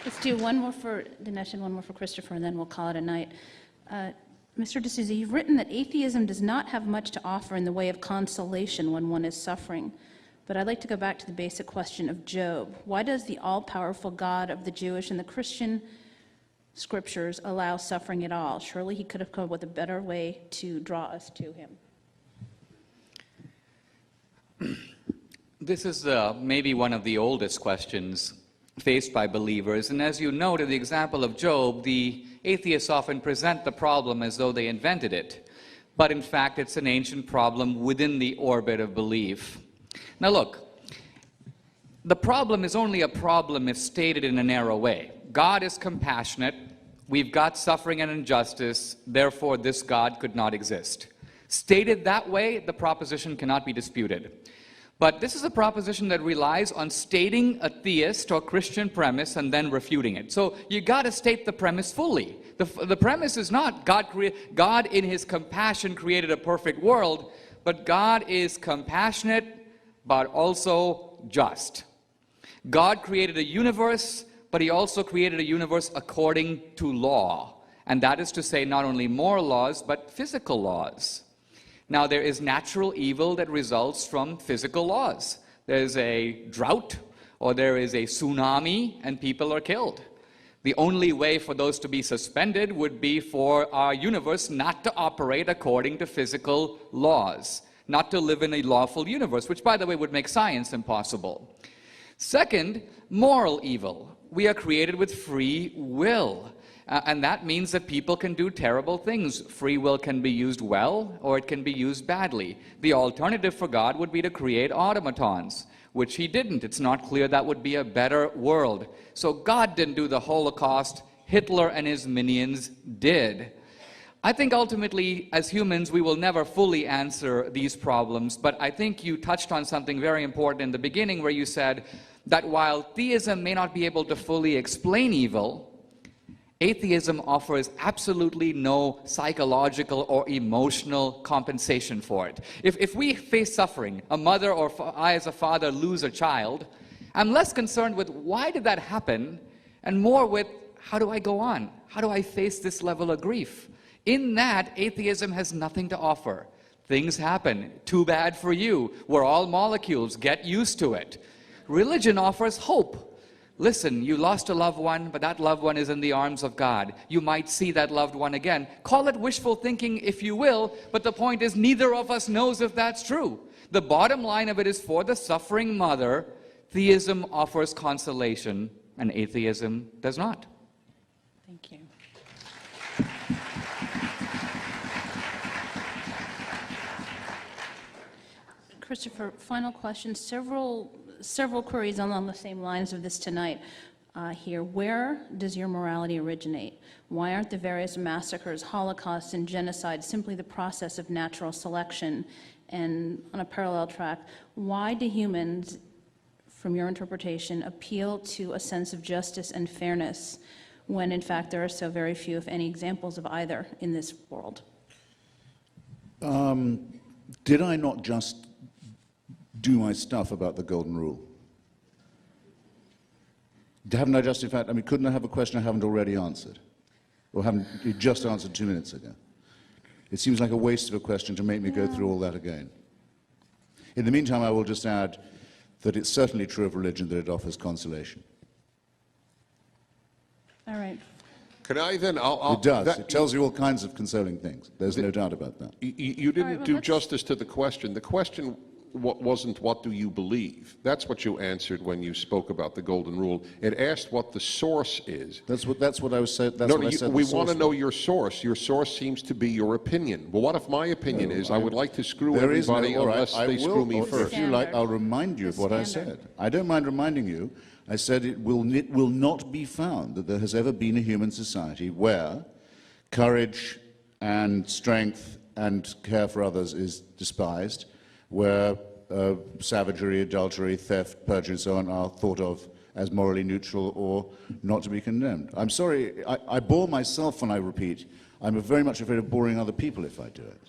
Let's do one more for Dinesh and one more for Christopher, and then we'll call it a night. Mr. D'Souza, you've written that atheism does not have much to offer in the way of consolation when one is suffering. But I'd like to go back to the basic question of Job. Why does the all-powerful God of the Jewish and the Christian scriptures allow suffering at all? Surely he could have come up with a better way to draw us to him. This is maybe one of the oldest questions faced by believers. And as you noted, the example of Job, the atheists often present the problem as though they invented it. but in fact it's an ancient problem within the orbit of belief. Now look, the problem is only a problem if stated in a narrow way. God is compassionate, we've got suffering and injustice, therefore this God could not exist. Stated that way, the proposition cannot be disputed. But this is a proposition that relies on stating a theist or Christian premise and then refuting it. So you got to state the premise fully. The premise is not God in his compassion created a perfect world, but God is compassionate but also just. God created a universe, but he also created a universe according to law. And that is to say not only moral laws, but physical laws. Now, there is natural evil that results from physical laws. There's a drought, or there is a tsunami, and people are killed. The only way for those to be suspended would be for our universe not to operate according to physical laws, not to live in a lawful universe, which, by the way, would make science impossible. Second, moral evil. We are created with free will. And that means that people can do terrible things. Free will can be used well, or it can be used badly. The alternative for God would be to create automatons, which he didn't. It's not clear that would be a better world. So God didn't do the Holocaust. Hitler and his minions did. I think ultimately, as humans, we will never fully answer these problems, but I think you touched on something very important in the beginning where you said that while theism may not be able to fully explain evil, atheism offers absolutely no psychological or emotional compensation for it. If we face suffering, a mother or I as a father lose a child, I'm less concerned with why did that happen and more with how do I go on? How do I face this level of grief? In that, atheism has nothing to offer. Things happen. Too bad for you. We're all molecules. Get used to it. Religion offers hope. Listen, you lost a loved one, but that loved one is in the arms of God. You might see that loved one again. Call it wishful thinking if you will, but the point is neither of us knows if that's true. The bottom line of it is for the suffering mother, theism offers consolation and atheism does not. Thank you. Christopher, final question. Several queries along the same lines of this tonight here. Where does your morality originate? Why aren't the various massacres, holocausts, and genocide simply the process of natural selection? And on a parallel track, why do humans, from your interpretation, appeal to a sense of justice and fairness when in fact there are so very few, if any, examples of either in this world? Did I not just do my stuff about the golden rule? Haven't I just, in fact, I mean, couldn't I have a question I haven't already answered? Or haven't you just answered 2 minutes ago? It seems like a waste of a question to make me go through all that again. In the meantime, I will just add that it's certainly true of religion that it offers consolation. All right. Can I then? It does. It tells you all kinds of consoling things. There's no doubt about that. You didn't do justice to the question. The question wasn't what do you believe. That's what you answered when you spoke about the golden rule. It asked what the source is. That's what I was saying. We want to know your source. Your source seems to be your opinion. Well, what if my opinion is I would like to screw everybody unless they screw me first? If you like, I'll remind you of what I said. I don't mind reminding you. I said it will not be found that there has ever been a human society where courage and strength and care for others is despised, where savagery, adultery, theft, perjury, and so on are thought of as morally neutral or not to be condemned. I'm sorry, I bore myself when I repeat. I'm very much afraid of boring other people if I do it.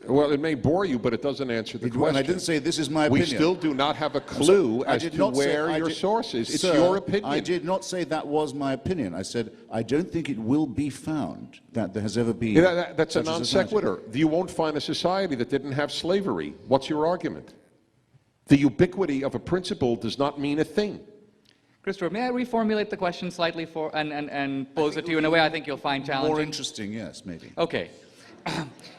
Well, it may bore you, but it doesn't answer the question. And I didn't say this is my opinion. We still do not have a clue as to where your source is. It's your opinion. I did not say that was my opinion. I said I don't think it will be found that there has ever been. That's a non sequitur. You won't find a society that didn't have slavery. What's your argument? The ubiquity of a principle does not mean a thing. Christopher, may I reformulate the question slightly and pose it to you in a way I think you'll find challenging? More interesting, yes, maybe. Okay.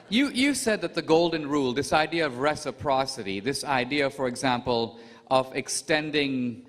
You said that the golden rule, this idea of reciprocity, this idea, for example, of extending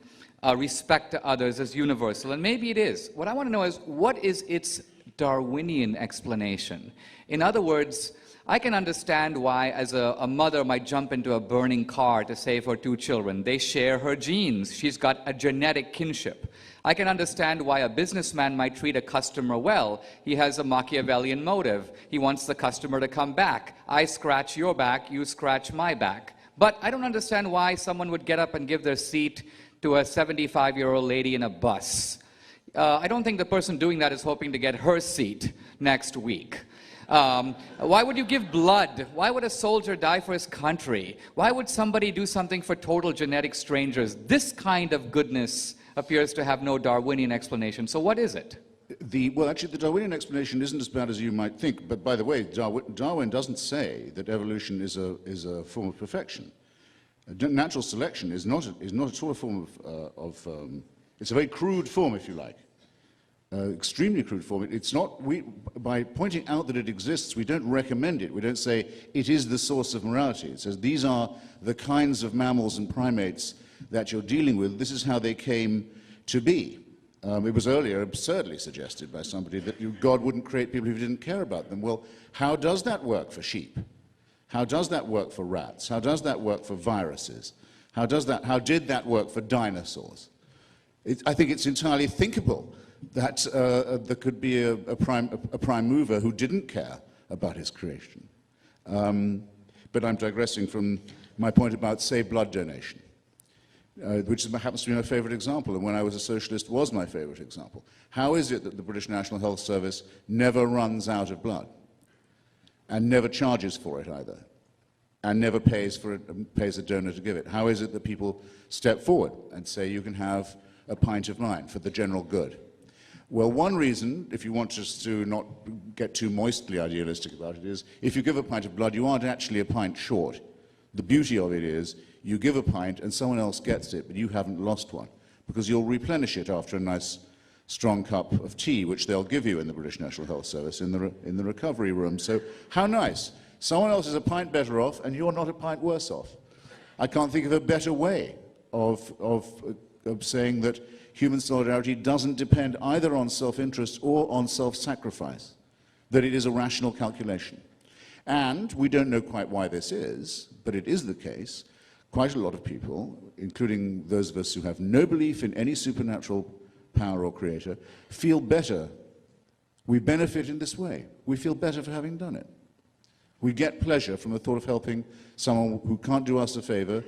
respect to others as universal, and maybe it is. What I want to know is, what is its Darwinian explanation? In other words, I can understand why, as a mother might jump into a burning car to save her 2 children. They share her genes. She's got a genetic kinship. I can understand why a businessman might treat a customer well. He has a Machiavellian motive. He wants the customer to come back. I scratch your back, you scratch my back. But I don't understand why someone would get up and give their seat to a 75-year-old lady in a bus. I don't think the person doing that is hoping to get her seat next week. Why would you give blood? Why would a soldier die for his country? Why would somebody do something for total genetic strangers? This kind of goodness appears to have no Darwinian explanation. So what is it? Well, actually, the Darwinian explanation isn't as bad as you might think. But by the way, Darwin doesn't say that evolution is a form of perfection. Natural selection is not at all a form it's a very crude form, if you like. Extremely crude form. It's not, by pointing out that it exists, we don't recommend it. We don't say it is the source of morality. It says these are the kinds of mammals and primates that you're dealing with. This is how they came to be. It was earlier absurdly suggested by somebody that God wouldn't create people who didn't care about them. Well, how does that work for sheep? How does that work for rats? How does that work for viruses? How did that work for dinosaurs? I think it's entirely thinkable that there could be a prime mover who didn't care about his creation. But I'm digressing from my point about, say, blood donation, which happens to be my favorite example, and when I was a socialist was my favorite example. How is it that the British National Health Service never runs out of blood, and never charges for it either, and never pays a donor to give it? How is it that people step forward and say, you can have a pint of mine for the general good? Well, one reason, if you want us to not get too moistly idealistic about it, is if you give a pint of blood, you aren't actually a pint short. The beauty of it is you give a pint and someone else gets it, but you haven't lost one, because you'll replenish it after a nice strong cup of tea, which they'll give you in the British National Health Service in the recovery room. So how nice. Someone else is a pint better off and you're not a pint worse off. I can't think of a better way of saying that human solidarity doesn't depend either on self-interest or on self-sacrifice, that it is a rational calculation. And we don't know quite why this is, but it is the case. Quite a lot of people, including those of us who have no belief in any supernatural power or creator, feel better. We benefit in this way. We feel better for having done it. We get pleasure from the thought of helping someone who can't do us a favor.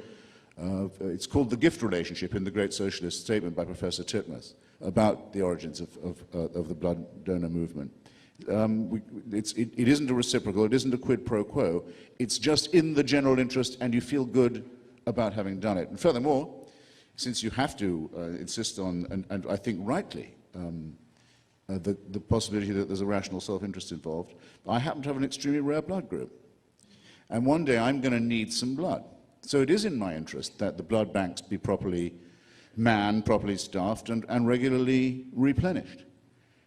It's called the gift relationship in the Great Socialist Statement by Professor Titmuss about the origins of the blood donor movement. It isn't a reciprocal, it isn't a quid pro quo, it's just in the general interest and you feel good about having done it. And furthermore, since you have to insist on, and I think rightly, the possibility that there's a rational self-interest involved, I happen to have an extremely rare blood group. And one day I'm going to need some blood. So it is in my interest that the blood banks be properly manned, properly staffed, and regularly replenished.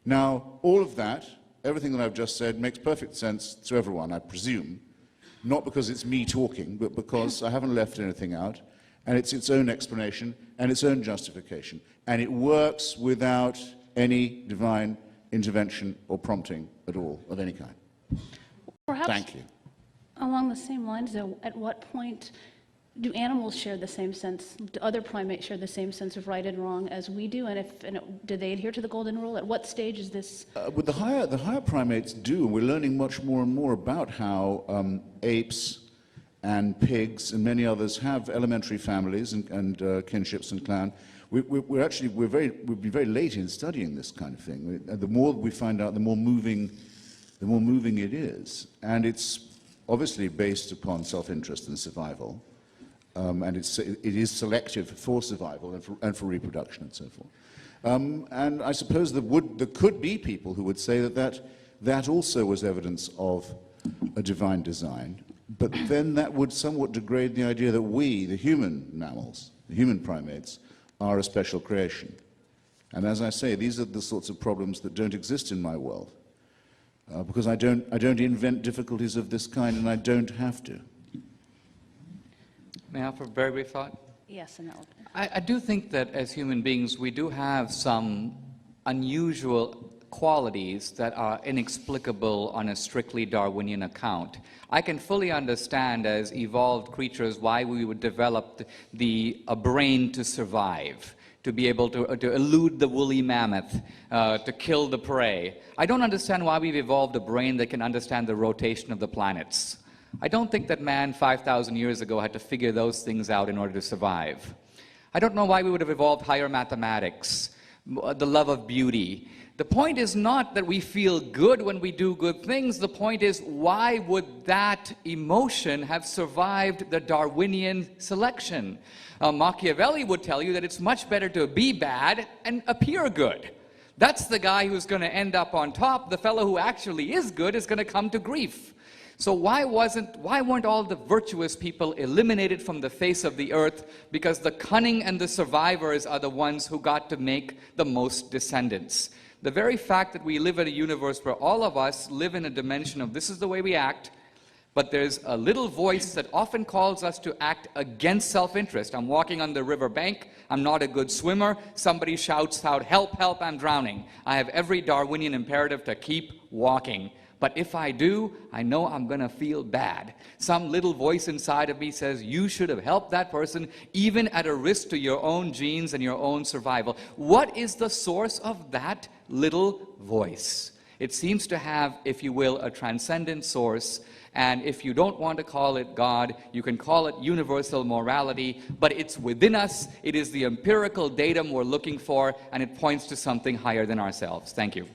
Now, all of that, everything that I've just said, makes perfect sense to everyone, I presume, not because it's me talking, but because I haven't left anything out, and it's its own explanation and its own justification. And it works without any divine intervention or prompting at all of any kind. Perhaps Thank you. Along the same lines, though, at what point do animals share the same sense? Do other primates share the same sense of right and wrong as we do? Do they adhere to the golden rule? At what stage is this? Well, the higher primates do, and we're learning much more and more about how apes and pigs and many others have elementary families and kinships and clan. We've been very late in studying this kind of thing. The more we find out, the more moving it is, and it's obviously based upon self-interest and survival, and it is selective for survival and for reproduction and so forth. And I suppose there could be people who would say that also was evidence of a divine design, but then that would somewhat degrade the idea that we, the human mammals, the human primates, are a special creation. And as I say, these are the sorts of problems that don't exist in my world, because I don't invent difficulties of this kind, and I don't have to. May I have a very brief thought? Yes, and I do think that as human beings, we do have some unusual qualities that are inexplicable on a strictly Darwinian account. I can fully understand as evolved creatures why we would develop a brain to survive, to be able to elude the woolly mammoth, to kill the prey. I don't understand why we've evolved a brain that can understand the rotation of the planets. I don't think that man 5,000 years ago had to figure those things out in order to survive. I don't know why we would have evolved higher mathematics, the love of beauty. The point is not that we feel good when we do good things. The point is, why would that emotion have survived the Darwinian selection? Machiavelli would tell you that it's much better to be bad and appear good. That's the guy who's going to end up on top. The fellow who actually is good is going to come to grief. So why weren't all the virtuous people eliminated from the face of the earth? Because the cunning and the survivors are the ones who got to make the most descendants. The very fact that we live in a universe where all of us live in a dimension of this is the way we act, but there's a little voice that often calls us to act against self-interest. I'm walking on the river bank, I'm not a good swimmer, somebody shouts out, help, help, I'm drowning. I have every Darwinian imperative to keep walking. But if I do, I know I'm going to feel bad. Some little voice inside of me says, you should have helped that person, even at a risk to your own genes and your own survival. What is the source of that little voice? It seems to have, if you will, a transcendent source. And if you don't want to call it God, you can call it universal morality, but it's within us. It is the empirical datum we're looking for, and it points to something higher than ourselves. Thank you.